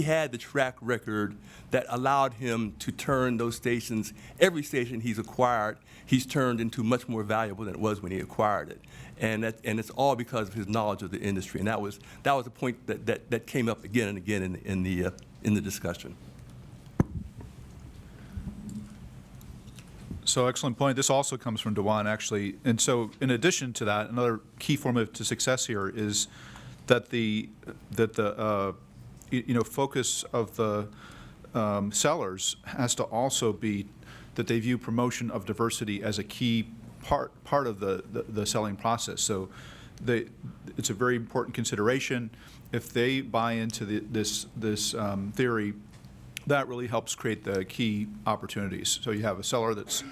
had the track record that allowed him to turn those stations, every station he's acquired, he's turned into much more valuable than it was when he acquired it. And it's all because of his knowledge of the industry. And that was a point that came up again and again in the discussion. So excellent point. This also comes from Dewan, actually. And so in addition to that, another key formula to success here is that the focus of the sellers has to also be that they view promotion of diversity as a key part of the selling process. So it's a very important consideration. If they buy into this theory, that really helps create the key opportunities. So you have a seller that's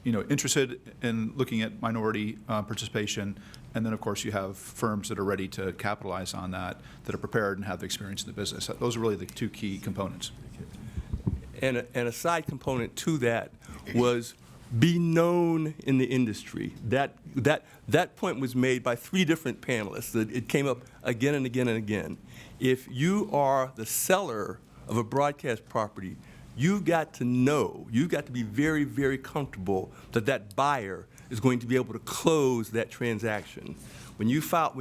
interested in looking at minority participation, and then of course you have firms that are ready to capitalize on that are prepared and have the experience in the business. Those are really the two key components. And a side component to that was be known in the industry. That point was made by 3 different panelists. It came up again and again and again. If you are the seller of a broadcast property, you've got to know, you've got to be very, very comfortable that that buyer is going to be able to close that transaction. When you file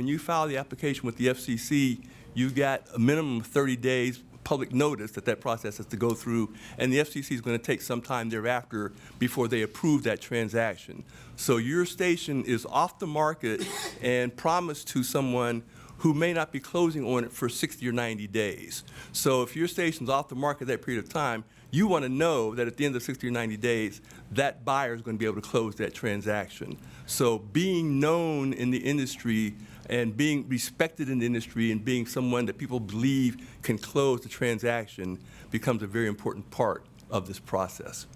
the application with the FCC, you got a minimum of 30 days public notice that process has to go through, and the FCC is going to take some time thereafter before they approve that transaction. So your station is off the market and promised to someone who may not be closing on it for 60 or 90 days. So if your station's off the market that period of time, you want to know that at the end of 60 or 90 days, that buyer is going to be able to close that transaction. So being known in the industry and being respected in the industry and being someone that people believe can close the transaction becomes a very important part of this process.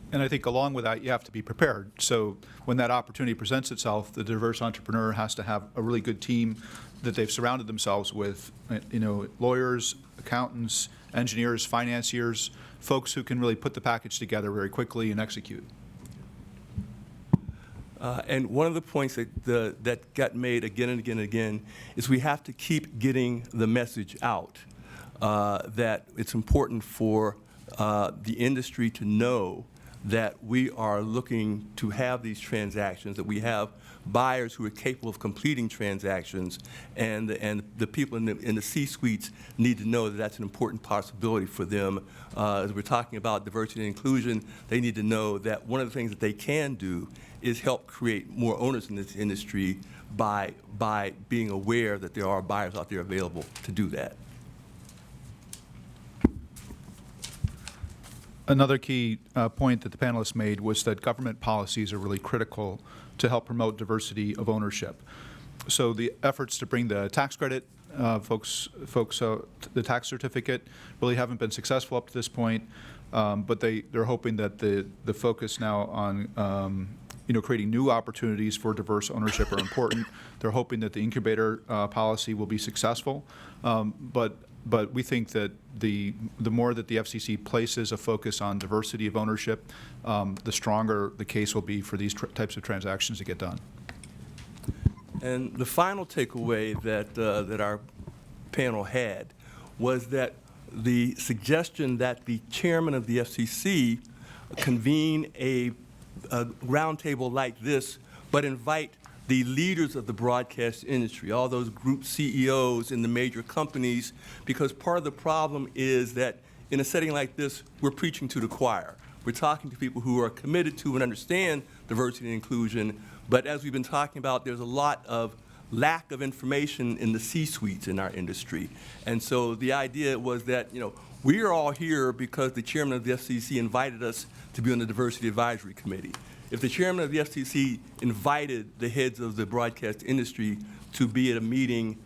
And I think along with that, you have to be prepared. So when that opportunity presents itself, the diverse entrepreneur has to have a really good team that they've surrounded themselves with, lawyers, accountants, engineers, financiers, folks who can really put the package together very quickly and execute. And one of the points that got made again and again and again is we have to keep getting the message out that it's important for the industry to know that we are looking to have these transactions, that we have buyers who are capable of completing transactions, and the people in the C-suites need to know that that's an important possibility for them. As we're talking about diversity and inclusion, they need to know that one of the things that they can do is help create more owners in this industry by being aware that there are buyers out there available to do that. Another key point that the panelists made was that government policies are really critical to help promote diversity of ownership. So the efforts to bring the tax credit, the tax certificate, really haven't been successful up to this point, but they're hoping that the focus now on creating new opportunities for diverse ownership are important. They're hoping that the incubator policy will be successful, but we think that the more that the FCC places a focus on diversity of ownership, the stronger the case will be for these types of transactions to get done. And the final takeaway that our panel had was that the suggestion that the chairman of the FCC convene a roundtable like this, but invite the leaders of the broadcast industry, all those group CEOs in the major companies, because part of the problem is that in a setting like this, we're preaching to the choir. We're talking to people who are committed to and understand diversity and inclusion, but as we've been talking about, there's a lot of lack of information in the C-suites in our industry. And so the idea was that, we are all here because the chairman of the FCC invited us to be on the Diversity Advisory Committee. If the chairman of the FCC invited the heads of the broadcast industry to be at a meeting,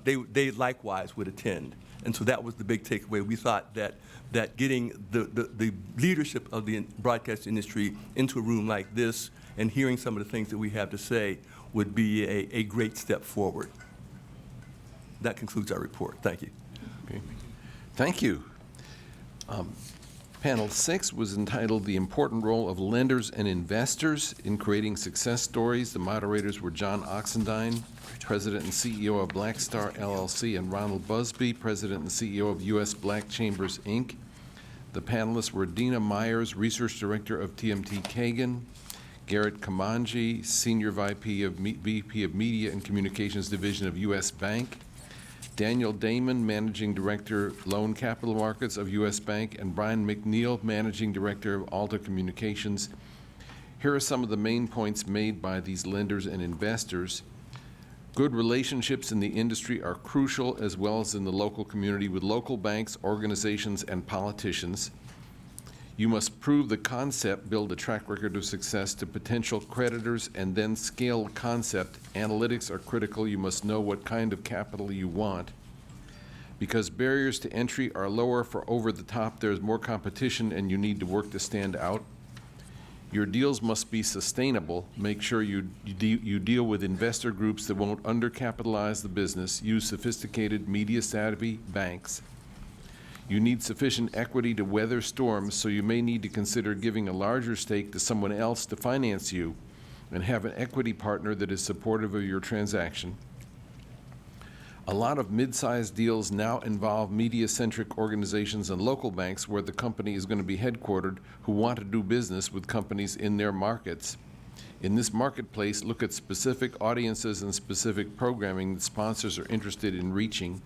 they likewise would attend. And so that was the big takeaway. We thought that getting the leadership of the broadcast industry into a room like this and hearing some of the things that we have to say would be a great step forward. That concludes our report. Thank you. Okay. Thank you. Panel 6 was entitled The Important Role of Lenders and Investors in Creating Success Stories. The moderators were John Oxendine, President and CEO of Black Star LLC, and Ronald Busby, President and CEO of U.S. Black Chambers, Inc. The panelists were Dina Myers, Research Director of TMT Kagan, Garrett Kamanji, Senior VP of Media and Communications Division of U.S. Bank, Daniel Damon, Managing Director, Loan Capital Markets of U.S. Bank, and Brian McNeil, Managing Director of Alta Communications. Here are some of the main points made by these lenders and investors. Good relationships in the industry are crucial, as well as in the local community with local banks, organizations, and politicians. You must prove the concept, build a track record of success to potential creditors, and then scale the concept. Analytics are critical. You must know what kind of capital you want. Because barriers to entry are lower for over the top, there's more competition and you need to work to stand out. Your deals must be sustainable. Make sure you deal with investor groups that won't undercapitalize the business. Use sophisticated media-savvy banks. You need sufficient equity to weather storms, so you may need to consider giving a larger stake to someone else to finance you, and have an equity partner that is supportive of your transaction. A lot of mid-sized deals now involve media-centric organizations and local banks where the company is going to be headquartered who want to do business with companies in their markets. In this marketplace, look at specific audiences and specific programming that sponsors are interested in reaching.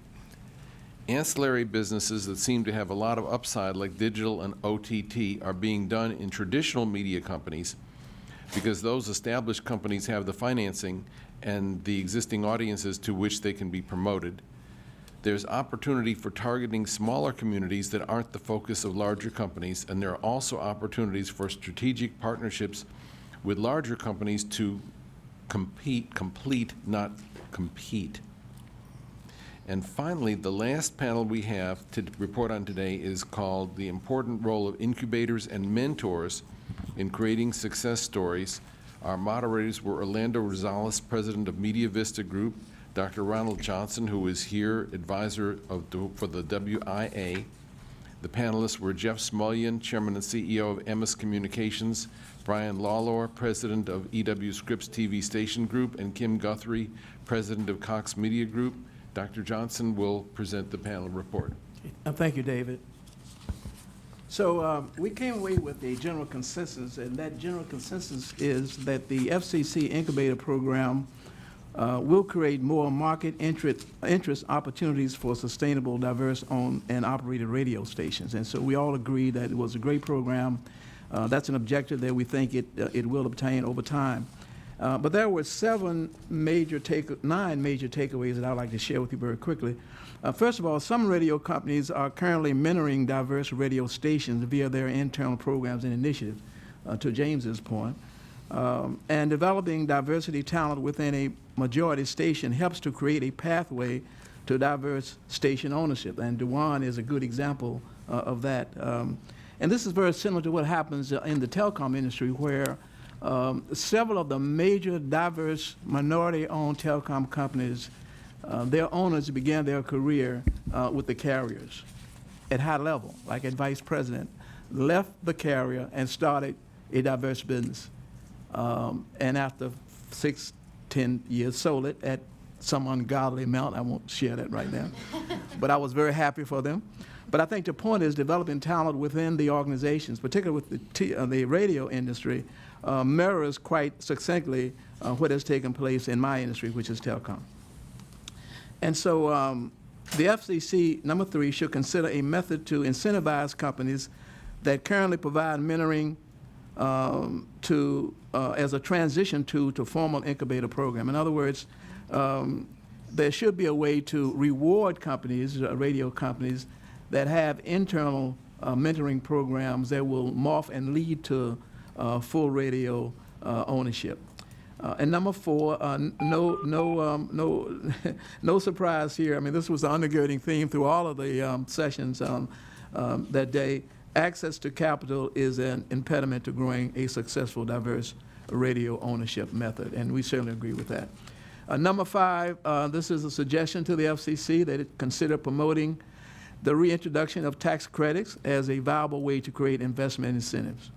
Ancillary businesses that seem to have a lot of upside, like digital and OTT, are being done in traditional media companies because those established companies have the financing and the existing audiences to which they can be promoted. There's opportunity for targeting smaller communities that aren't the focus of larger companies, and there are also opportunities for strategic partnerships with larger companies to complete, not compete. And finally, the last panel we have to report on today is called The Important Role of Incubators and Mentors in Creating Success Stories. Our moderators were Orlando Rosales, president of Media Vista Group, Dr. Ronald Johnson, who is here, advisor for the WIA. The panelists were Jeff Smulyan, chairman and CEO of MS Communications, Brian Lawlor, president of EW Scripps TV Station Group, and Kim Guthrie, president of Cox Media Group. Dr. Johnson will present the panel report. Thank you, David. So we came away with a general consensus, and that general consensus is that the FCC Incubator Program will create more market interest opportunities for sustainable, diverse owned and operated radio stations. And so we all agree that it was a great program. That's an objective that we think it will obtain over time. But there were nine major takeaways that I'd like to share with you very quickly. First of all, some radio companies are currently mentoring diverse radio stations via their internal programs and initiatives, to James's point. And developing diversity talent within a majority station helps to create a pathway to diverse station ownership. And Dewan is a good example of that. And this is very similar to what happens in the telecom industry, where several of the major diverse minority-owned telecom companies, their owners began their career with the carriers at high level, like at vice president, left the carrier and started a diverse business. And after 6-10 years, sold it at some ungodly amount. I won't share that right now. But I was very happy for them. But I think the point is developing talent within the organizations, particularly with the radio industry, mirrors quite succinctly what has taken place in my industry, which is telecom. And so the FCC, number 3, should consider a method to incentivize companies that currently provide mentoring as a transition to formal incubator program. In other words, there should be a way to reward companies, radio companies, that have internal mentoring programs that will morph and lead to full radio ownership. And number 4, no surprise here. I mean, this was the undergirding theme through all of the sessions that day. Access to capital is an impediment to growing a successful, diverse radio ownership method, and we certainly agree with that. Number 5, this is a suggestion to the FCC that it consider promoting the reintroduction of tax credits as a viable way to create investment incentives.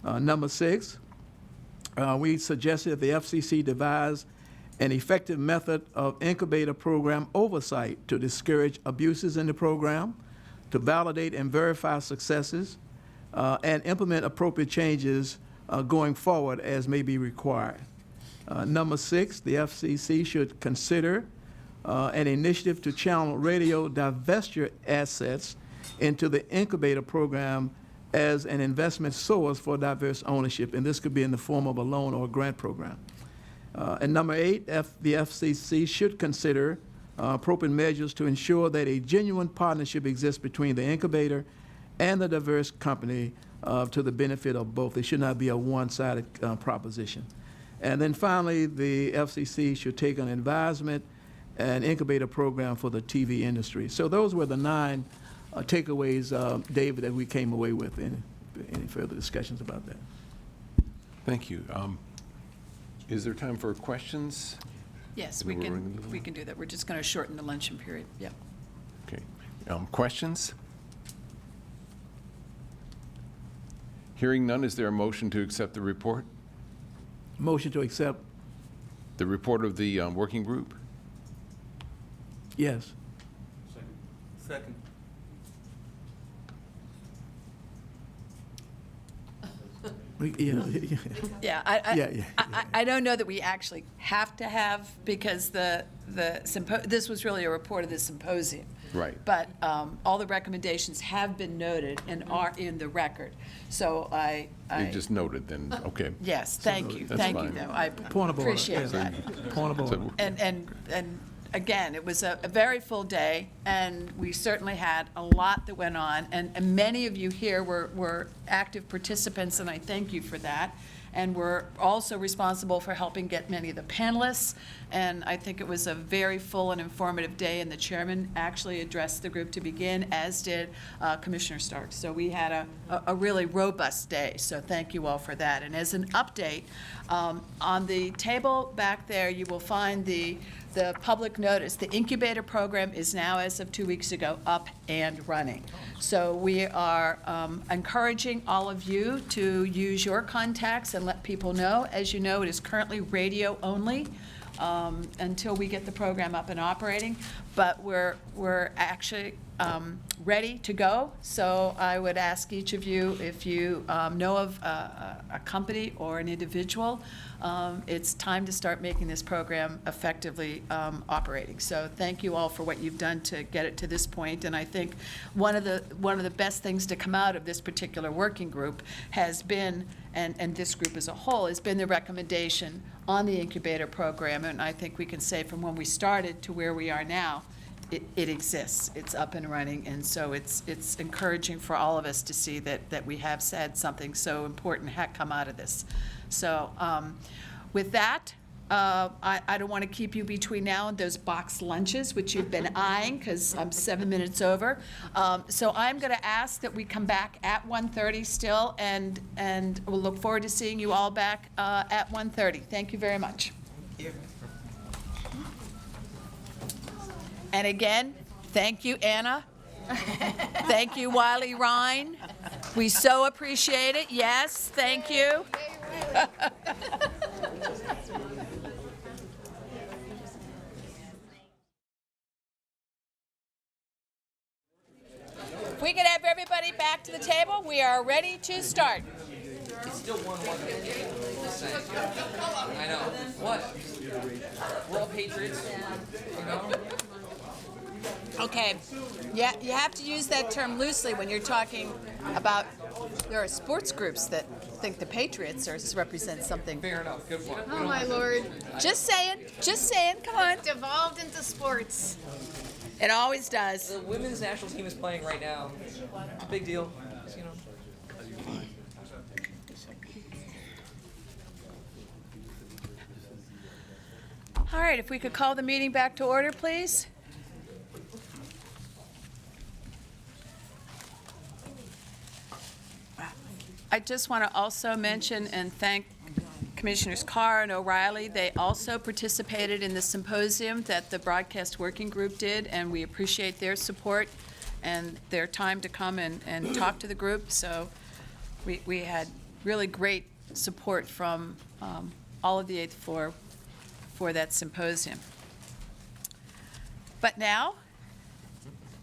Number 6, we suggested that the FCC devise an effective method of incubator program oversight to discourage abuses in the program, to validate and verify successes, and implement appropriate changes going forward as may be required. Number 6, the FCC should consider an initiative to channel radio divestiture assets into the incubator program as an investment source for diverse ownership, and this could be in the form of a loan or a grant program. And number 8, the FCC should consider appropriate measures to ensure that a genuine partnership exists between the incubator and the diverse company to the benefit of both. It should not be a one-sided proposition. And then finally, the FCC should take an advisement and incubator program for the TV industry. So those were the 9 takeaways, David, that we came away with. Any further discussions about that? Thank you. Is there time for questions? Yes, we can do that. We're just going to shorten the luncheon period. Yep. Okay. Questions? Hearing none, is there a motion to accept the report? Motion to accept. The report of the working group? Yes. Second. Yeah, I don't know that we actually have to have, because this was really a report of the symposium. Right. But all the recommendations have been noted and are in the record. So You just noted then, okay. Yes, thank you. That's Thank you, fine. though. I Point of order. appreciate Yes. that. Point of order. And again, it was a very full day, and we certainly had a lot that went on, and many of you here were active participants, and I thank you for that. And we're also responsible for helping get many of the panelists, and I think it was a very full and informative day, and the chairman actually addressed the group to begin, as did Commissioner Stark. So we had a really robust day, so thank you all for that. And as an update, on the table back there, you will find the public notice. The incubator program is now, as of 2 weeks ago, up and running. So we are encouraging all of you to use your contacts and let people know. As you know, it is currently radio only until we get the program up and operating, but we're actually ready to go. So I would ask each of you, if you know of a company or an individual, it's time to start making this program effectively operating. So thank you all for what you've done to get it to this point. And I think one of the best things to come out of this particular working group has been, and this group as a whole, has been the recommendation on the incubator program. And I think we can say from when we started to where we are now, it exists. It's up and running, and so it's encouraging for all of us to see that we have said something so important had come out of this. So with that, I don't want to keep you between now and those box lunches, which you've been eyeing, because I'm 7 minutes over. So I'm going to ask that we come back at 1:30 still, and we'll look forward to seeing you all back at 1:30. Thank you very much. And again, thank you, Anna. Thank you, Wiley Ryan. We so appreciate it. Yes, thank you. If we could have everybody back to the table, we are ready to start. It's still 1-1. I know. What? We're all patriots. You know? Okay, yeah, you have to use that term loosely when you're talking about, there are sports groups that think the Patriots represent something. Fair enough, good one. Oh, my Lord. Just saying, come on. Devolved into sports. It always does. The women's national team is playing right now. It's a big deal, you know. All right, if we could call the meeting back to order, please. I just want to also mention and thank Commissioners Carr and O'Reilly. They also participated in the symposium that the Broadcast Working Group did, and we appreciate their support and their time to come and talk to the group. So we had really great support from all of the 8th floor for that symposium. But now,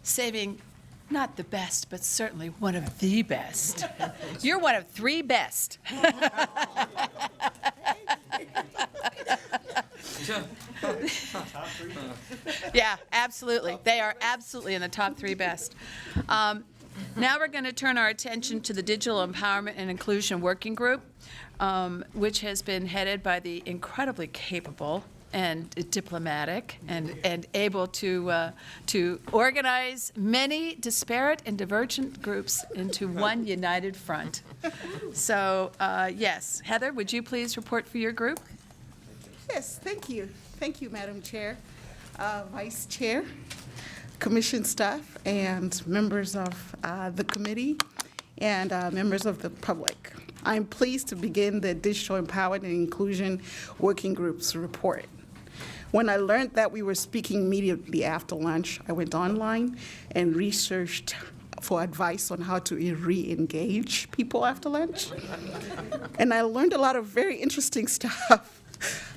saving not the best, but certainly one of the best. You're one of 3 best. Yeah, absolutely. They are absolutely in the top 3 best. Now we're going to turn our attention to the Digital Empowerment and Inclusion Working Group, which has been headed by the incredibly capable and diplomatic and able to organize many disparate and divergent groups into one united front. So, yes, Heather, would you please report for your group? Yes, thank you. Thank you, Madam Chair, Vice Chair, Commission staff, and members of the committee, and members of the public. I'm pleased to begin the Digital Empowerment and Inclusion Working Group's report. When I learned that we were speaking immediately after lunch, I went online and researched for advice on how to re-engage people after lunch. And I learned a lot of very interesting stuff.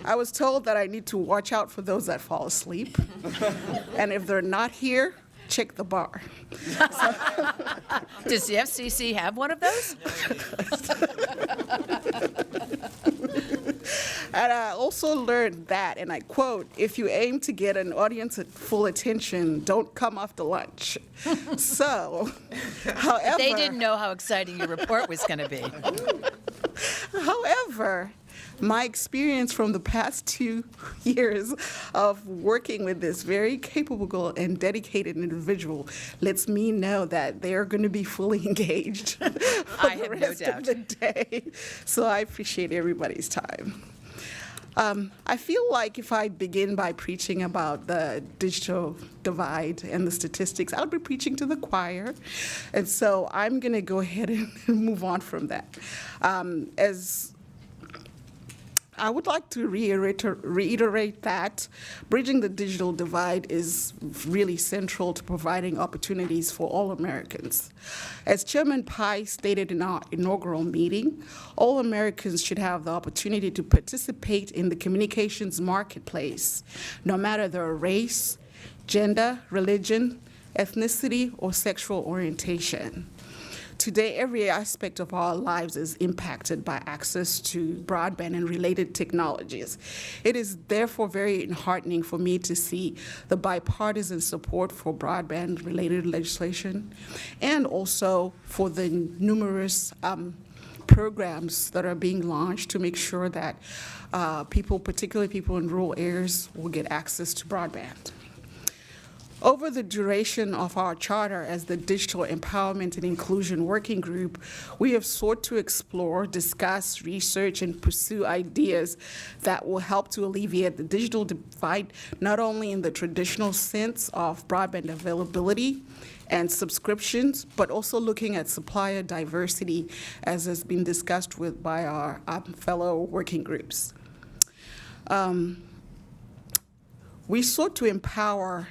I was told that I need to watch out for those that fall asleep. And if they're not here, check the bar. Does the FCC have one of those? And I also learned that, and I quote, if you aim to get an audience at full attention, don't come after lunch. So, however... They didn't know how exciting your report was going to be. However, my experience from the past 2 years of working with this very capable and dedicated individual lets me know that they're going to be fully engaged for the rest of the day. So I appreciate everybody's time. I feel like if I begin by preaching about the digital divide and the statistics, I'll be preaching to the choir. And so I'm going to go ahead and move on from that. As I would like to reiterate that bridging the digital divide is really central to providing opportunities for all Americans. As Chairman Pai stated in our inaugural meeting, all Americans should have the opportunity to participate in the communications marketplace, no matter their race, gender, religion, ethnicity, or sexual orientation. Today, every aspect of our lives is impacted by access to broadband and related technologies. It is therefore very heartening for me to see the bipartisan support for broadband-related legislation, and also for the numerous programs that are being launched to make sure that people, particularly people in rural areas, will get access to broadband. Over the duration of our charter as the Digital Empowerment and Inclusion Working Group, we have sought to explore, discuss, research, and pursue ideas that will help to alleviate the digital divide, not only in the traditional sense of broadband availability and subscriptions, but also looking at supplier diversity, as has been discussed by our fellow working groups. We sought to empower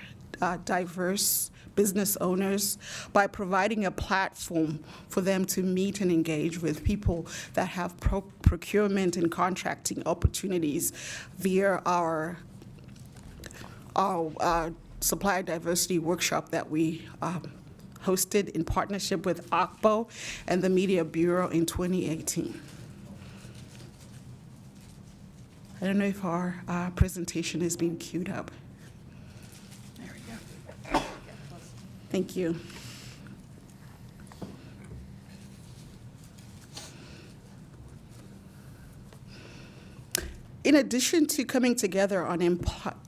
diverse business owners by providing a platform for them to meet and engage with people that have procurement and contracting opportunities via our Supplier Diversity workshop that we hosted in partnership with ACBO and the Media Bureau in 2018. I don't know if our presentation is being queued up. Thank you. In addition to coming together on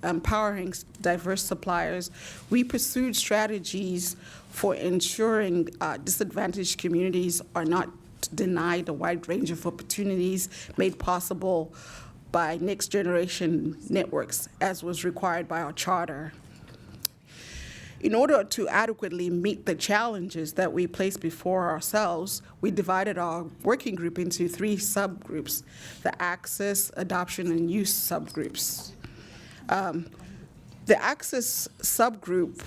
empowering diverse suppliers, we pursued strategies for ensuring disadvantaged communities are not denied a wide range of opportunities made possible by next generation networks, as was required by our charter. In order to adequately meet the challenges that we place before ourselves, we divided our working group into 3 subgroups: the access, adoption, and use subgroups. The access subgroup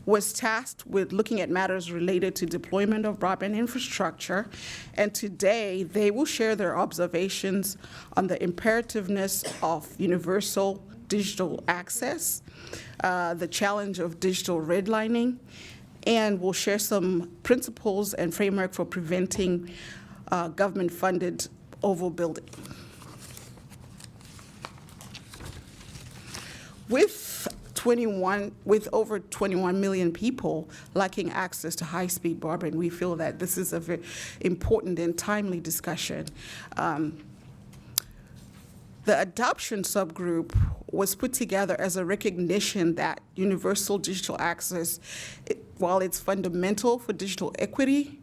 was tasked with looking at matters related to deployment of broadband infrastructure, and today they will share their observations on the imperativeness of universal digital access, the challenge of digital redlining, and we'll share some principles and framework for preventing government-funded overbuilding. With over 21 million people lacking access to high-speed broadband, we feel that this is a very important and timely discussion. The adoption subgroup was put together as a recognition that universal digital access, while it's fundamental for digital equity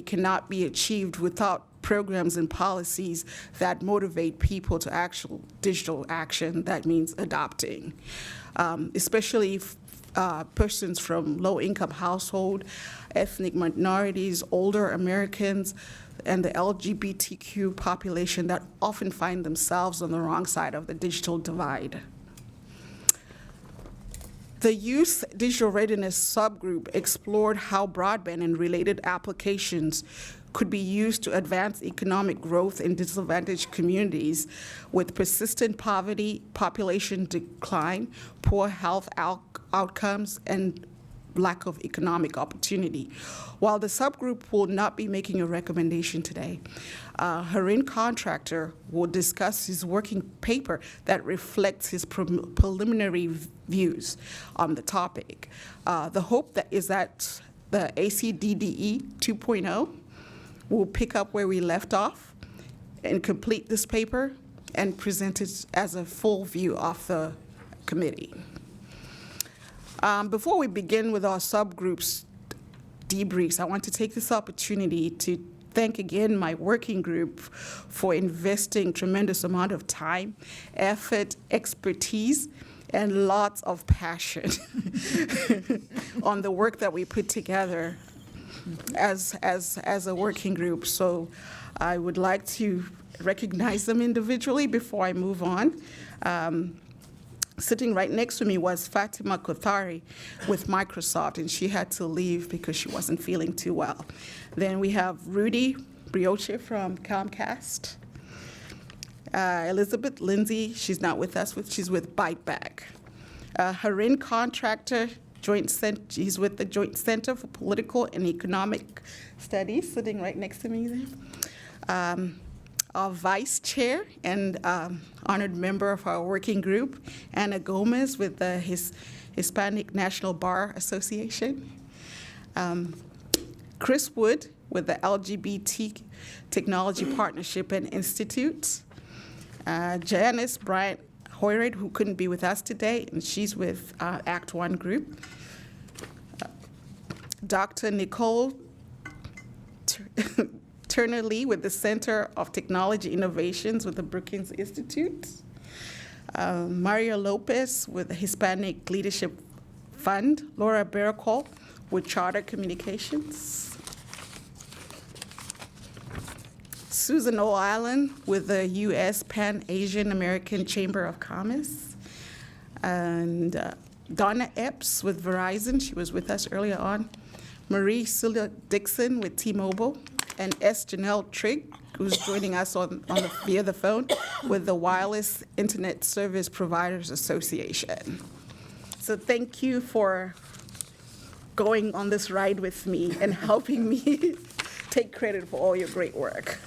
cannot be achieved without programs and policies that motivate people to actual digital action. That means adopting, especially persons from low-income household, ethnic minorities, older Americans, and the LGBTQ population that often find themselves on the wrong side of the digital divide. The Youth Digital Readiness Subgroup explored how broadband and related applications could be used to advance economic growth in disadvantaged communities with persistent poverty, population decline, poor health outcomes, and lack of economic opportunity. While the subgroup will not be making a recommendation today, Harin Contractor will discuss his working paper that reflects his preliminary views on the topic. The hope is that the ACDDE 2.0 will pick up where we left off and complete this paper and present it as a full view of the committee. Before we begin with our subgroups debriefs, I want to take this opportunity to thank again my working group for investing tremendous amount of time, effort, expertise, and lots of passion on the work that we put together as a working group. So I would like to recognize them individually before I move on. Sitting right next to me was Fatima Kothari with Microsoft, and she had to leave because she wasn't feeling too well. Then we have Rudy Brioche from Comcast. Elizabeth Lindsay, she's not with us, she's with BiteBack. Harin Contractor, he's with the Joint Center for Political and Economic Studies, sitting right next to me there. Our vice chair and honored member of our working group, Ana Gomez with the Hispanic National Bar Association. Chris Wood with the LGBT Technology Partnership and Institute. Janice Bryant Hoyred, who couldn't be with us today, and she's with Act One Group. Dr. Nicole Turner Lee with the Center of Technology Innovations with the Brookings Institute. Maria Lopez with the Hispanic Leadership Fund. Laura Baracol with Charter Communications. Susan O'Allen with the U.S. Pan-Asian American Chamber of Commerce. And Donna Epps with Verizon, she was with us earlier on. Marie Celia Dixon with T-Mobile. And S. Janelle Trigg, who's joining us via the phone with the Wireless Internet Service Providers Association. So thank you for going on this ride with me and helping me take credit for all your great work.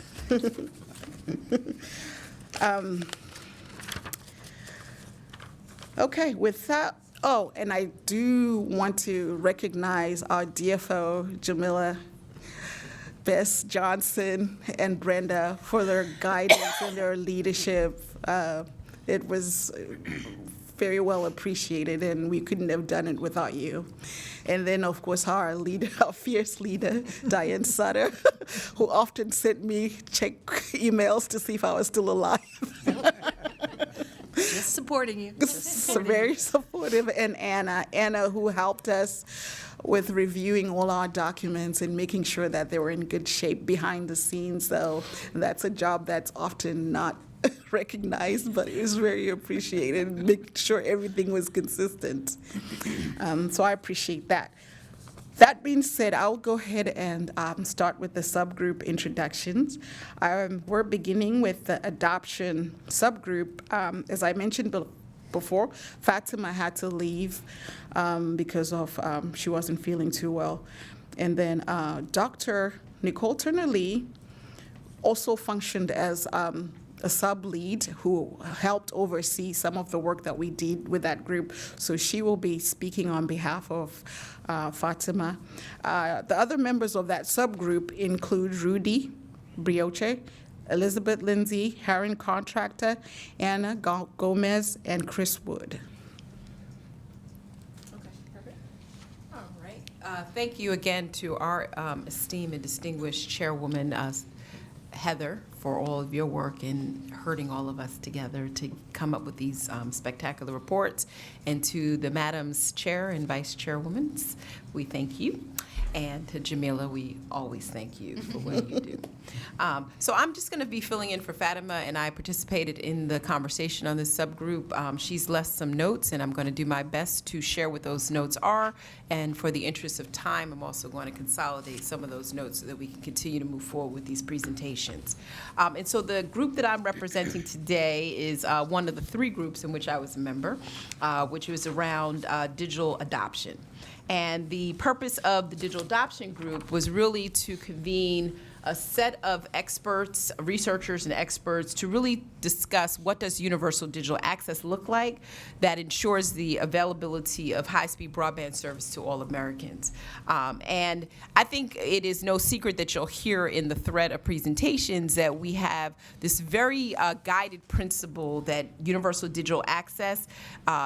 Okay, with that, and I do want to recognize our DFO, Jamila Bess Johnson and Brenda, for their guidance and their leadership. It was very well appreciated, and we couldn't have done it without you. And then, of course, our leader, our fierce leader, Diane Sutter, who often sent me check emails to see if I was still alive. Just supporting you. Very supportive. And Anna, who helped us with reviewing all our documents and making sure that they were in good shape behind the scenes. So that's a job that's often not recognized, but it was very appreciated, making sure everything was consistent. So I appreciate that. That being said, I'll go ahead and start with the subgroup introductions. We're beginning with the adoption subgroup. As I mentioned before. Fatima had to leave because of she wasn't feeling too well. And then Dr. Nicole Turner-Lee also functioned as a sub-lead who helped oversee some of the work that we did with that group. So she will be speaking on behalf of Fatima. The other members of that subgroup include Rudy Brioche, Elizabeth Lindsay, Heron Contractor, Anna Gomez, and Chris Wood. All right. Thank you again to our esteemed and distinguished chairwoman, Heather, for all of your work in herding all of us together to come up with these spectacular reports. And to the Madam's Chair and Vice Chairwomen, we thank you. And to Jamila, we always thank you for what you do. So I'm just going to be filling in for Fatima, and I participated in the conversation on this subgroup. She's left some notes, and I'm going to do my best to share what those notes are. And for the interest of time, I'm also going to consolidate some of those notes so that we can continue to move forward with these presentations. And so the group that I'm representing today is one of the three groups in which I was a member, which was around digital adoption. And the purpose of the digital adoption group was really to convene a set of experts, researchers and experts, to really discuss what does universal digital access look like that ensures the availability of high-speed broadband service to all Americans. And I think it is no secret that you'll hear in the thread of presentations that we have this very guided principle that universal digital access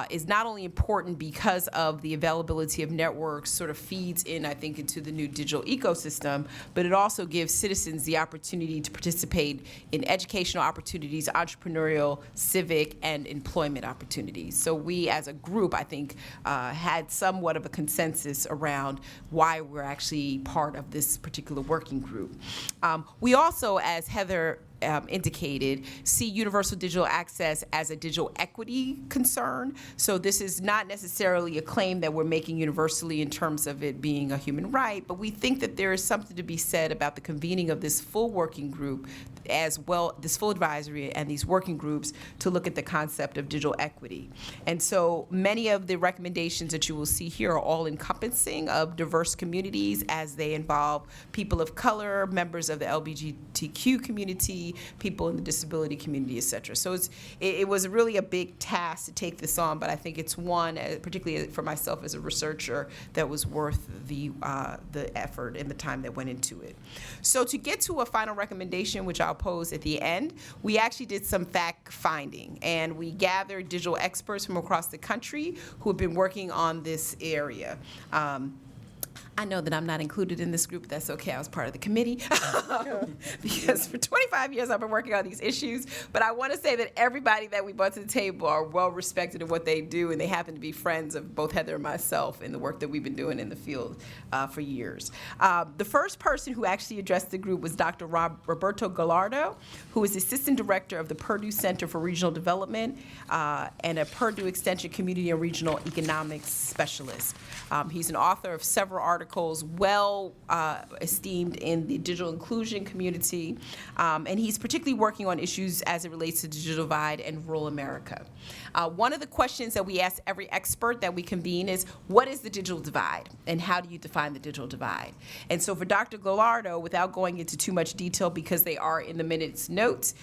is not only important because of the availability of networks sort of feeds in, I think, into the new digital ecosystem, but it also gives citizens the opportunity to participate in educational opportunities, entrepreneurial, civic, and employment opportunities. So we as a group, I think, had somewhat of a consensus around why we're actually part of this particular working group. We also, as Heather indicated, see universal digital access as a digital equity concern. So this is not necessarily a claim that we're making universally in terms of it being a human right, but we think that there is something to be said about the convening of this full working group as well, this full advisory and these working groups to look at the concept of digital equity. And so many of the recommendations that you will see here are all encompassing of diverse communities as they involve people of color, members of the LGBTQ community, people in the disability community, et cetera. So it was really a big task to take this on, but I think it's one, particularly for myself as a researcher, that was worth the effort and the time that went into it. So to get to a final recommendation, which I'll pose at the end, we actually did some fact finding, and we gathered digital experts from across the country who have been working on this area. I know that I'm not included in this group, but that's okay. I was part of the committee because for 25 years I've been working on these issues. But I want to say that everybody that we brought to the table are well respected in what they do, and they happen to be friends of both Heather and myself in the work that we've been doing in the field for years. The first person who actually addressed the group was Dr. Roberto Gallardo, who is Assistant Director of the Purdue Center for Regional Development and a Purdue Extension Community and Regional Economics Specialist. He's an author of several articles, well esteemed in the digital inclusion community, and he's particularly working on issues as it relates to digital divide in rural America. One of the questions that we ask every expert that we convene is, what is the digital divide, and how do you define the digital divide? And so for Dr. Gallardo, without going into too much detail because they are in the minutes notes,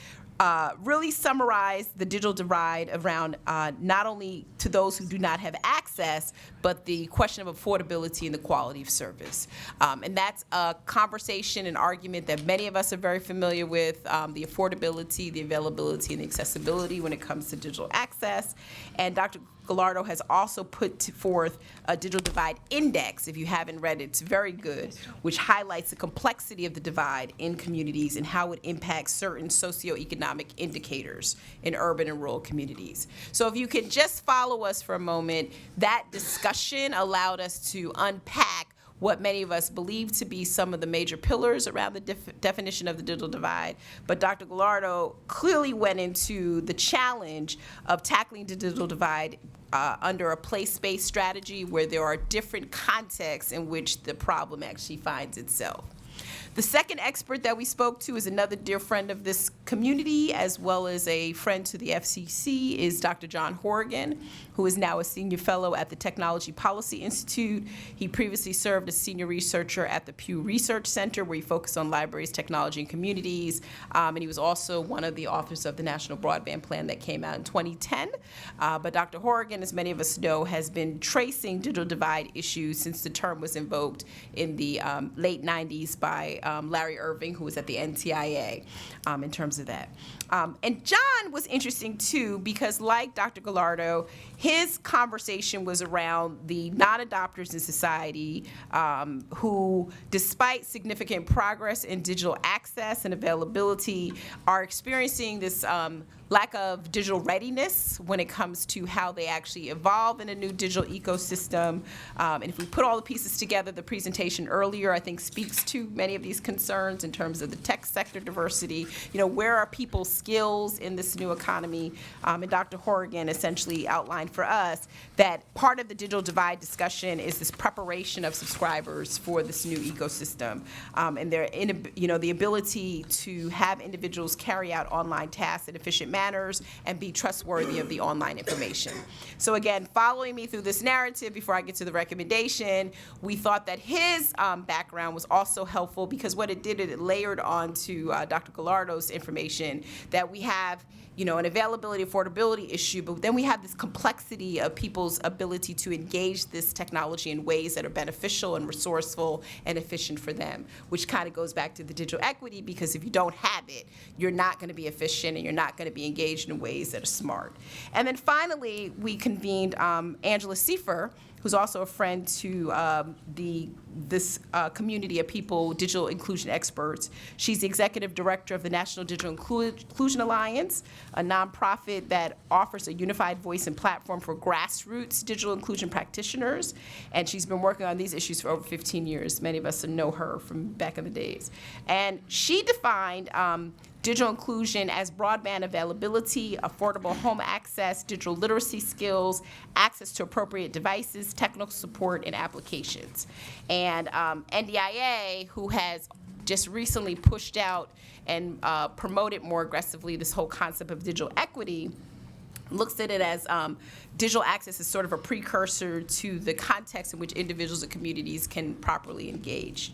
really summarize the digital divide around not only to those who do not have access, but the question of affordability and the quality of service. And that's a conversation and argument that many of us are very familiar with, the affordability, the availability, and the accessibility when it comes to digital access. And Dr. Gallardo has also put forth a digital divide index. If you haven't read it, it's very good, which highlights the complexity of the divide in communities and how it impacts certain socioeconomic indicators in urban and rural communities. So if you can just follow us for a moment, that discussion allowed us to unpack what many of us believe to be some of the major pillars around the definition of the digital divide. But Dr. Gallardo clearly went into the challenge of tackling the digital divide under a place-based strategy where there are different contexts in which the problem actually finds itself. The second expert that we spoke to is another dear friend of this community, as well as a friend to the FCC, is Dr. John Horgan, who is now a senior fellow at the Technology Policy Institute. He previously served as senior researcher at the Pew Research Center, where he focused on libraries, technology, and communities. And he was also one of the authors of the National Broadband Plan that came out in 2010. But Dr. Horgan, as many of us know, has been tracing digital divide issues since the term was invoked in the late 90s by Larry Irving, who was at the NTIA, in terms of that. And John was interesting, too, because like Dr. Gallardo, his conversation was around the non-adopters in society who, despite significant progress in digital access and availability, are experiencing this lack of digital readiness when it comes to how they actually evolve in a new digital ecosystem. And if we put all the pieces together, the presentation earlier, I think, speaks to many of these concerns in terms of the tech sector diversity. Where are people's skills in this new economy? And Dr. Horgan essentially outlined for us that part of the digital divide discussion is this preparation of subscribers for this new ecosystem, and the ability to have individuals carry out online tasks in efficient manners and be trustworthy of the online information. So again, following me through this narrative before I get to the recommendation, we thought that his background was also helpful because what it did, it layered onto Dr. Gallardo's information that we have an availability, affordability issue, but then we have this complexity of people's ability to engage this technology in ways that are beneficial and resourceful and efficient for them, which kind of goes back to the digital equity, because if you don't have it, you're not going to be efficient and you're not going to be engaged in ways that are smart. And then finally, we convened Angela Seifer, who's also a friend to this community of people, digital inclusion experts. She's the executive director of the National Digital Inclusion Alliance, a nonprofit that offers a unified voice and platform for grassroots digital inclusion practitioners. And she's been working on these issues for over 15 years. Many of us know her from back in the days. And she defined digital inclusion as broadband availability, affordable home access, digital literacy skills, access to appropriate devices, technical support, and applications. And NDIA, who has just recently pushed out and promoted more aggressively this whole concept of digital equity, looks at it as digital access is sort of a precursor to the context in which individuals and communities can properly engage.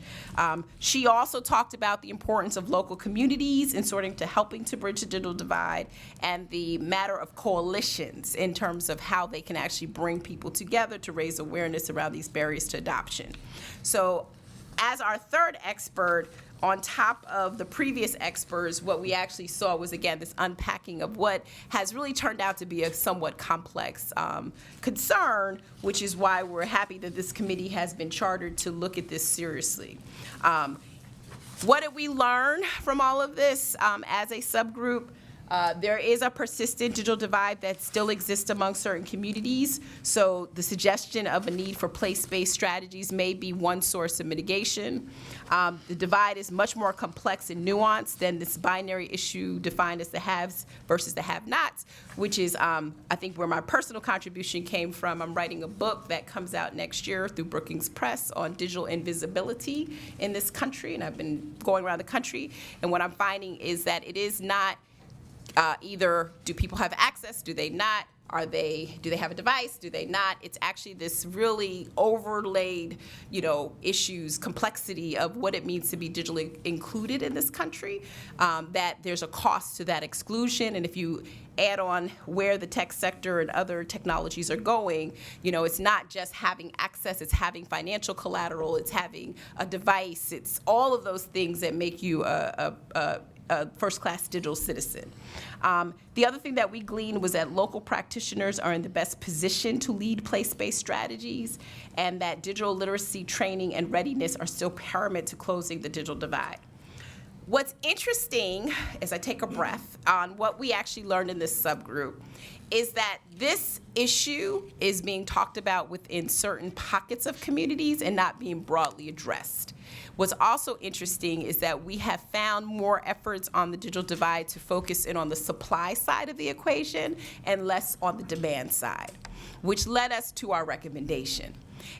She also talked about the importance of local communities in helping to bridge the digital divide, and the matter of coalitions in terms of how they can actually bring people together to raise awareness around these barriers to adoption. So as our third expert, on top of the previous experts, what we actually saw was, again, this unpacking of what has really turned out to be a somewhat complex concern, which is why we're happy that this committee has been chartered to look at this seriously. What did we learn from all of this as a subgroup? There is a persistent digital divide that still exists among certain communities, so the suggestion of a need for place-based strategies may be one source of mitigation. The divide is much more complex and nuanced than this binary issue defined as the haves versus the have-nots, which is, I think, where my personal contribution came from. I'm writing a book that comes out next year through Brookings Press on digital invisibility in this country, and I've been going around the country, and what I'm finding is that it is not either do people have access, do they not, do they have a device, do they not? It's actually this really overlaid, issues, complexity of what it means to be digitally included in this country, that there's a cost to that exclusion, and if you add on where the tech sector and other technologies are going, it's not just having access, it's having financial collateral, it's having a device, it's all of those things that make you a first-class digital citizen. The other thing that we gleaned was that local practitioners are in the best position to lead place-based strategies, and that digital literacy training and readiness are still paramount to closing the digital divide. What's interesting, as I take a breath, on what we actually learned in this subgroup is that this issue is being talked about within certain pockets of communities and not being broadly addressed. What's also interesting is that we have found more efforts on the digital divide to focus in on the supply side of the equation and less on the demand side. which led us to our recommendation.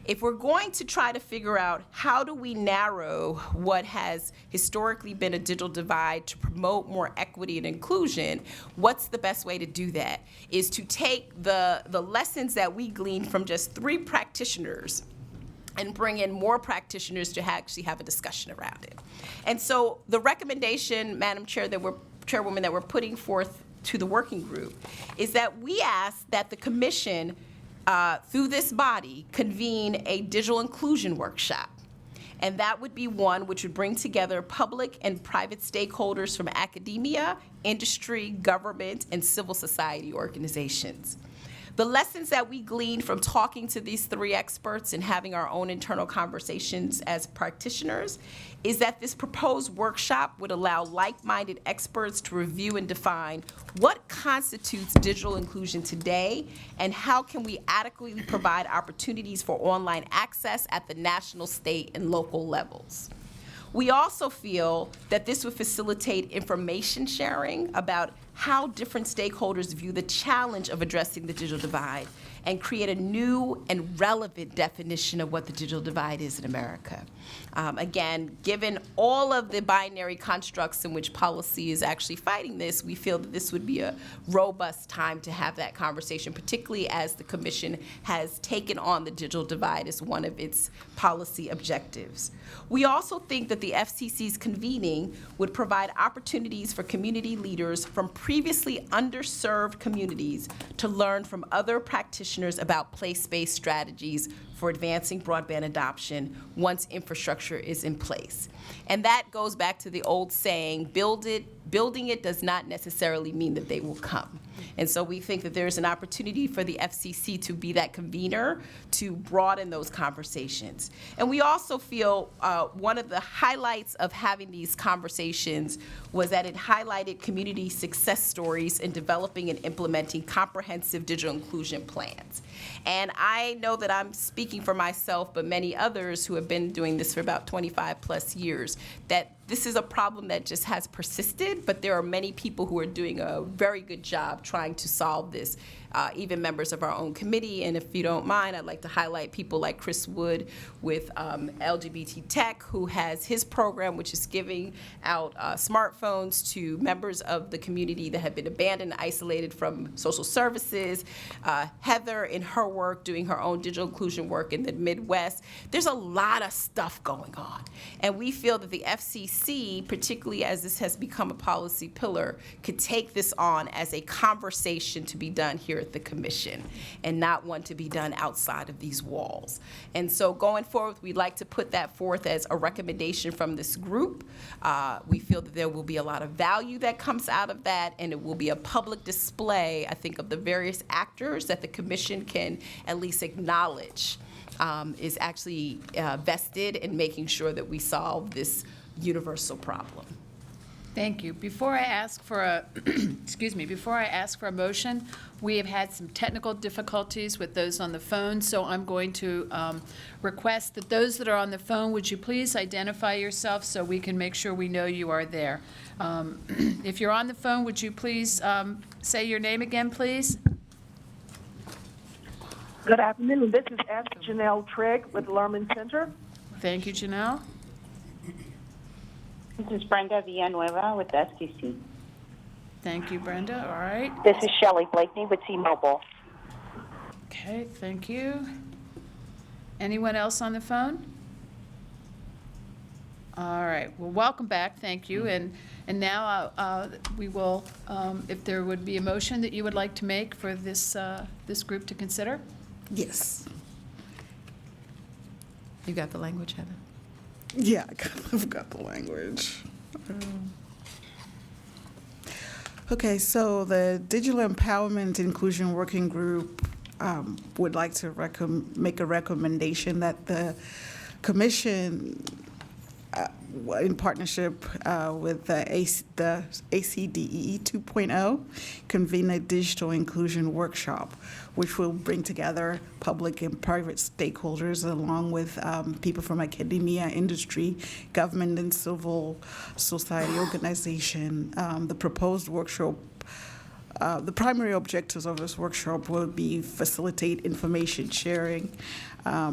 If we're going to try to figure out how do we narrow what has historically been a digital divide to promote more equity and inclusion, what's the best way to do that? Is to take the lessons that we gleaned from just 3 practitioners and bring in more practitioners to actually have a discussion around it. And so the recommendation, Madam Chair, Chairwoman, that we're putting forth to the working group is that we ask that the commission, through this body, convene a digital inclusion workshop. And that would be one which would bring together public and private stakeholders from academia, industry, government, and civil society organizations. The lessons that we gleaned from talking to these 3 experts and having our own internal conversations as practitioners is that this proposed workshop would allow like-minded experts to review and define what constitutes digital inclusion today and how can we adequately provide opportunities for online access at the national, state, and local levels. We also feel that this would facilitate information sharing about how different stakeholders view the challenge of addressing the digital divide and create a new and relevant definition of what the digital divide is in America. Again, given all of the binary constructs in which policy is actually fighting this, we feel that this would be a robust time to have that conversation, particularly as the Commission has taken on the digital divide as one of its policy objectives. We also think that the FCC's convening would provide opportunities for community leaders from previously underserved communities to learn from other practitioners about place-based strategies for advancing broadband adoption once infrastructure is in place. And that goes back to the old saying, building it does not necessarily mean that they will come. And so we think that there's an opportunity for the FCC to be that convener to broaden those conversations. And we also feel one of the highlights of having these conversations was that it highlighted community success stories in developing and implementing comprehensive digital inclusion plans. And I know that I'm speaking for myself, but many others who have been doing this for about 25 plus years, that this is a problem that just has persisted, but there are many people who are doing a very good job trying to solve this, even members of our own committee. And if you don't mind, I'd like to highlight people like Chris Wood with LGBT Tech, who has his program, which is giving out smartphones to members of the community that have been abandoned, isolated from social services. Heather, in her work, doing her own digital inclusion work in the Midwest. There's a lot of stuff going on. And we feel that the FCC, particularly as this has become a policy pillar, could take this on as a conversation to be done here at the Commission and not one to be done outside of these walls. And so going forward, we'd like to put that forth as a recommendation from this group. We feel that there will be a lot of value that comes out of that, and it will be a public display, I think, of the various actors that the Commission can at least acknowledge is actually vested in making sure that we solve this universal problem. Thank you. Before I ask for a, before I ask for a motion, we have had some technical difficulties with those on the phone, so I'm going to request that those that are on the phone, would you please identify yourself so we can make sure we know you are there. If you're on the phone, would you please say your name again, please? Good afternoon. This is S. Janelle Trigg with Lerman Center. Thank you, Janelle. This is Brenda Villanueva with the FCC. Thank you, Brenda. All right. This is Shelley Blakeney with T-Mobile. Okay, thank you. Anyone else on the phone? All right. Well, welcome back. Thank you. And now we will, if there would be a motion that you would like to make for this this group to consider. Yes. You got the language, Heather? Yeah, I've got the language. Okay, so the Digital Empowerment Inclusion Working Group would like to make a recommendation that the Commission, in partnership with the ACDE 2.0, convene a digital inclusion workshop, which will bring together public and private stakeholders along with people from academia, industry, government, and civil society organization. The proposed workshop the primary objectives of this workshop will be facilitate information sharing,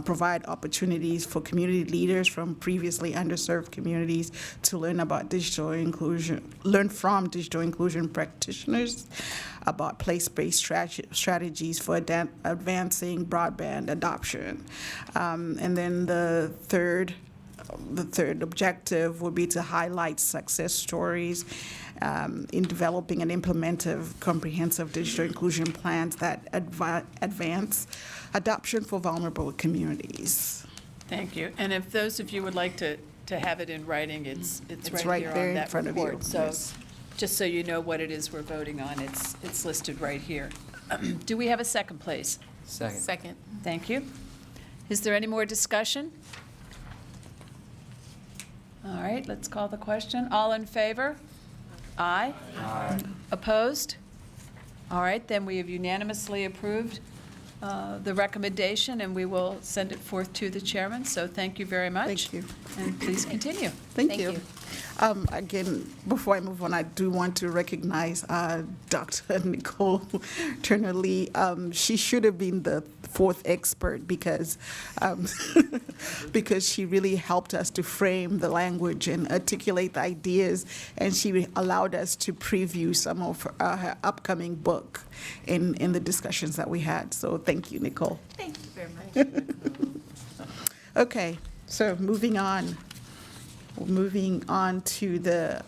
provide opportunities for community leaders from previously underserved communities to learn about digital inclusion, learn from digital inclusion practitioners about place-based strategies for advancing broadband adoption. And then the third objective would be to highlight success stories in developing and implementing comprehensive digital inclusion plans that advance adoption for vulnerable communities. Thank you. And if those of you would like to have it in writing, it's It's right right here there on in that front of you, report. So yes. just so you know what it is we're voting on, it's listed right here. Do we have a second, please? Second. Second. Thank you. Is there any more discussion? All right, let's call the question. All in favor? Aye. Aye. Opposed? All right, then we have unanimously approved the recommendation, and we will send it forth to the chairman. So thank you very much. Thank you. And please continue. Thank you. Again, before I move on, I do want to recognize Dr. Nicole Turner-Lee. She should have been the fourth expert because because she really helped us to frame the language and articulate the ideas, and she allowed us to preview some of her upcoming book in the discussions that we had. So thank you, Nicole. Thank you very much. Okay, so moving on to the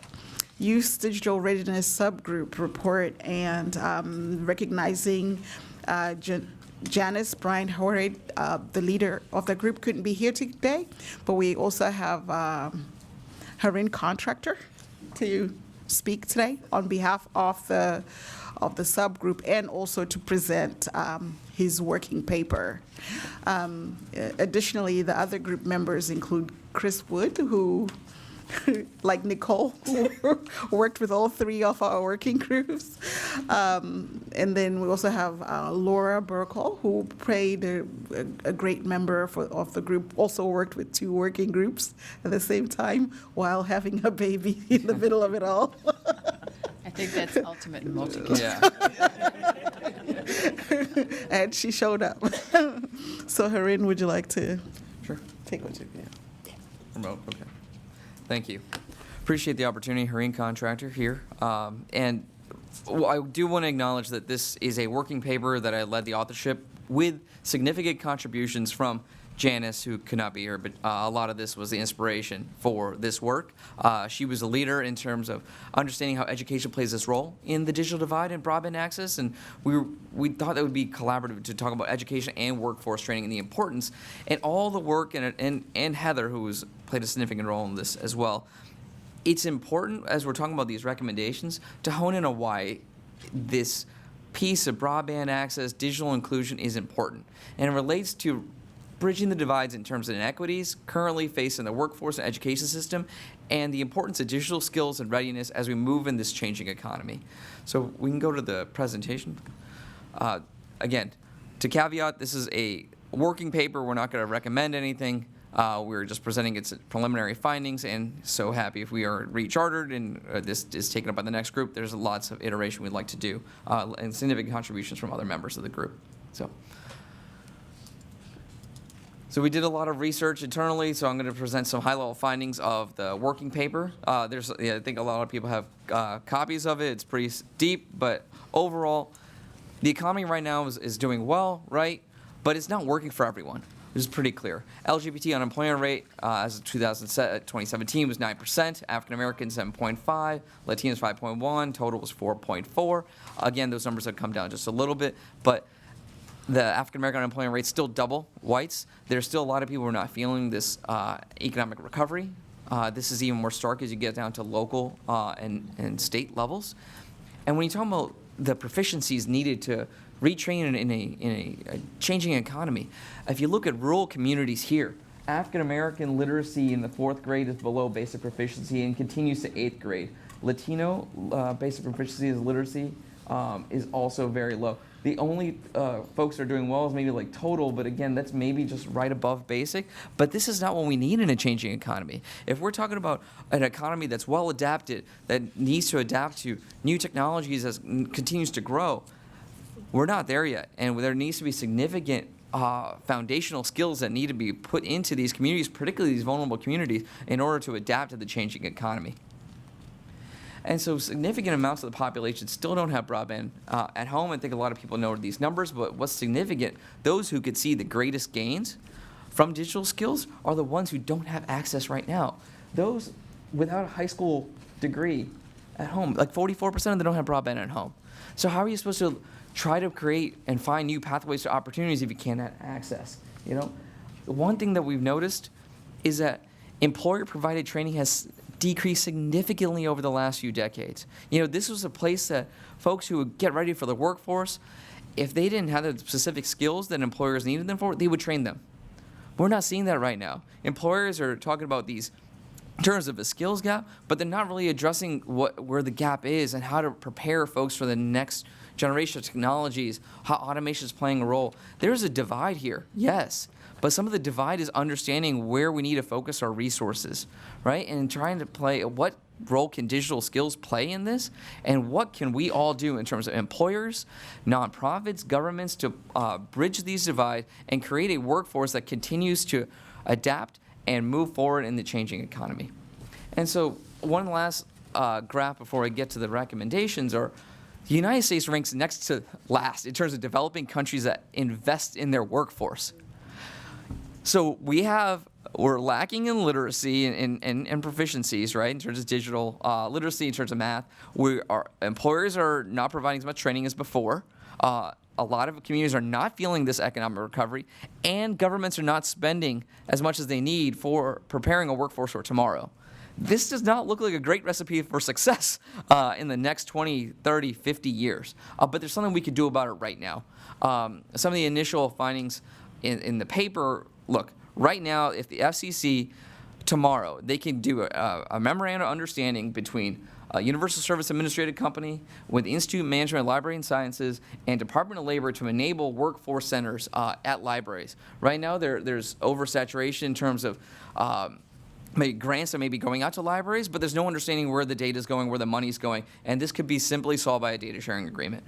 Youth Digital Readiness Subgroup report and recognizing Janice Bryant-Horrid, the leader of the group, couldn't be here today, but we also have Harin Contractor to speak today on behalf of the subgroup and also to present his working paper. Additionally, the other group members include Chris Wood, who, like Nicole, worked with all three of our working groups. And then we also have Laura Burkle, who played a great member of the group, also worked with two working groups at the same time while having a baby in the middle of it all. I think that's ultimate in multitasking. Yeah. And she showed up. So, Harin, would you like to take what you can? Remote, okay. Thank you. Appreciate the opportunity, Harin Contractor here. And I do want to acknowledge that this is a working paper that I led the authorship with significant contributions from Janice, who could not be here, but a lot of this was the inspiration for this work. She was a leader in terms of understanding how education plays this role in the digital divide and broadband access, and we thought that would be collaborative to talk about education and workforce training and the importance, and all the work, and Heather, who played a significant role in this as well. It's important, as we're talking about these recommendations, to hone in on why this piece of broadband access, digital inclusion is important, and it relates to bridging the divides in terms of inequities currently faced in the workforce and education system, and the importance of digital skills and readiness as we move in this changing economy. So we can go to the presentation. Again, to caveat, this is a working paper. We're not going to recommend anything. We're just presenting its preliminary findings, and so happy if we are rechartered and this is taken up by the next group. There's lots of iteration we'd like to do, and significant contributions from other members of the group. So we did a lot of research internally, so I'm going to present some high-level findings of the working paper. I think a lot of people have copies of it. It's pretty deep, but overall, the economy right now is doing well, right? But it's not working for everyone. This is pretty clear. LGBT unemployment rate as of 2017 was 9%, African Americans 7.5, Latinos 5.1, total was 4.4. Again, those numbers have come down just a little bit, but the African American unemployment rate is still double whites. There's still a lot of people who are not feeling this economic recovery. This is even more stark as you get down to local and state levels. And when you talk about the proficiencies needed to retrain in a changing economy, if you look at rural communities here, African American literacy in the 4th grade is below basic proficiency and continues to 8th grade. Latino basic proficiency as literacy is also very low. The only folks that are doing well is maybe like total, but again, that's maybe just right above basic. But this is not what we need in a changing economy. If we're talking about an economy that's well adapted, that needs to adapt to new technologies as continues to grow, we're not there yet. And there needs to be significant foundational skills that need to be put into these communities, particularly these vulnerable communities, in order to adapt to the changing economy. And so significant amounts of the population still don't have broadband at home. I think a lot of people know these numbers, but what's significant, those who could see the greatest gains from digital skills are the ones who don't have access right now. Those without a high school degree at home, like 44% of them don't have broadband at home. So how are you supposed to try to create and find new pathways to opportunities if you can't have access? You know, one thing that we've noticed is that employer-provided training has decreased significantly over the last few decades. You know, this was a place that folks who would get ready for the workforce, if they didn't have the specific skills that employers needed them for, they would train them. We're not seeing that right now. Employers are talking about these in terms of a skills gap, but they're not really addressing where the gap is and how to prepare folks for the next generation of technologies, how automation is playing a role. There's a divide here, yes, but some of the divide is understanding where we need to focus our resources, right? And trying to play what role can digital skills play in this, and what can we all do in terms of employers, nonprofits, governments to bridge these divides and create a workforce that continues to adapt and move forward in the changing economy. And so one last graph before I get to the recommendations are the United States ranks next to last in terms of developing countries that invest in their workforce. So we're lacking in literacy and proficiencies, right, in terms of digital literacy, in terms of math. Our employers are not providing as much training as before. A lot of communities are not feeling this economic recovery, and governments are not spending as much as they need for preparing a workforce for tomorrow. This does not look like a great recipe for success in the next 20, 30, 50 years. But there's something we could do about it right now. Some of the initial findings in the paper, look, right now, if the FCC tomorrow, they can do a memorandum of understanding between Universal Service Administrative Company with the Institute of Management of Library and Sciences and Department of Labor to enable workforce centers at libraries. Right now, there's oversaturation in terms of maybe grants that may be going out to libraries, but there's no understanding where the data is going, where the money's going, and this could be simply solved by a data sharing agreement.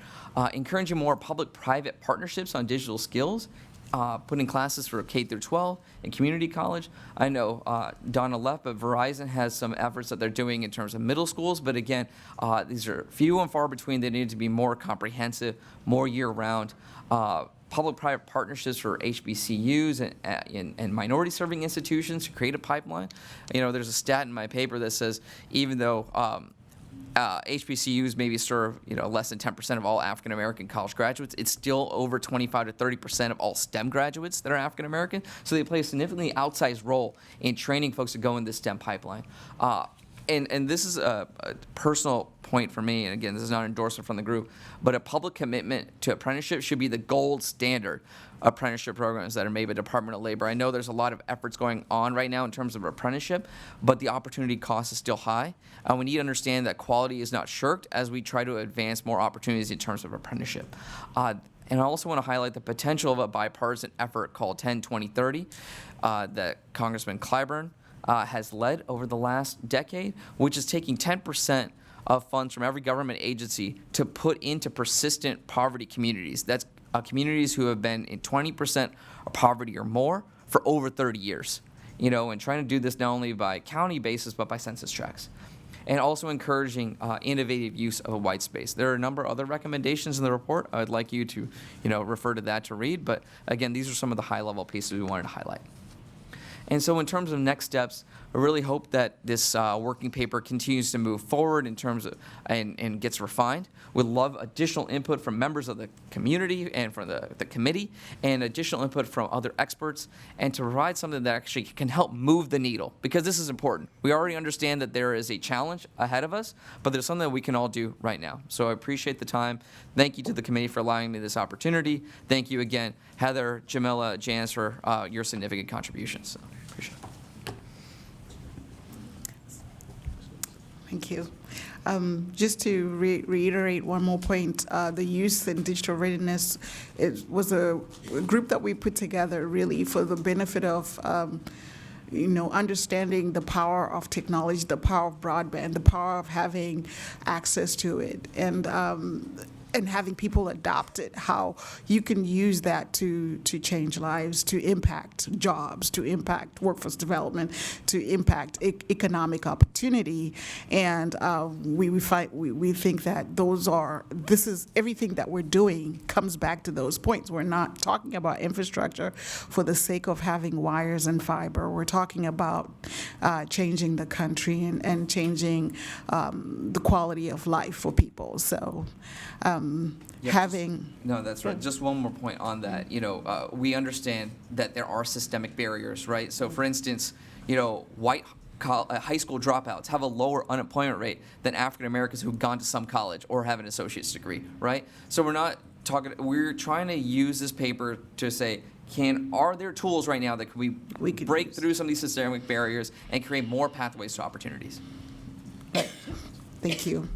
Encouraging more public-private partnerships on digital skills, putting classes for K through 12 and community college. I know Donna left, but Verizon has some efforts that they're doing in terms of middle schools, but again, these are few and far between. They need to be more comprehensive, more year-round. Public-private partnerships for HBCUs and minority-serving institutions to create a pipeline. You know, there's a stat in my paper that says even though HBCUs maybe serve less than 10% of all African American college graduates, it's still over 25 to 30% of all STEM graduates that are African American. So they play a significantly outsized role in training folks to go in this STEM pipeline. And this is a personal point for me, and again, this is not an endorsement from the group, but a public commitment to apprenticeship should be the gold standard apprenticeship programs that are made by Department of Labor. I know there's a lot of efforts going on right now in terms of apprenticeship, but the opportunity cost is still high. We need to understand that quality is not shirked as we try to advance more opportunities in terms of apprenticeship. And I also want to highlight the potential of a bipartisan effort called 10-20-30 that Congressman Clyburn has led over the last decade, which is taking 10% of funds from every government agency to put into persistent poverty communities. That's communities who have been in 20% of poverty or more for over 30 years. And trying to do this not only by county basis, but by census tracts. And also encouraging innovative use of a white space. There are a number of other recommendations in the report. I would like you to, refer to that to read. But again, these are some of the high-level pieces we wanted to highlight. And so in terms of next steps, I really hope that this working paper continues to move forward in terms of and gets refined. We'd love additional input from members of the community and from the committee, and additional input from other experts, and to provide something that actually can help move the needle, because this is important. We already understand that there is a challenge ahead of us, but there's something that we can all do right now. So I appreciate the time. Thank you to the committee for allowing me this opportunity. Thank you again, Heather, Jamila, Janice, for your significant contributions. So, appreciate it. Thank you. Just to reiterate one more point, the Youth in Digital Readiness was a group that we put together really for the benefit of understanding the power of technology, the power of broadband, the power of having access to it, and having people adopt it, how you can use that to change lives, to impact jobs, to impact workforce development, to impact economic opportunity. And we think that this is everything that we're doing comes back to those points. We're not talking about infrastructure for the sake of having wires and fiber. We're talking about changing the country and changing the quality of life for people. So No, that's right. Just one more point on that. We understand that there are systemic barriers, right? So, for instance, white high school dropouts have a lower unemployment rate than African Americans who've gone to some college or have an associate's degree, right? So we're trying to use this paper to say, are there tools right now that we could break through some of these systemic barriers and create more pathways to opportunities? Thank you.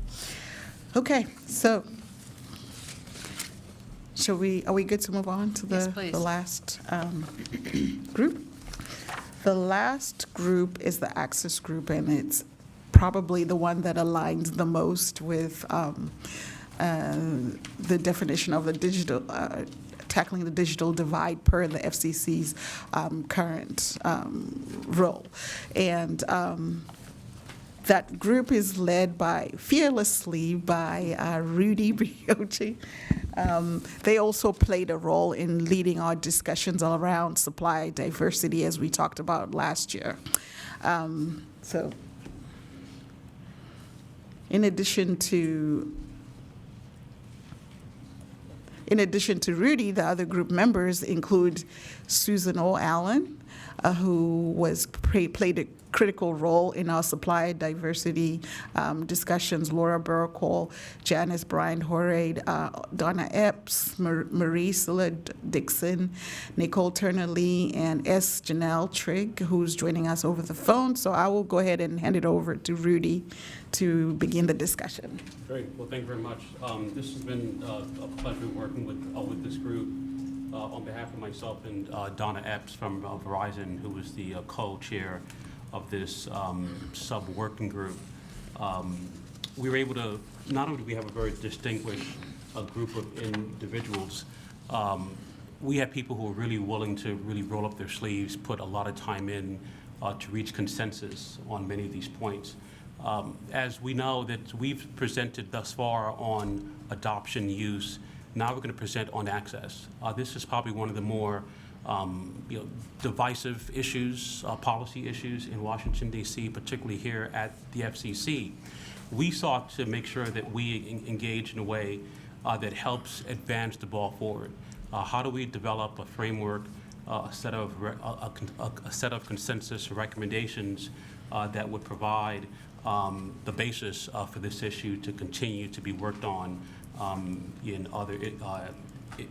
Okay, so are we good to move on to Yes, please. the last group? The last group is the Access Group, and it's probably the one that aligns the most with the definition of the digital, tackling the digital divide per the FCC's current role. And that group is led fearlessly by Rudy Brioche. They also played a role in leading our discussions around supplier diversity, as we talked about last year. So, in addition to Rudy, the other group members include Susan O'Allen, who played a critical role in our supplier diversity discussions. Laura Burkle, Janice Bryan Horade, Donna Epps, Marie Silla Dixon, Nicole Turner Lee, and S. Janelle Trigg, who's joining us over the phone. So I will go ahead and hand it over to Rudy to begin the discussion. Great. Well, thank you very much. This has been a pleasure working with this group. On behalf of myself and Donna Epps from Verizon, who was the co-chair of this sub-working group, we were able to, not only do we have a very distinguished group of individuals, we had people who were really willing to really roll up their sleeves, put a lot of time in to reach consensus on many of these points. As we know that we've presented thus far on adoption use, now we're going to present on access. This is probably one of the more divisive issues, policy issues in Washington, D.C., particularly here at the FCC. We sought to make sure that we engage in a way that helps advance the ball forward. How do we develop a framework, a set of consensus recommendations that would provide the basis for this issue to continue to be worked on in other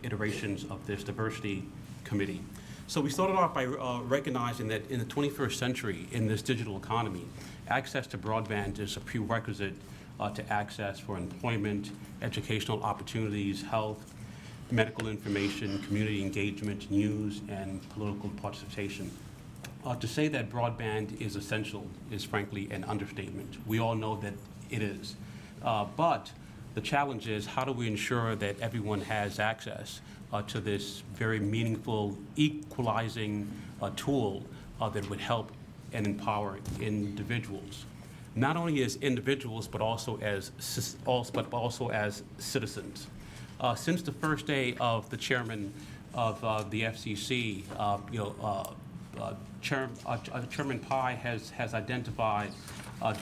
iterations of this diversity committee. So we started off by recognizing that in the 21st century, in this digital economy, access to broadband is a prerequisite to access for employment, educational opportunities, health, medical information, community engagement, news, and political participation. To say that broadband is essential is frankly an understatement. We all know that it is. But the challenge is, how do we ensure that everyone has access to this very meaningful, equalizing tool that would help and empower individuals, not only as individuals but also as citizens. Since the first day of the chairman of the FCC, Chairman Pai has identified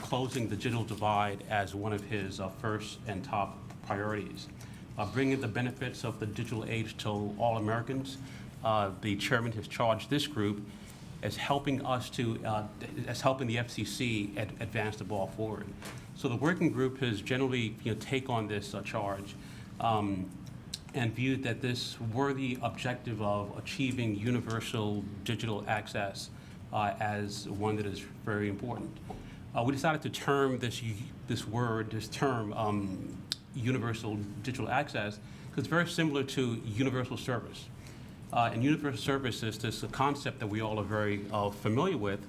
closing the digital divide as one of his first and top priorities. Bringing the benefits of the digital age to all Americans, the chairman has charged this group as helping us as helping the FCC advance the ball forward. So the working group has generally take on this charge and viewed that this worthy objective of achieving universal digital access as one that is very important. We decided to term this term, universal digital access, because it's very similar to universal service. And universal service is this concept that we all are very familiar with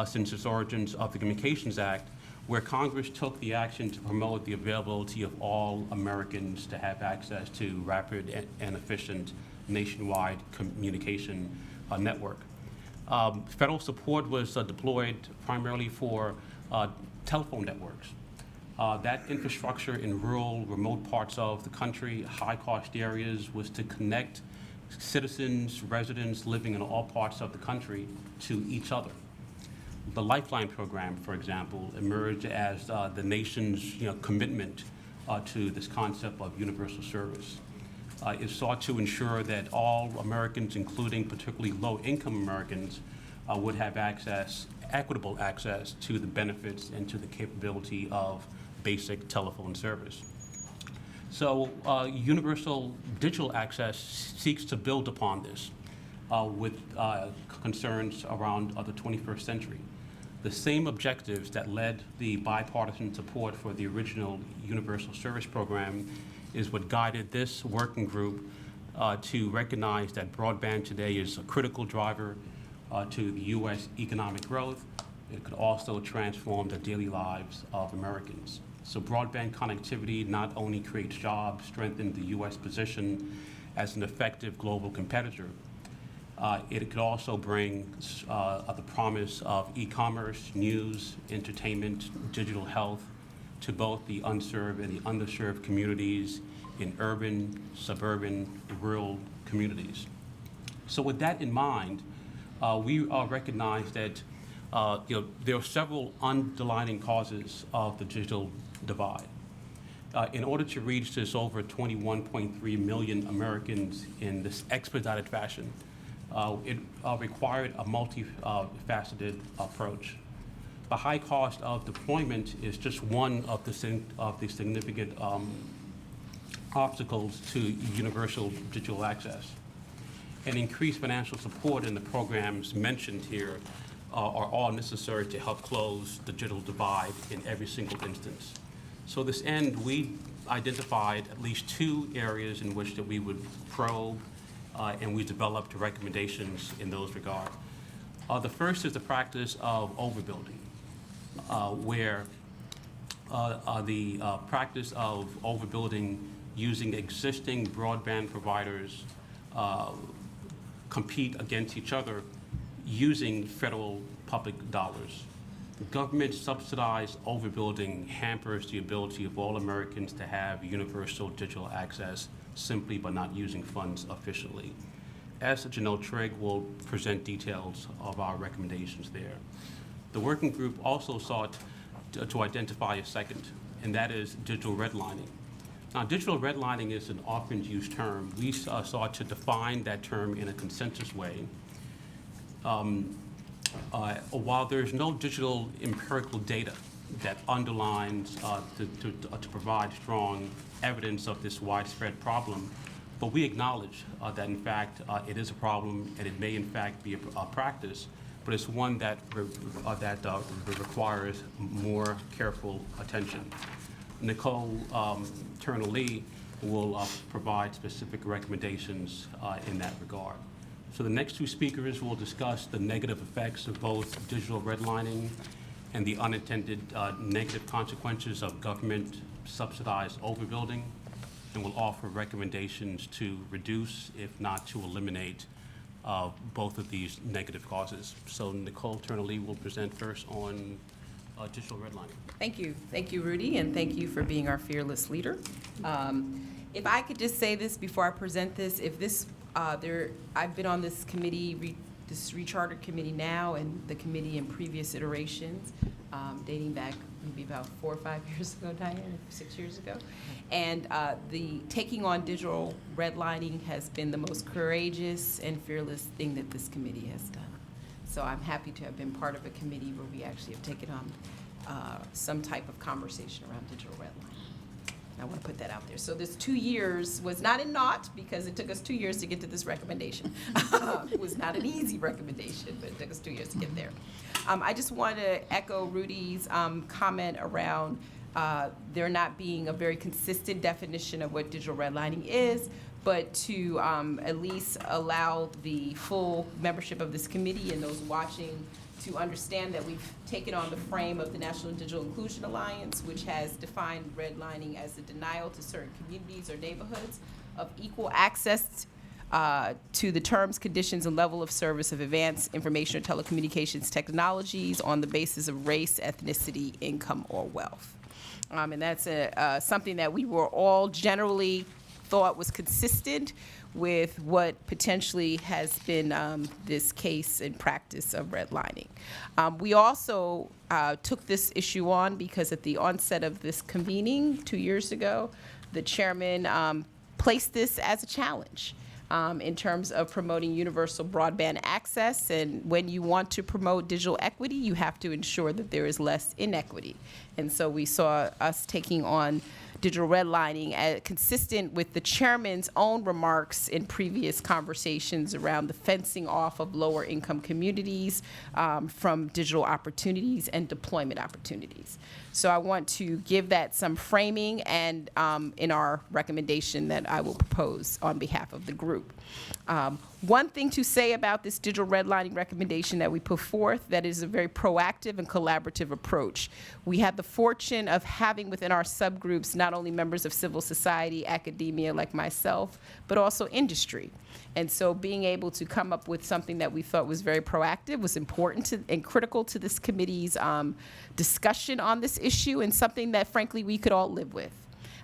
since its origins of the Communications Act, where Congress took the action to promote the availability of all Americans to have access to rapid and efficient nationwide communication network. Federal support was deployed primarily for telephone networks. That infrastructure in rural, remote parts of the country, high-cost areas, was to connect citizens, residents living in all parts of the country to each other. The Lifeline program, for example, emerged as the nation's commitment to this concept of universal service. It sought to ensure that all Americans, including particularly low-income Americans, would have equitable access to the benefits and to the capability of basic telephone service. So universal digital access seeks to build upon this with concerns around the 21st century. The same objectives that led the bipartisan support for the original Universal Service Program is what guided this working group to recognize that broadband today is a critical driver to the U.S. economic growth. It could also transform the daily lives of Americans. So broadband connectivity not only creates jobs, strengthens the U.S. position as an effective global competitor, it could also bring the promise of e-commerce, news, entertainment, digital health to both the unserved and the underserved communities in urban, suburban, rural communities. So with that in mind, we recognize that there are several underlying causes of the digital divide. In order to reach this over 21.3 million Americans in this expedited fashion, it required a multifaceted approach. The high cost of deployment is just one of the significant obstacles to universal digital access. And increased financial support in the programs mentioned here are all necessary to help close the digital divide in every single instance. So to this end, we identified at least two areas in which that we would probe, and we developed recommendations in those regards. The first is the practice of overbuilding, where the practice of overbuilding using existing broadband providers compete against each other using federal public dollars. Government-subsidized overbuilding hampers the ability of all Americans to have universal digital access simply by not using funds efficiently. As Janelle Trigg will present details of our recommendations there. The working group also sought to identify a second, and that is digital redlining. Now, digital redlining is an often used term. We sought to define that term in a consensus way. While there's no digital empirical data that underlines to provide strong evidence of this widespread problem, but we acknowledge that in fact it is a problem and it may in fact be a practice, but it's one that requires more careful attention. Nicole Turner-Lee will provide specific recommendations in that regard. So the next two speakers will discuss the negative effects of both digital redlining and the unintended negative consequences of government-subsidized overbuilding, and will offer recommendations to reduce, if not to eliminate, both of these negative causes. So Nicole Turner-Lee will present first on digital redlining. Thank you. Thank you, Rudy, and thank you for being our fearless leader. If I could just say this before I present this, if this, I've been on this committee, this rechartered committee now, and the committee in previous iterations, dating back maybe about 4 or 5 years ago, Diane, 6 years ago. And the taking on digital redlining has been the most courageous and fearless thing that this committee has done. So I'm happy to have been part of a committee where we actually have taken on some type of conversation around digital redlining. I want to put that out there. So this 2 years was not in naught, because it took us 2 years to get to this recommendation. It was not an easy recommendation, but it took us 2 years to get there. I just want to echo Rudy's comment around there not being a very consistent definition of what digital redlining is, but to at least allow the full membership of this committee and those watching to understand that we've taken on the frame of the National Digital Inclusion Alliance, which has defined redlining as the denial to certain communities or neighborhoods of equal access to the terms, conditions, and level of service of advanced information or telecommunications technologies on the basis of race, ethnicity, income, or wealth. And that's something that we were all generally thought was consistent with what potentially has been this case in practice of redlining. We also took this issue on because at the onset of this convening 2 years ago, the chairman placed this as a challenge in terms of promoting universal broadband access. And when you want to promote digital equity, you have to ensure that there is less inequity. And so we saw us taking on digital redlining consistent with the chairman's own remarks in previous conversations around the fencing off of lower income communities from digital opportunities and deployment opportunities. So I want to give that some framing and in our recommendation that I will propose on behalf of the group. One thing to say about this digital redlining recommendation that we put forth, that is a very proactive and collaborative approach. We had the fortune of having within our subgroups not only members of civil society, academia like myself, but also industry. And so being able to come up with something that we thought was very proactive was important and critical to this committee's discussion on this issue, and something that frankly we could all live with.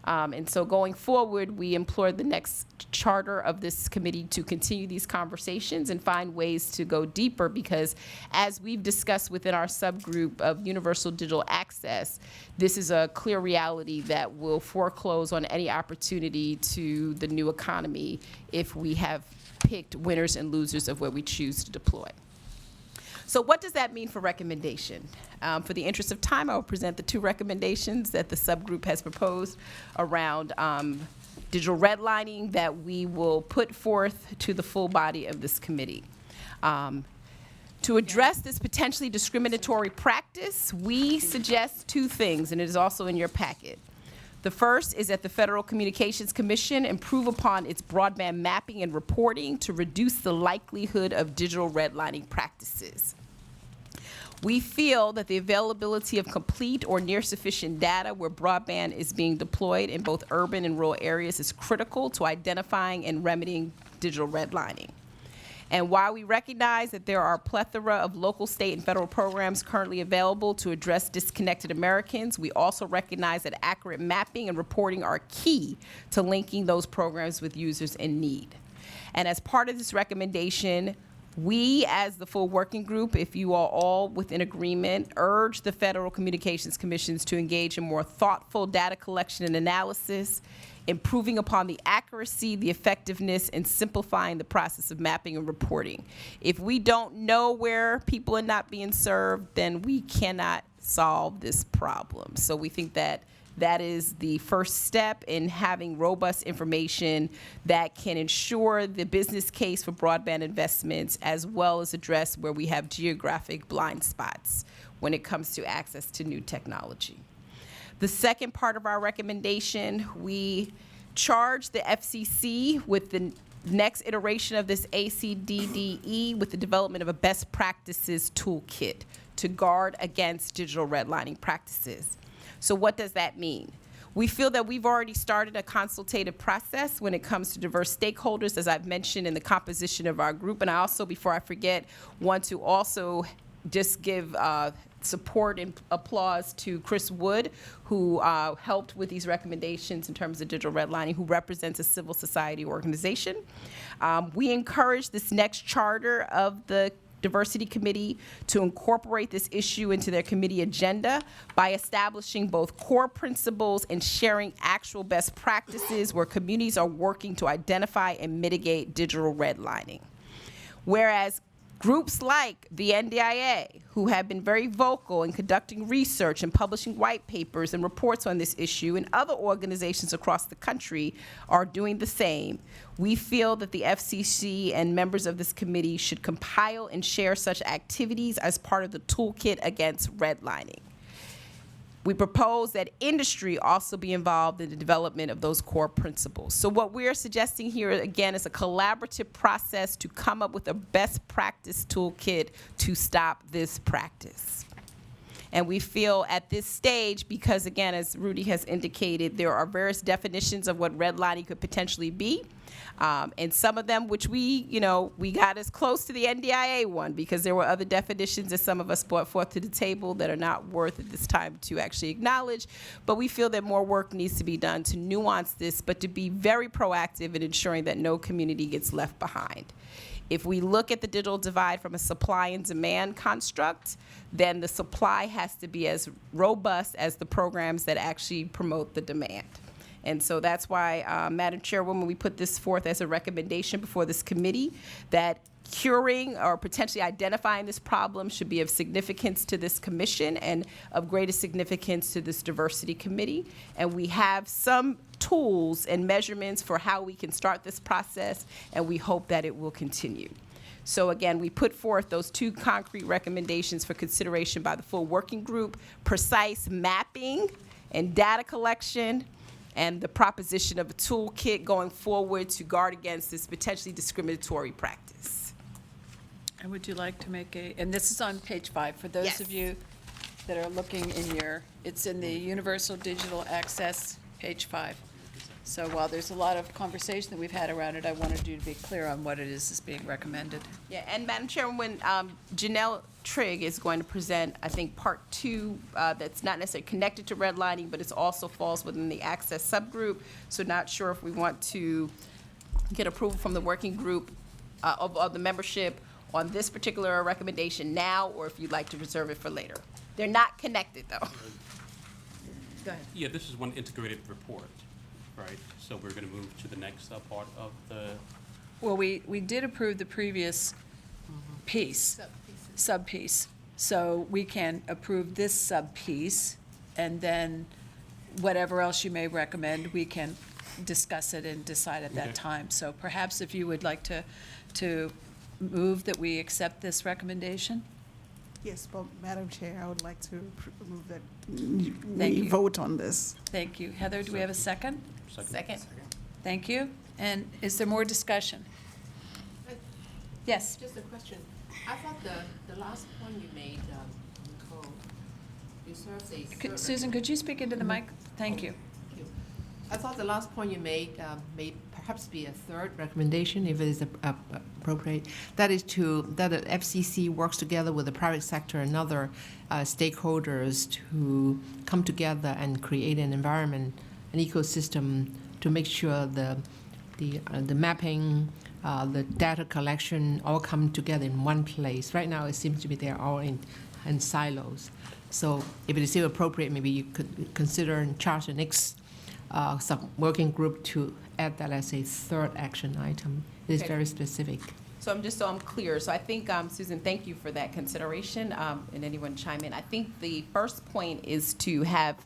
And so going forward, we implore the next charter of this committee to continue these conversations and find ways to go deeper, because as we've discussed within our subgroup of universal digital access, this is a clear reality that will foreclose on any opportunity to the new economy if we have picked winners and losers of where we choose to deploy. So what does that mean for recommendation? For the interest of time, I will present the 2 recommendations that the subgroup has proposed around digital redlining that we will put forth to the full body of this committee. To address this potentially discriminatory practice, we suggest 2 things, and it is also in your packet. The first is that the Federal Communications Commission improve upon its broadband mapping and reporting to reduce the likelihood of digital redlining practices. We feel that the availability of complete or near sufficient data where broadband is being deployed in both urban and rural areas is critical to identifying and remedying digital redlining. And while we recognize that there are a plethora of local, state, and federal programs currently available to address disconnected Americans, we also recognize that accurate mapping and reporting are key to linking those programs with users in need. And as part of this recommendation, we, as the full working group, if you are all within agreement, urge the Federal Communications Commissions to engage in more thoughtful data collection and analysis, improving upon the accuracy, the effectiveness, and simplifying the process of mapping and reporting. If we don't know where people are not being served, then we cannot solve this problem. So we think that that is the first step in having robust information that can ensure the business case for broadband investments, as well as address where we have geographic blind spots when it comes to access to new technology. The second part of our recommendation, we charge the FCC with the next iteration of this ACDDE with the development of a best practices toolkit to guard against digital redlining practices. So what does that mean? We feel that we've already started a consultative process when it comes to diverse stakeholders, as I've mentioned in the composition of our group. And I also, before I forget, want to also just give support and applause to Chris Wood, who helped with these recommendations in terms of digital redlining, who represents a civil society organization. We encourage this next charter of the Diversity Committee to incorporate this issue into their committee agenda by establishing both core principles and sharing actual best practices where communities are working to identify and mitigate digital redlining. Whereas Groups like the NDIA, who have been very vocal in conducting research and publishing white papers and reports on this issue, and other organizations across the country are doing the same. We feel that the FCC and members of this committee should compile and share such activities as part of the toolkit against redlining. We propose that industry also be involved in the development of those core principles. So what we're suggesting here, again, is a collaborative process to come up with a best practice toolkit to stop this practice. And we feel at this stage, because again, as Rudy has indicated, there are various definitions of what redlining could potentially be. And some of them, which we got as close to the NDIA one, because there were other definitions that some of us brought forth to the table that are not worth at this time to actually acknowledge. But we feel that more work needs to be done to nuance this, but to be very proactive in ensuring that no community gets left behind. If we look at the digital divide from a supply and demand construct, then the supply has to be as robust as the programs that actually promote the demand. And so that's why, Madam Chairwoman, we put this forth as a recommendation before this committee that curing or potentially identifying this problem should be of significance to this commission and of greatest significance to this diversity committee. And we have some tools and measurements for how we can start this process, and we hope that it will continue. So again, we put forth those 2 concrete recommendations for consideration by the full working group: precise mapping and data collection, and the proposition of a toolkit going forward to guard against this potentially discriminatory practice. And would you like to make and this is on page 5, for those Yes. of you that are looking it's in the Universal Digital Access, page 5. So while there's a lot of conversation that we've had around it, I wanted you to be clear on what it is that's being recommended. Yeah, and Madam Chairwoman, Janelle Trigg is going to present, I think, part 2 that's not necessarily connected to redlining, but it also falls within the access subgroup. So not sure if we want to get approval from the working group of the membership on this particular recommendation now, or if you'd like to reserve it for later. They're not connected, though. Go ahead. Yeah, this is one integrated report, right? So we're going to move to the next part of the... Well, we did approve the previous sub-piece. So we can approve this sub-piece, and then whatever else you may recommend, we can discuss it and decide at that Okay. time. So perhaps if you would like to move that we accept this recommendation? Yes, but Madam Chair, I would like to move that Thank we you. vote on this. Thank you. Heather, do we have a second? Second. Thank you. And is there more discussion? Yes. Just a question. I thought the last point you made, Nicole, you served a... Susan, could you speak into the mic? Thank you. I thought the last point you made may perhaps be a third recommendation, if it is appropriate. That is that the FCC works together with the private sector and other stakeholders to come together and create an environment, an ecosystem to make sure the mapping, the data collection all come together in one place. Right now, it seems to be they're all in silos. So if it is still appropriate, maybe you could consider and charge the next working group to add that as a third action item. It is Okay. very specific. So I'm clear. So I think, Susan, thank you for that consideration, and anyone chime in. I think the first point is to have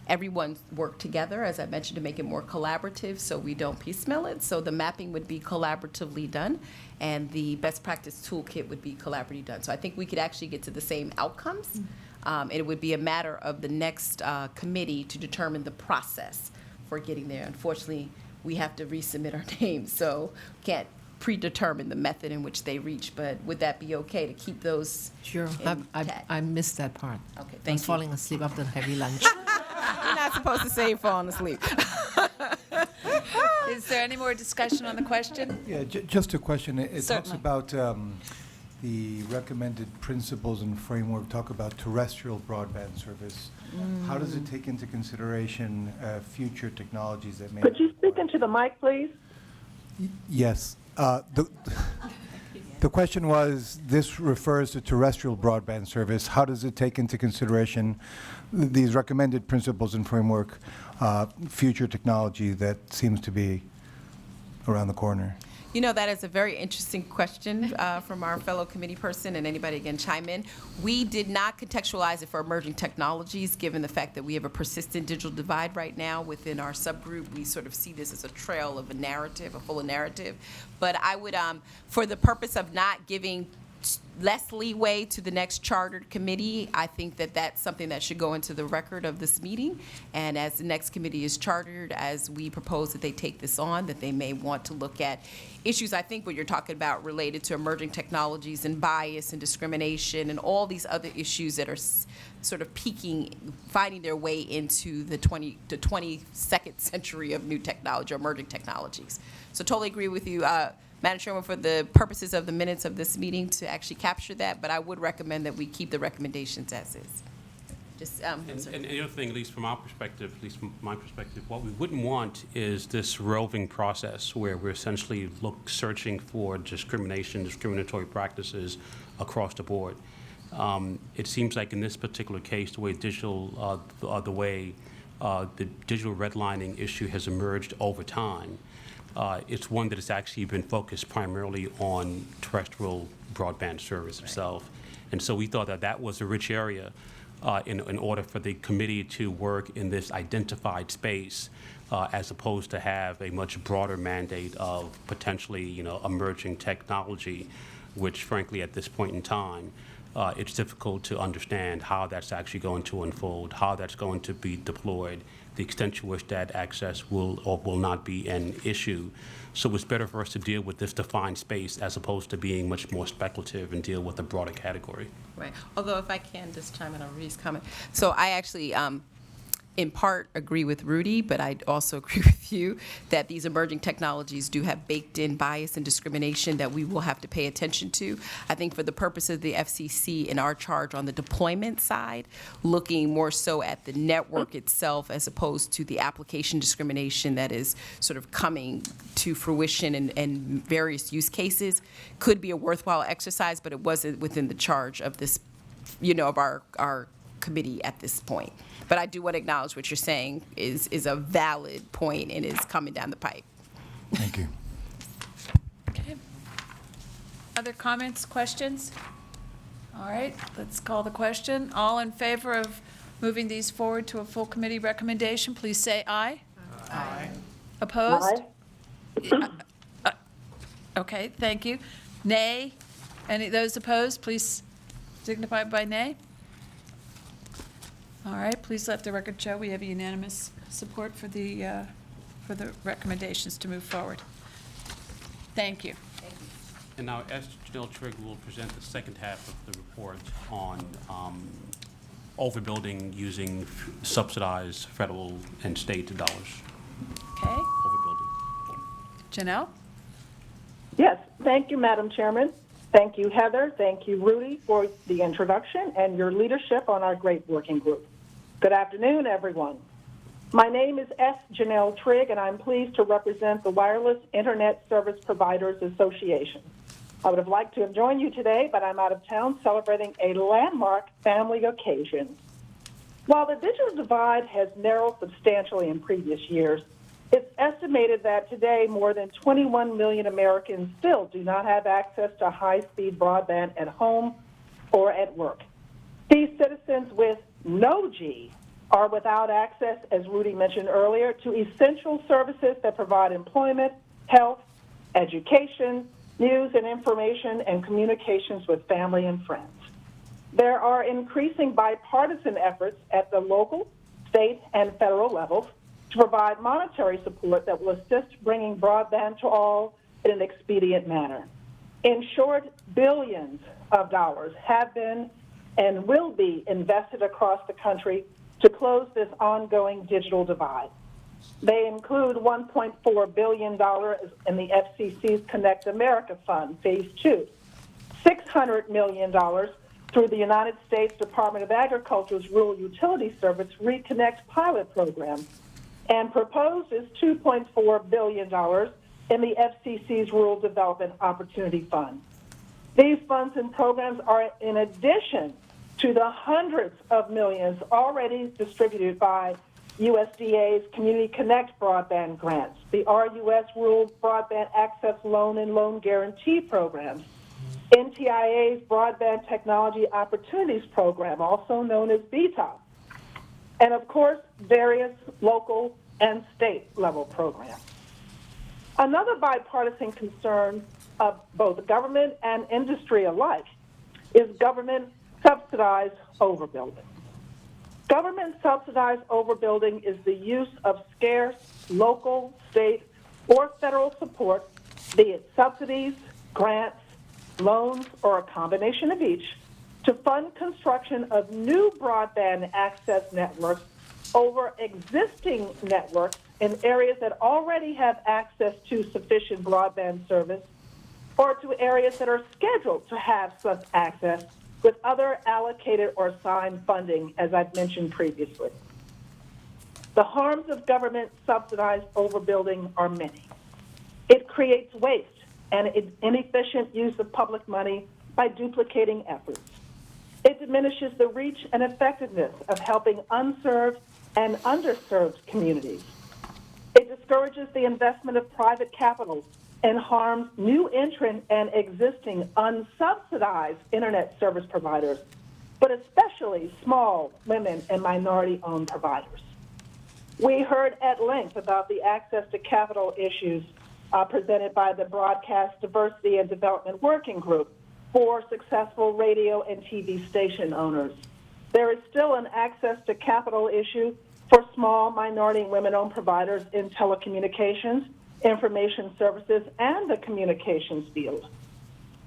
everyone work together, as I mentioned, to make it more collaborative so we don't piecemeal it. So the mapping would be collaboratively done, and the best practice toolkit would be collaboratively done. So I think we could actually get to the same outcomes. And it would be a matter of the next committee to determine the process for getting there. Unfortunately, we have to resubmit our names, so can't predetermine the method in which they reach, but would that be okay to keep those? Sure. intact? I missed that part. Okay, I thank was you. falling asleep after the heavy lunch. You're not supposed to say you're falling asleep. Is there any more discussion on the question? Yeah, just a question. It talks Certainly. about the recommended principles and framework, talk about terrestrial broadband service. How does it take into consideration future technologies that may... Could you speak into the mic, please? Yes. The question was, this refers to terrestrial broadband service. How does it take into consideration these recommended principles and framework, future technology that seems to be around the corner? You know, that is a very interesting question from our fellow committee person, and anybody can chime in. We did not contextualize it for emerging technologies, given the fact that we have a persistent digital divide right now within our subgroup. We sort of see this as a trail of a narrative, a full narrative. But I would, for the purpose of not giving less leeway to the next chartered committee, I think that that's something that should go into the record of this meeting. And as the next committee is chartered, as we propose that they take this on, that they may want to look at issues, I think what you're talking about related to emerging technologies and bias and discrimination and all these other issues that are sort of finding their way into the 22nd century of new technology, or emerging technologies. So totally agree with you, Madam Chairman, for the purposes of the minutes of this meeting to actually capture that, but I would recommend that we keep the recommendations as is. Just, and the other thing, at least from our perspective, at least from my perspective, what we wouldn't want is this roving process where we're essentially searching for discriminatory practices across the board. It seems like in this particular case, the way the digital redlining issue has emerged over time, it's one that has actually been focused primarily on terrestrial broadband service itself. And so we thought that that was a rich area in order for the committee to work in this identified space, as opposed to have a much broader mandate of potentially, emerging technology, which frankly at this point in time, it's difficult to understand how that's actually going to unfold, how that's going to be deployed, the extent to which that access will or will not be an issue. So it's better for us to deal with this defined space as opposed to being much more speculative and deal with a broader category. Right. Although if I can just chime in on Rudy's comment. So I actually, in part, agree with Rudy, but I also agree with you that these emerging technologies do have baked-in bias and discrimination that we will have to pay attention to. I think for the purpose of the FCC and our charge on the deployment side, looking more so at the network itself as opposed to the application discrimination that is sort of coming to fruition in various use cases could be a worthwhile exercise, but it wasn't within the charge of this, of our committee at this point. But I do want to acknowledge what you're saying is a valid point and is coming down the pipe. Thank you. Okay. Other comments, questions? All right, let's call the question. All in favor of moving these forward to a full committee recommendation, please say aye. Aye. Opposed? Okay, thank you. Nay? Any of those opposed, please signify by nay. All right, please let the record show we have unanimous support for the recommendations to move forward. Thank you. And now, as Janelle Trigg will present the second half of the report on overbuilding using subsidized federal and state dollars. Okay. Overbuilding. Janelle? Yes, thank you, Madam Chairman. Thank you, Heather. Thank you, Rudy, for the introduction and your leadership on our great working group. Good afternoon, everyone. My name is S. Janelle Trigg, and I'm pleased to represent the Wireless Internet Service Providers Association. I would have liked to have joined you today, but I'm out of town celebrating a landmark family occasion. While the digital divide has narrowed substantially in previous years, it's estimated that today more than 21 million Americans still do not have access to high-speed broadband at home or at work. These citizens with no G are without access, as Rudy mentioned earlier, to essential services that provide employment, health, education, news and information, and communications with family and friends. There are increasing bipartisan efforts at the local, state, and federal levels to provide monetary support that will assist bringing broadband to all in an expedient manner. In short, billions of dollars have been and will be invested across the country to close this ongoing digital divide. They include $1.4 billion in the FCC's Connect America Fund, Phase 2, $600 million through the United States Department of Agriculture's Rural Utility Service Reconnect pilot program, and proposed is $2.4 billion in the FCC's Rural Development Opportunity Fund. These funds and programs are in addition to the hundreds of millions already distributed by USDA's Community Connect broadband grants, the RUS Rural Broadband Access Loan and Loan Guarantee programs, NTIA's Broadband Technology Opportunities Program, also known as BTOP, and of course, various local and state level programs. Another bipartisan concern of both government and industry alike is government subsidized overbuilding. Government subsidized overbuilding is the use of scarce local, state, or federal support, be it subsidies, grants, loans, or a combination of each, to fund construction of new broadband access networks over existing networks in areas that already have access to sufficient broadband service, or to areas that are scheduled to have such access with other allocated or assigned funding, as I've mentioned previously. The harms of government subsidized overbuilding are many. It creates waste and inefficient use of public money by duplicating efforts. It diminishes the reach and effectiveness of helping unserved and underserved communities. It discourages the investment of private capital and harms new entrant and existing unsubsidized internet service providers, but especially small, women, and minority-owned providers. We heard at length about the access to capital issues presented by the Broadcast Diversity and Development Working Group for successful radio and TV station owners. There is still an access to capital issue for small minority and women-owned providers in telecommunications, information services, and the communications field.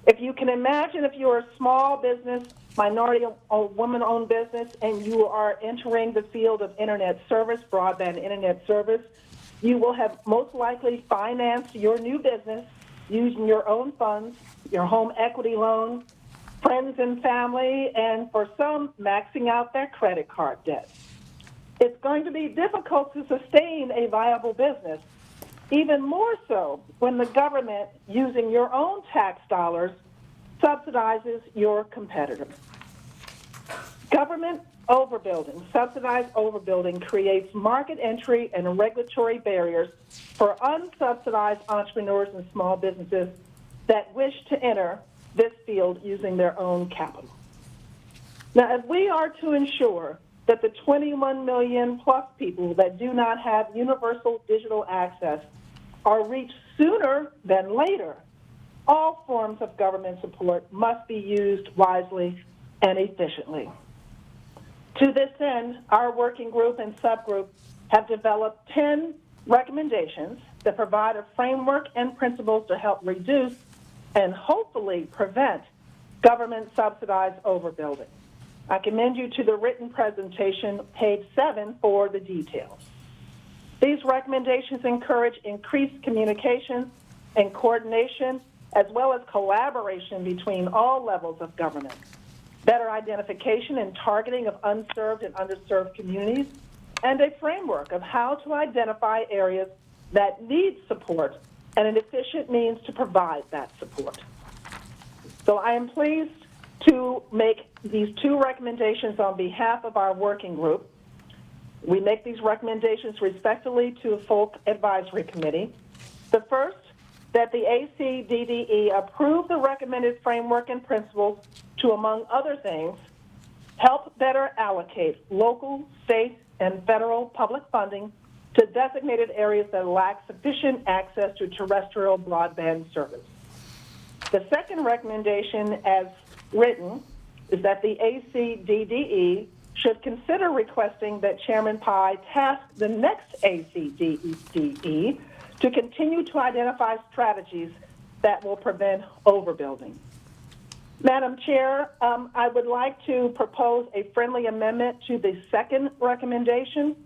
If you can imagine, if you're a small business, minority or women-owned business, and you are entering the field of internet service, broadband internet service, you will have most likely financed your new business using your own funds, your home equity loan, friends and family, and for some, maxing out their credit card debt. It's going to be difficult to sustain a viable business, even more so when the government, using your own tax dollars, subsidizes your competitors. Government overbuilding, subsidized overbuilding, creates market entry and regulatory barriers for unsubsidized entrepreneurs and small businesses that wish to enter this field using their own capital. Now, if we are to ensure that the 21 million plus people that do not have universal digital access are reached sooner than later, all forms of government support must be used wisely and efficiently. To this end, our working group and subgroup have developed 10 recommendations that provide a framework and principles to help reduce and hopefully prevent government subsidized overbuilding. I commend you to the written presentation, page 7, for the details. These recommendations encourage increased communication and coordination, as well as collaboration between all levels of government, better identification and targeting of unserved and underserved communities, and a framework of how to identify areas that need support and an efficient means to provide that support. So I am pleased to make these 2 recommendations on behalf of our working group. We make these recommendations respectfully to a full advisory committee. The first, that the ACDDE approve the recommended framework and principles to, among other things, help better allocate local, state, and federal public funding to designated areas that lack sufficient access to terrestrial broadband service. The second recommendation, as written, is that the ACDDE should consider requesting that Chairman Pai task the next ACDDE to continue to identify strategies that will prevent overbuilding. Madam Chair, I would like to propose a friendly amendment to the second recommendation.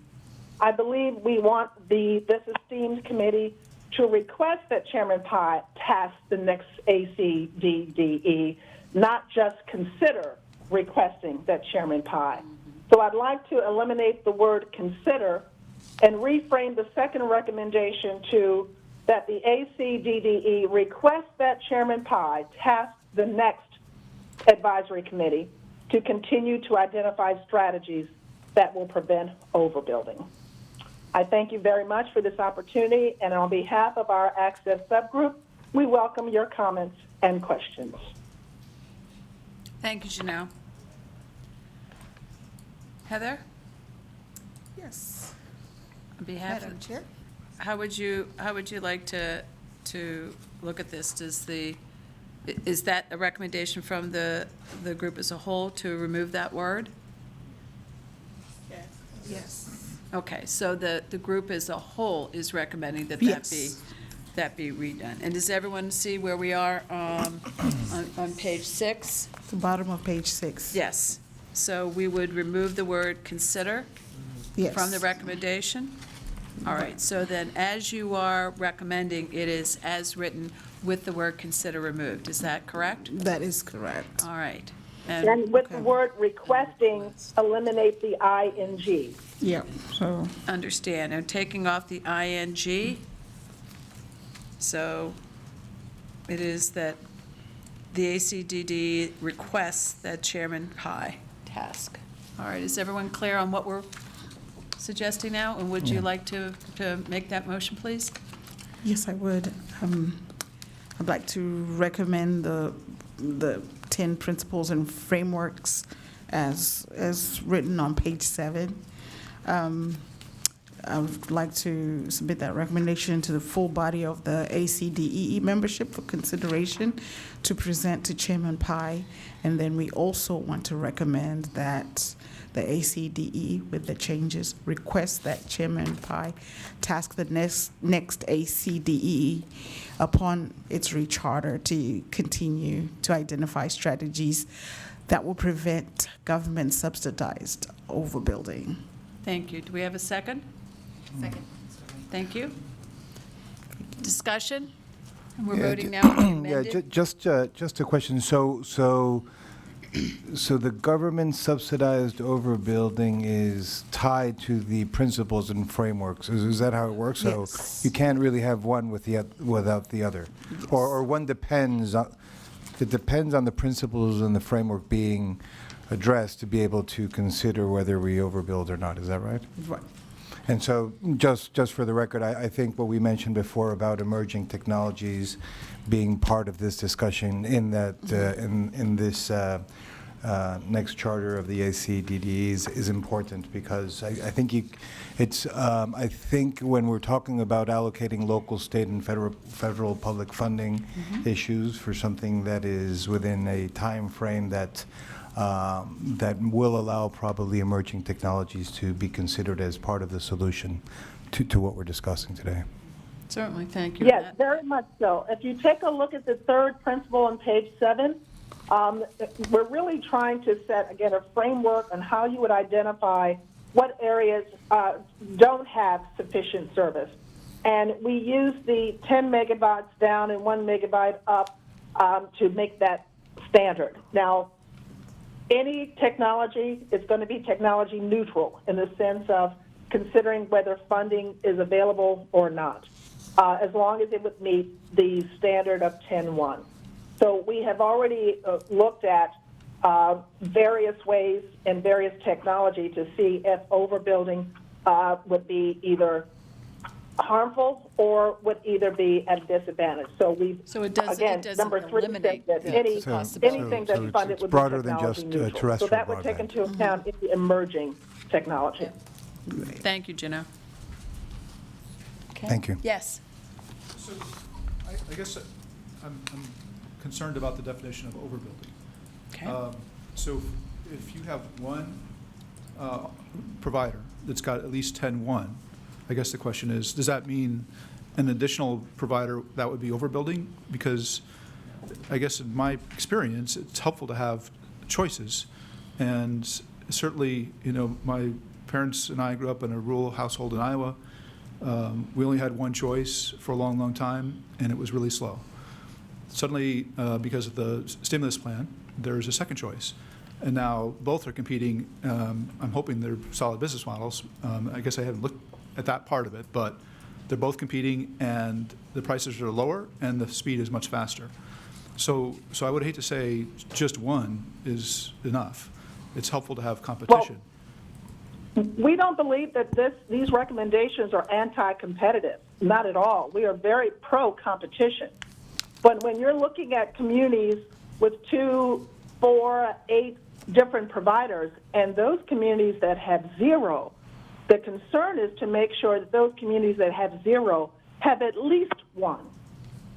I believe we want this esteemed committee to request that Chairman Pai task the next ACDDE, not just consider requesting that Chairman Pai. So I'd like to eliminate the word consider and reframe the second recommendation to that the ACDDE request that Chairman Pai task the next advisory committee to continue to identify strategies that will prevent overbuilding. I thank you very much for this opportunity, and on behalf of our Access subgroup, we welcome your comments and questions. Thank you, Janelle. Heather? Yes. On behalf Madam of, Chair? how would you like to look at this? Is that a recommendation from the group as a whole to remove that word? Yes. Okay, so the group as a whole is recommending that Yes. that be redone. And does everyone see where we are on page 6? The bottom of page 6. Yes. So we would remove the word consider Yes. from the recommendation? All right, so then as you are recommending, it is as written with the word consider removed. Is that correct? That is correct. All right. And with the word requesting, eliminate the ing. Yeah, so. Understand, and taking off the ing, so it is that the ACDD requests that Chairman Pai task. All right, is everyone clear on what we're suggesting now? And would you like to make that motion, please? Yes, I would. I'd like to recommend the 10 principles and frameworks as written on page 7. I would like to submit that recommendation to the full body of the ACDEE membership for consideration to present to Chairman Pai. And then we also want to recommend that the ACDE, with the changes, request that Chairman Pai task the next ACDE upon its recharter to continue to identify strategies that will prevent government subsidized overbuilding. Thank you. Do we have a second? Second. Thank you. Discussion? And we're voting now on the Yeah, amended. just a question. So the government subsidized overbuilding is tied to the principles and frameworks. Is that how it works? Yes. So you can't really have one without the other, or one depends on. It depends on the principles and the framework being addressed to be able to consider whether we overbuild or not. Is that right? Right. And so, just for the record, I think what we mentioned before about emerging technologies being part of this discussion in that in this next charter of the ACDDs is important, because I think it's I think when we're talking about allocating local, state, and federal public funding issues for something that is within a time frame that will allow probably emerging technologies to be considered as part of the solution to what we're discussing today. Certainly, thank you. Yes, very much so. If you take a look at the third principle on page 7, we're really trying to set, again, a framework on how you would identify what areas don't have sufficient service. And we use the 10 megabytes down and 1 megabyte up to make that standard. Now, any technology is going to be technology neutral in the sense of considering whether funding is available or not, as long as it would meet the standard of 10.1. So we have already looked at various ways and various technology to see if overbuilding would be either harmful or would either be at a disadvantage. So we, it doesn't, again, it doesn't number 3 says eliminate that the anything that's funded it's would be broader than technology just, neutral. terrestrial So that would take broadband. into account the emerging technology. Thank you, Gino. Okay. Thank you. Yes. So I guess I'm concerned about the definition of overbuilding. Okay. So if you have one provider that's got at least 10.1, I guess the question is, does that mean an additional provider that would be overbuilding? Because I guess in my experience, it's helpful to have choices. And certainly, my parents and I grew up in a rural household in Iowa. We only had one choice for a long, long time, and it was really slow. Suddenly, because of the stimulus plan, there's a second choice. And now both are competing. I'm hoping they're solid business models. I guess I haven't looked at that part of it, but they're both competing, and the prices are lower, and the speed is much faster. So I would hate to say just one is enough. It's helpful to have competition. We don't believe that these recommendations are anti-competitive. Not at all. We are very pro-competition. But when you're looking at communities with 2, 4, 8 different providers, and those communities that have 0, the concern is to make sure that those communities that have 0 have at least 1.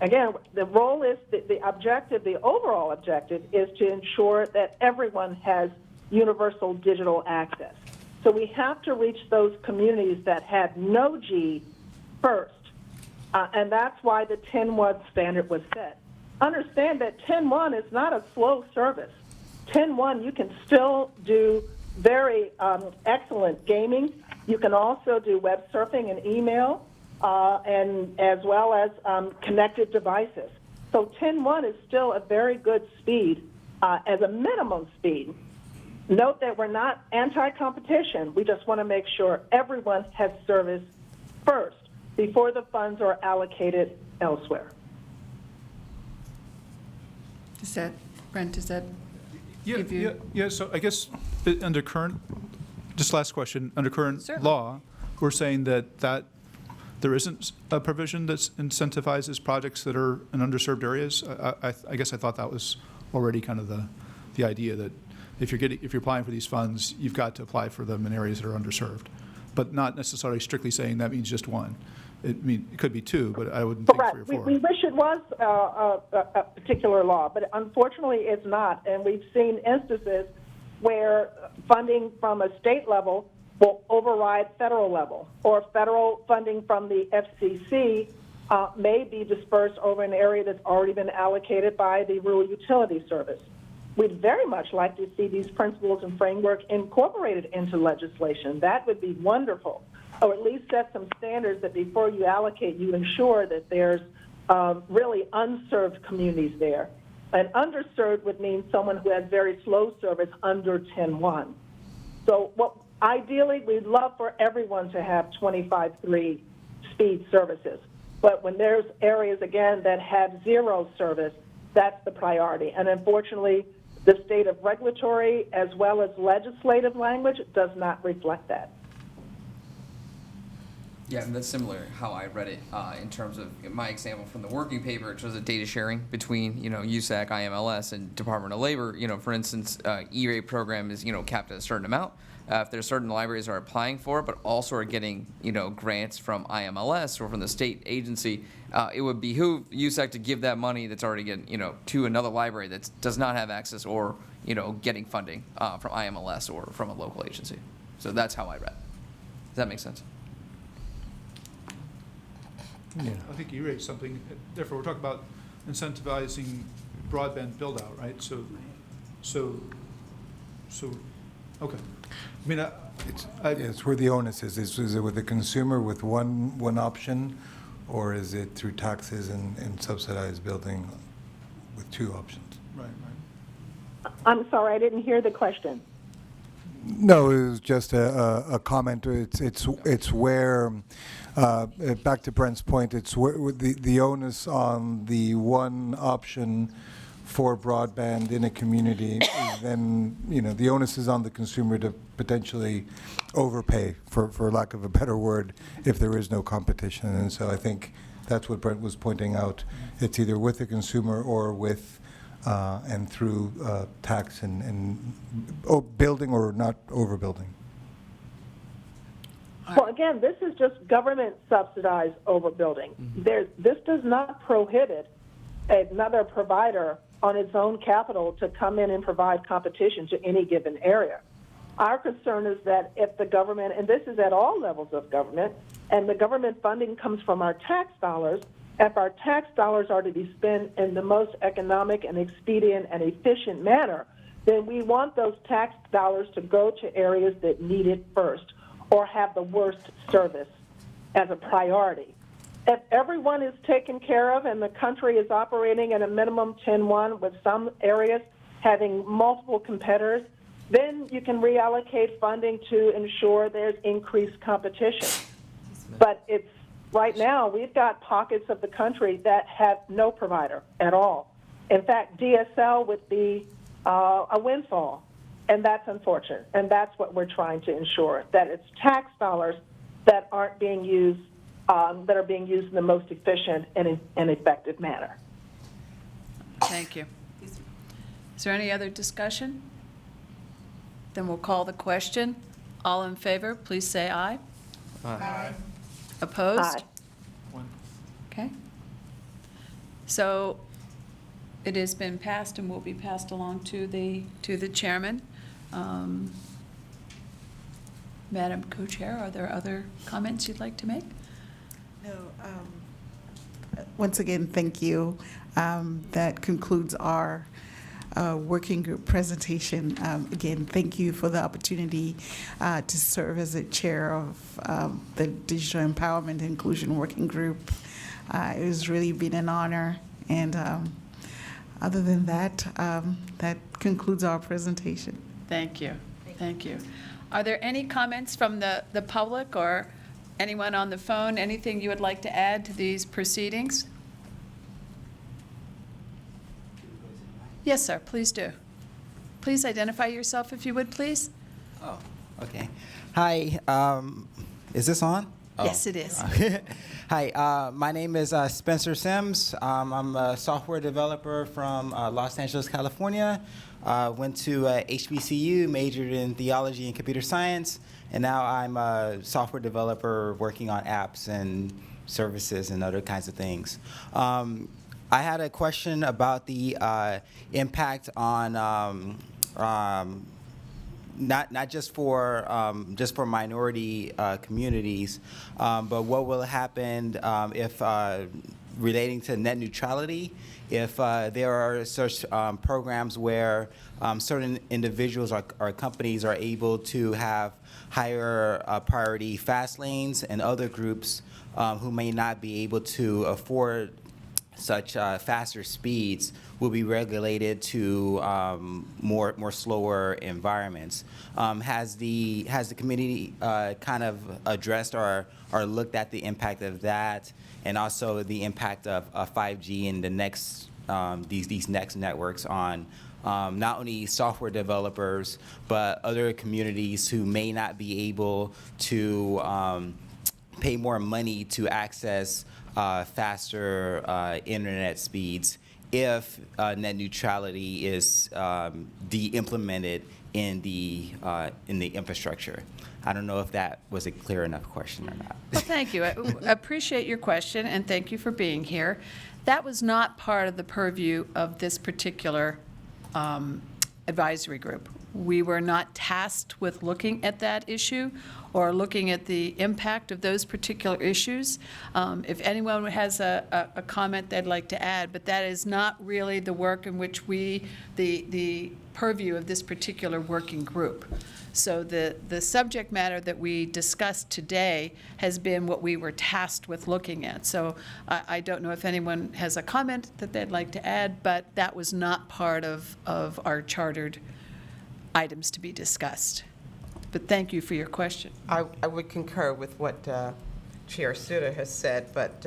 Again, the role is, the objective, the overall objective is to ensure that everyone has universal digital access. So we have to reach those communities that have no G first, and that's why the 10.1 standard was set. Understand that 10.1 is not a slow service. 10.1, you can still do very excellent gaming. You can also do web surfing and email, and as well as connected devices. So 10.1 is still a very good speed as a minimum speed. Note that we're not anti-competition. We just want to make sure everyone has service first before the funds are allocated elsewhere. Does that, Brent, does that Yeah, give you? yeah, so I guess under current, just last question, under current Certainly. law, we're saying that there isn't a provision that incentivizes projects that are in underserved areas. I guess I thought that was already kind of the idea that if you're applying for these funds, you've got to apply for them in areas that are underserved, but not necessarily strictly saying that means just 1. It could be 2, but I wouldn't think 3 or 4. We wish it was a particular law, but unfortunately it's not. And we've seen instances where funding from a state level will override federal level, or federal funding from the FCC may be dispersed over an area that's already been allocated by the Rural Utility Service. We'd very much like to see these principles and framework incorporated into legislation. That would be wonderful. Or at least set some standards that before you allocate, you ensure that there's really unserved communities there. And underserved would mean someone who has very slow service under 10.1. So ideally, we'd love for everyone to have 25.3 speed services. But when there's areas, again, that have 0 service, that's the priority. And unfortunately, the state of regulatory as well as legislative language does not reflect that. Yeah, and that's similar how I read it in terms of my example from the working paper, which was a data sharing between, USAC, IMLS, and Department of Labor. For instance, E-rate program is, capped at a certain amount. If there's certain libraries that are applying for it, but also are getting, grants from IMLS or from the state agency, it would behoove USAC to give that money that's already getting, to another library that does not have access or, getting funding from IMLS or from a local agency. So that's how I read it. Does that make sense? Yeah. I think you raised something. Therefore, we're talking about incentivizing broadband build-out, right? So, okay. I mean, It's where the onus is. Is it with the consumer with one option, or is it through taxes and subsidized building with 2 options? Right. I'm sorry, I didn't hear the question. No, it was just a comment. It's where, back to Brent's point, it's where the onus on the one option for broadband in a community is then, the onus is on the consumer to potentially overpay, for lack of a better word, if there is no competition. And so I think that's what Brent was pointing out. It's either with the consumer or with and through tax and building or not overbuilding. Well, again, this is just government subsidized overbuilding. This does not prohibit another provider on its own capital to come in and provide competition to any given area. Our concern is that if the government, and this is at all levels of government, and the government funding comes from our tax dollars, if our tax dollars are to be spent in the most economic and expedient and efficient manner, then we want those tax dollars to go to areas that need it first or have the worst service as a priority. If everyone is taken care of and the country is operating at a minimum 10.1 with some areas having multiple competitors, then you can reallocate funding to ensure there's increased competition. But it's right now, we've got pockets of the country that have no provider at all. In fact, DSL would be a windfall. And that's unfortunate. And that's what we're trying to ensure, that it's tax dollars that aren't being used, that are being used in the most efficient and effective manner. Thank you. Is there any other discussion? Then we'll call the question. All in favor, please say aye. Aye. Opposed? Aye. Okay. So it has been passed and will be passed along to the chairman. Madam Co-Chair, are there other comments you'd like to make? No. Once again, thank you. That concludes our working group presentation. Again, thank you for the opportunity to serve as the chair of the Digital Empowerment and Inclusion Working Group. It has really been an honor. And other than that, that concludes our presentation. Thank you. Thank you. Are there any comments from the public or anyone on the phone? Anything you would like to add to these proceedings? Yes, sir, please do. Please identify yourself if you would, please. Oh, okay. Hi, is this on? Oh. Yes, it is. Hi, my name is Spencer Sims. I'm a software developer from Los Angeles, California. Went to HBCU, majored in theology and computer science, and now I'm a software developer working on apps and services and other kinds of things. I had a question about the impact on not just for minority communities, but what will happen if relating to net neutrality, if there are such programs where certain individuals or companies are able to have higher priority fast lanes, and other groups who may not be able to afford such faster speeds will be regulated to more slower environments. Has the committee kind of addressed or looked at the impact of that, and also the impact of 5G and the next these next networks on not only software developers but other communities who may not be able to pay more money to access faster internet speeds if net neutrality is de-implemented in the infrastructure? I don't know if that was a clear enough question or not. Well, thank you. I appreciate your question, and thank you for being here. That was not part of the purview of this particular advisory group. We were not tasked with looking at that issue or looking at the impact of those particular issues. If anyone has a comment they'd like to add, but that is not really the work in which the purview of this particular working group. So the subject matter that we discussed today has been what we were tasked with looking at. So I don't know if anyone has a comment that they'd like to add, but that was not part of our chartered items to be discussed. But thank you for your question. I would concur with what Chair Suter has said, but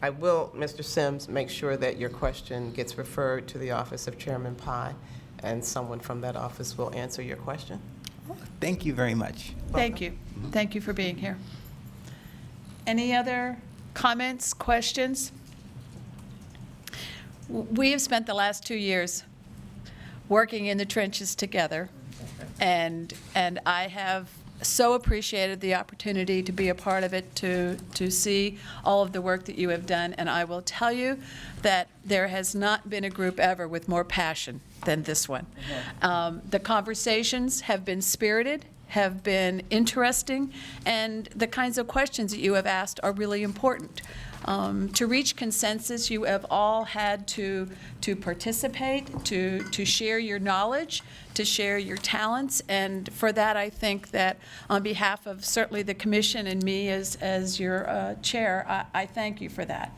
I will, Mr. Sims, make sure that your question gets referred to the office of Chairman Pai, and someone from that office will answer your question. Thank you very much. Thank you. Thank you for being here. Any other comments, questions? We have spent the last 2 years working in the trenches together, and I have so appreciated the opportunity to be a part of it, to see all of the work that you have done, and I will tell you that there has not been a group ever with more passion than this one. The conversations have been spirited, have been interesting, and the kinds of questions that you have asked are really important. To reach consensus, you have all had to participate, to share your knowledge, to share your talents, and for that I think that on behalf of certainly the Commission and me as your chair, I thank you for that.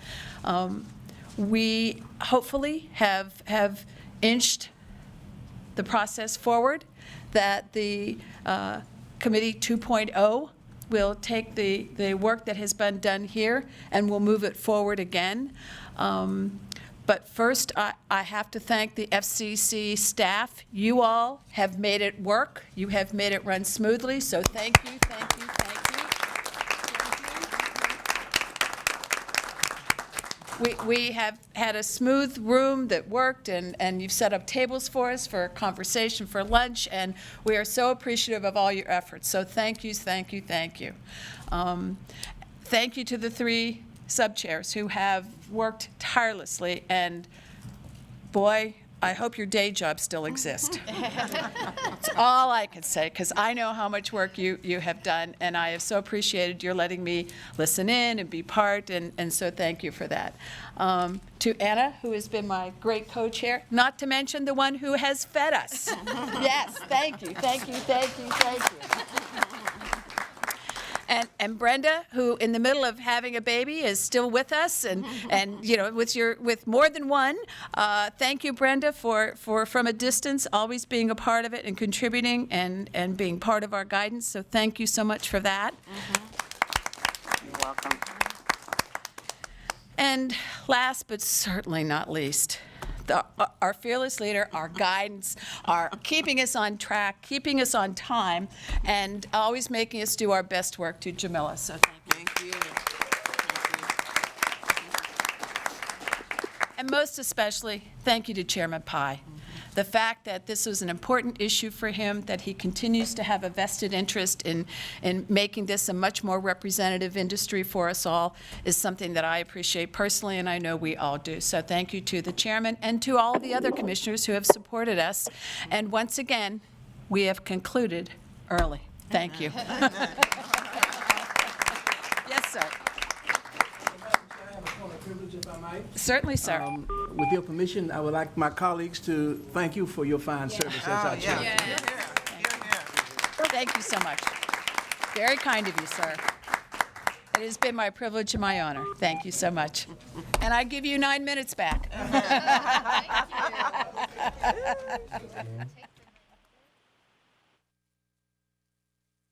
We hopefully have inched the process forward, that the Committee 2.0 will take the work that has been done here and will move it forward again. But first, I have to thank the FCC staff. You all have made it work. You have made it run smoothly, so thank you, thank you, thank you. We have had a smooth room that worked, and you've set up tables for us for conversation, for lunch, and we are so appreciative of all your efforts. So thank you, thank you, thank you. Thank you to the 3 sub-chairs who have worked tirelessly, and boy, I hope your day jobs still exist. That's all I can say, because I know how much work you have done, and I have so appreciated your letting me listen in and be part, and so thank you for that. To Anna, who has been my great co-chair, not to mention the one who has fed us. Yes, thank you, thank you, thank you, thank you. And Brenda, who in the middle of having a baby is still with us, and you know, with more than one. Thank you, Brenda, for from a distance always being a part of it and contributing and being part of our guidance. So thank you so much for that. You're welcome. And last but certainly not least, our fearless leader, our guidance, our keeping us on track, keeping us on time, and always making us do our best work, to Jamila. So thank you. And most especially, thank you to Chairman Pai. The fact that this was an important issue for him, that he continues to have a vested interest in making this a much more representative industry for us all, is something that I appreciate personally, and I know we all do. So thank you to the chairman and to all the other commissioners who have supported us. And once again, we have concluded early. Thank you. Yes, sir. Certainly, sir. With your permission, I would like my colleagues to thank you for your fine service as our chair. Thank you so much. Very kind of you, sir. It has been my privilege and my honor. Thank you so much. And I give you 9 minutes back. Thank you.